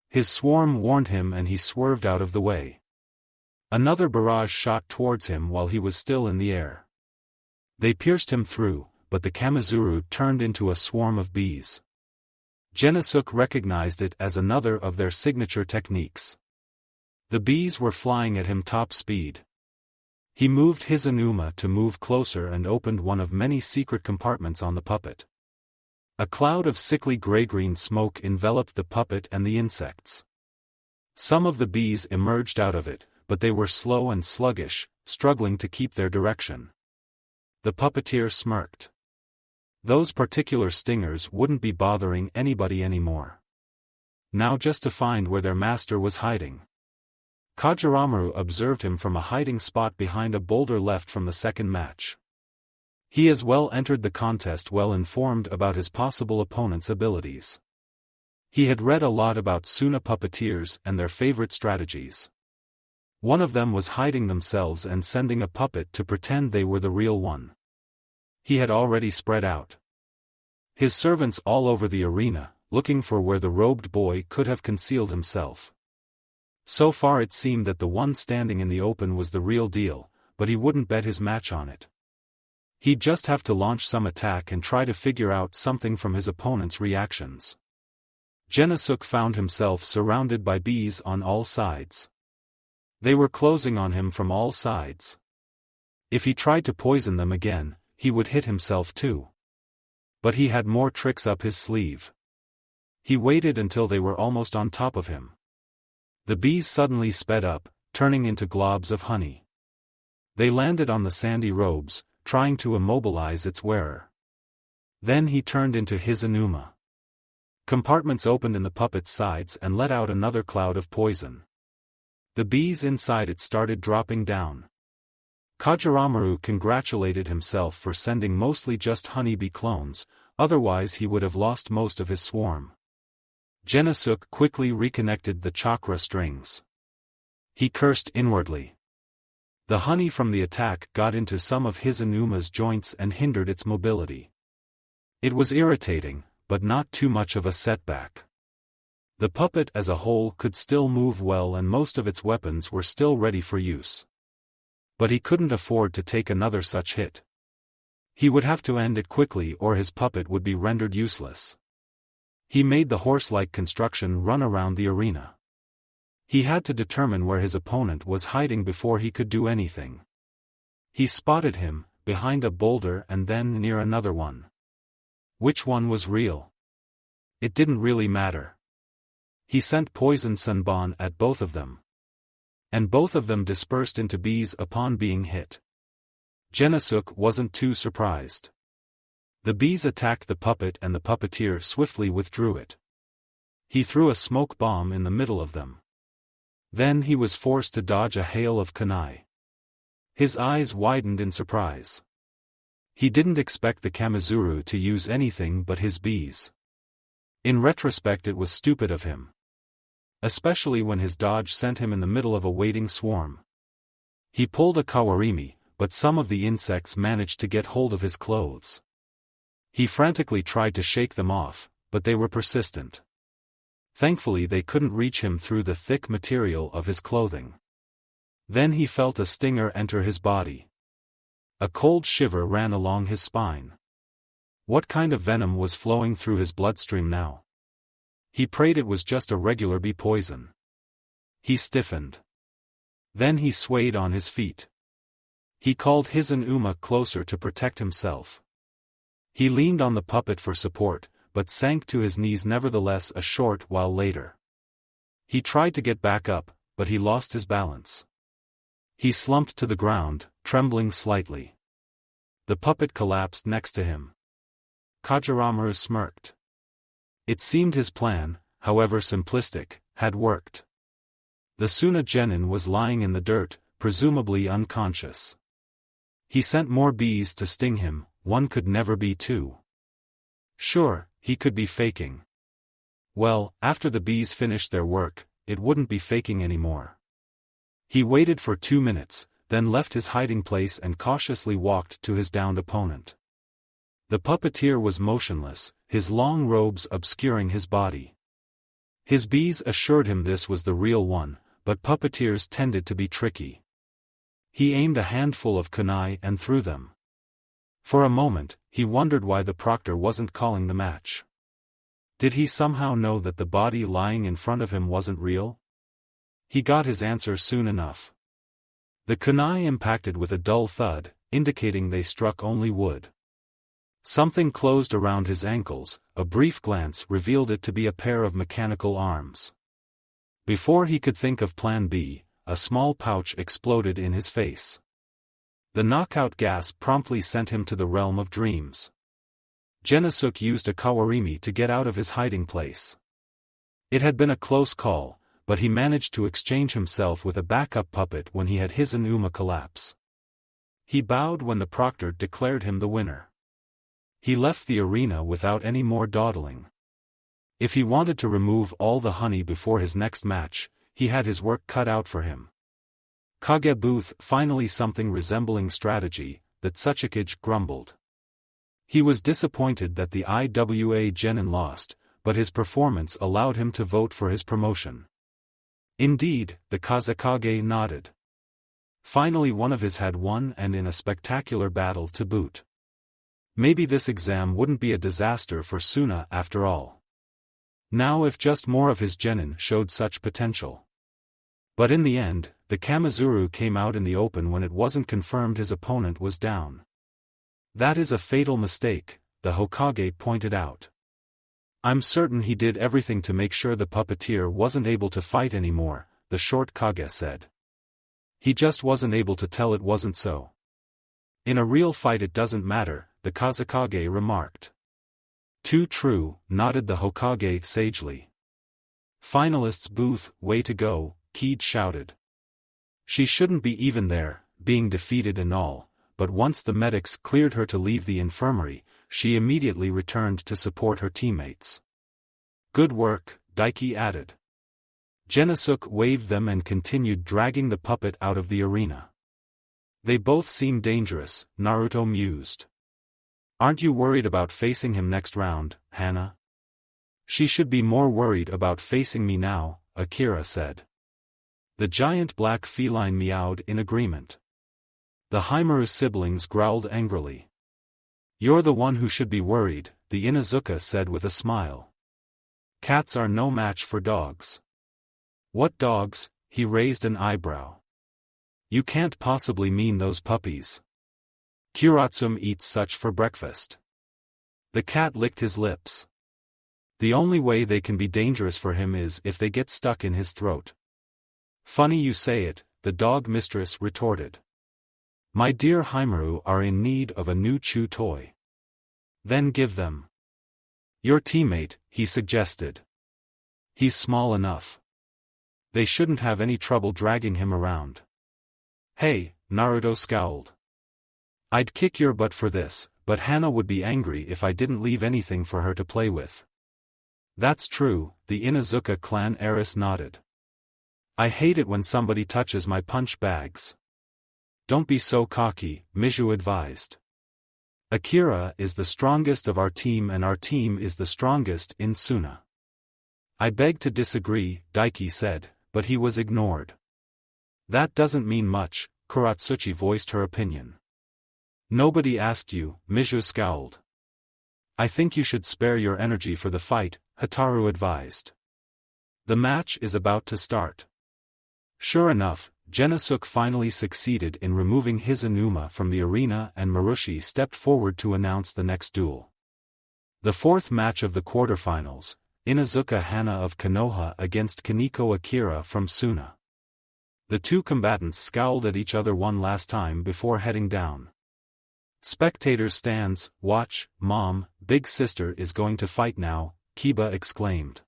His swarm warned him and he swerved out of the way. Another barrage shot towards him while he was still in the air. They pierced him through, but the Kamizuru turned into a swarm of bees. Jisuk recognized it as another of their signature techniques. The bees were flying at him top speed. He moved his Inuma to move closer and opened one of many secret compartments on the puppet. A cloud of sickly gray-green smoke enveloped the puppet and the insects. Some of the bees emerged out of it, but they were slow and sluggish, struggling to keep their direction. The puppeteer smirked. Those particular stingers wouldn't be bothering anybody anymore. Now just to find where their master was hiding. Kajaru observed him from a hiding spot behind a boulder left from the second match. He as well entered the contest well informed about his possible opponent's abilities. He had read a lot about Suna puppeteers and their favorite strategies. One of them was hiding themselves and sending a puppet to pretend they were the real one. He had already spread out his servants all over the arena, looking for where the robed boy could have concealed himself. So far it seemed that the one standing in the open was the real deal, but he wouldn't bet his match on it. He'd just have to launch some attack and try to figure out something from his opponent's reactions. Jisuk found himself surrounded by bees on all sides. They were closing on him from all sides. If he tried to poison them again, he would hit himself too. But he had more tricks up his sleeve. He waited until they were almost on top of him. The bees suddenly sped up, turning into globs of honey. They landed on the sandy robes, trying to immobilize its wearer. Then he turned into his Inuma. Compartments opened in the puppet's sides and let out another cloud of poison. The bees inside it started dropping down. Kajaru congratulated himself for sending mostly just honeybee clones, otherwise he would have lost most of his swarm. Jisuk quickly reconnected the chakra strings. He cursed inwardly. The honey from the attack got into some of his Inuma's joints and hindered its mobility. It was irritating, but not too much of a setback. The puppet as a whole could still move well and most of its weapons were still ready for use. But he couldn't afford to take another such hit. He would have to end it quickly or his puppet would be rendered useless. He made the horse-like construction run around the arena. He had to determine where his opponent was hiding before he could do anything. He spotted him, behind a boulder and then near another one. Which one was real? It didn't really matter. He sent poison sanbon at both of them. And both of them dispersed into bees upon being hit. Jisuk wasn't too surprised. The bees attacked the puppet and the puppeteer swiftly withdrew it. He threw a smoke bomb in the middle of them. Then he was forced to dodge a hail of kunai. His eyes widened in surprise. He didn't expect the Kamizuru to use anything but his bees. In retrospect it was stupid of him. Especially when his dodge sent him in the middle of a waiting swarm. He pulled a kawarimi, but some of the insects managed to get hold of his clothes. He frantically tried to shake them off, but they were persistent. Thankfully they couldn't reach him through the thick material of his clothing. Then he felt a stinger enter his body. A cold shiver ran along his spine. What kind of venom was flowing through his bloodstream now? He prayed it was just a regular bee poison. He stiffened. Then he swayed on his feet. He called Hizunuma closer to protect himself. He leaned on the puppet for support, but sank to his knees nevertheless a short while later. He tried to get back up, but he lost his balance. He slumped to the ground, trembling slightly. The puppet collapsed next to him. Kajaru smirked. It seemed his plan, however simplistic, had worked. The Suna genin was lying in the dirt, presumably unconscious. He sent more bees to sting him. One could never be two. Sure, he could be faking. Well, after the bees finished their work, it wouldn't be faking anymore. He waited for 2 minutes, then left his hiding place and cautiously walked to his downed opponent. The puppeteer was motionless, his long robes obscuring his body. His bees assured him this was the real one, but puppeteers tended to be tricky. He aimed a handful of kunai and threw them. For a moment, he wondered why the proctor wasn't calling the match. Did he somehow know that the body lying in front of him wasn't real? He got his answer soon enough. The kunai impacted with a dull thud, indicating they struck only wood. Something closed around his ankles, a brief glance revealed it to be a pair of mechanical arms. Before he could think of Plan B, a small pouch exploded in his face. The knockout gas promptly sent him to the realm of dreams. Jisuk used a kawarimi to get out of his hiding place. It had been a close call, but he managed to exchange himself with a backup puppet when he had Hizunuma collapse. He bowed when the proctor declared him the winner. He left the arena without any more dawdling. If he wanted to remove all the honey before his next match, he had his work cut out for him. Kage booth, finally something resembling strategy, that Tsuchikage grumbled. He was disappointed that the IWA genin lost, but his performance allowed him to vote for his promotion. Indeed, the Kazekage nodded. Finally one of his had won, and in a spectacular battle to boot. Maybe this exam wouldn't be a disaster for Suna after all. Now if just more of his genin showed such potential. But in the end, the Kamizuru came out in the open when it wasn't confirmed his opponent was down. That is a fatal mistake, the Hokage pointed out. I'm certain he did everything to make sure the puppeteer wasn't able to fight anymore, the short Kage said. He just wasn't able to tell it wasn't so. In a real fight it doesn't matter, the Kazekage remarked. Too true, nodded the Hokage sagely. Finalists booth, way to go, Keed shouted. She shouldn't be even there, being defeated and all, but once the medics cleared her to leave the infirmary, she immediately returned to support her teammates. Good work, Daiki added. Jisuk waved them and continued dragging the puppet out of the arena. They both seem dangerous, Naruto mused. Aren't you worried about facing him next round, Hana? She should be more worried about facing me now, Akira said. The giant black feline meowed in agreement. The Haimaru siblings growled angrily. You're the one who should be worried, the Inuzuka said with a smile. Cats are no match for dogs. What dogs? He raised an eyebrow. You can't possibly mean those puppies. Kuratsum eats such for breakfast. The cat licked his lips. The only way they can be dangerous for him is if they get stuck in his throat. Funny you say it, the dog mistress retorted. My dear Haimaru are in need of a new chew toy. Then give them. Your teammate, he suggested. He's small enough. They shouldn't have any trouble dragging him around. Hey, Naruto scowled. I'd kick your butt for this, but Hana would be angry if I didn't leave anything for her to play with. That's true, the Inuzuka clan heiress nodded. I hate it when somebody touches my punch bags. Don't be so cocky, Mizu advised. Akira is the strongest of our team and our team is the strongest in Suna. I beg to disagree, Daiki said, but he was ignored. That doesn't mean much, Kuratsuchi voiced her opinion. Nobody asked you, Mizu scowled. I think you should spare your energy for the fight, Hataru advised. The match is about to start. Sure enough, Jisuk finally succeeded in removing his Inuma from the arena and Marushi stepped forward to announce the next duel. The fourth match of the quarterfinals, Inuzuka Hana of Konoha against Kaneko Akira from Suna. The two combatants scowled at each other one last time before heading down. Spectators stands, watch, mom, big sister is going to fight now, Kiba exclaimed.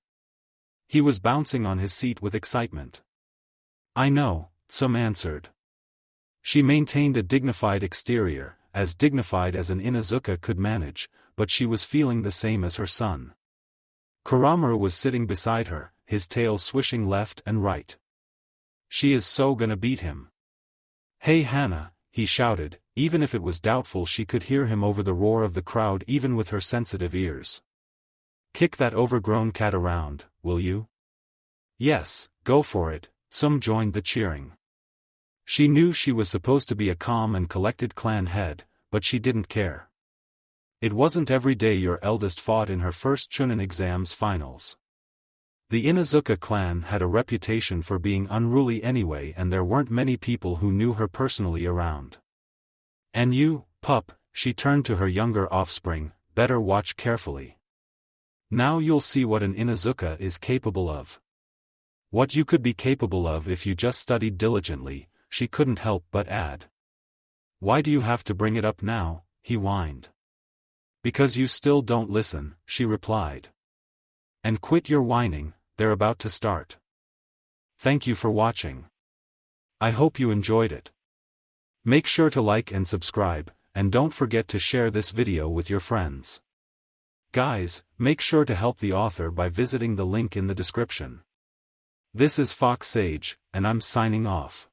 He was bouncing on his seat with excitement. I know, Some answered. She maintained a dignified exterior, as dignified as an Inuzuka could manage, but she was feeling the same as her son. Kuramaru was sitting beside her, his tail swishing left and right. She is so gonna beat him. Hey Hana, he shouted, even if it was doubtful she could hear him over the roar of the crowd even with her sensitive ears. Kick that overgrown cat around, will you? Yes, go for it, Some joined the cheering. She knew she was supposed to be a calm and collected clan head, but she didn't care. It wasn't every day your eldest fought in her first Chunin exams finals. The Inuzuka clan had a reputation for being unruly anyway and there weren't many people who knew her personally around. And you, pup, she turned to her younger offspring, better watch carefully. Now you'll see what an Inuzuka is capable of. What you could be capable of if you just studied diligently, she couldn't help but add. Why do you have to bring it up now, he whined. Because you still don't listen, she replied. And quit your whining, they're about to start. Thank you for watching. I hope you enjoyed it. Make sure to like and subscribe, and don't forget to share this video with your friends. Guys, make sure to help the author by visiting the link in the description. This is Fox Sage, and I'm signing off.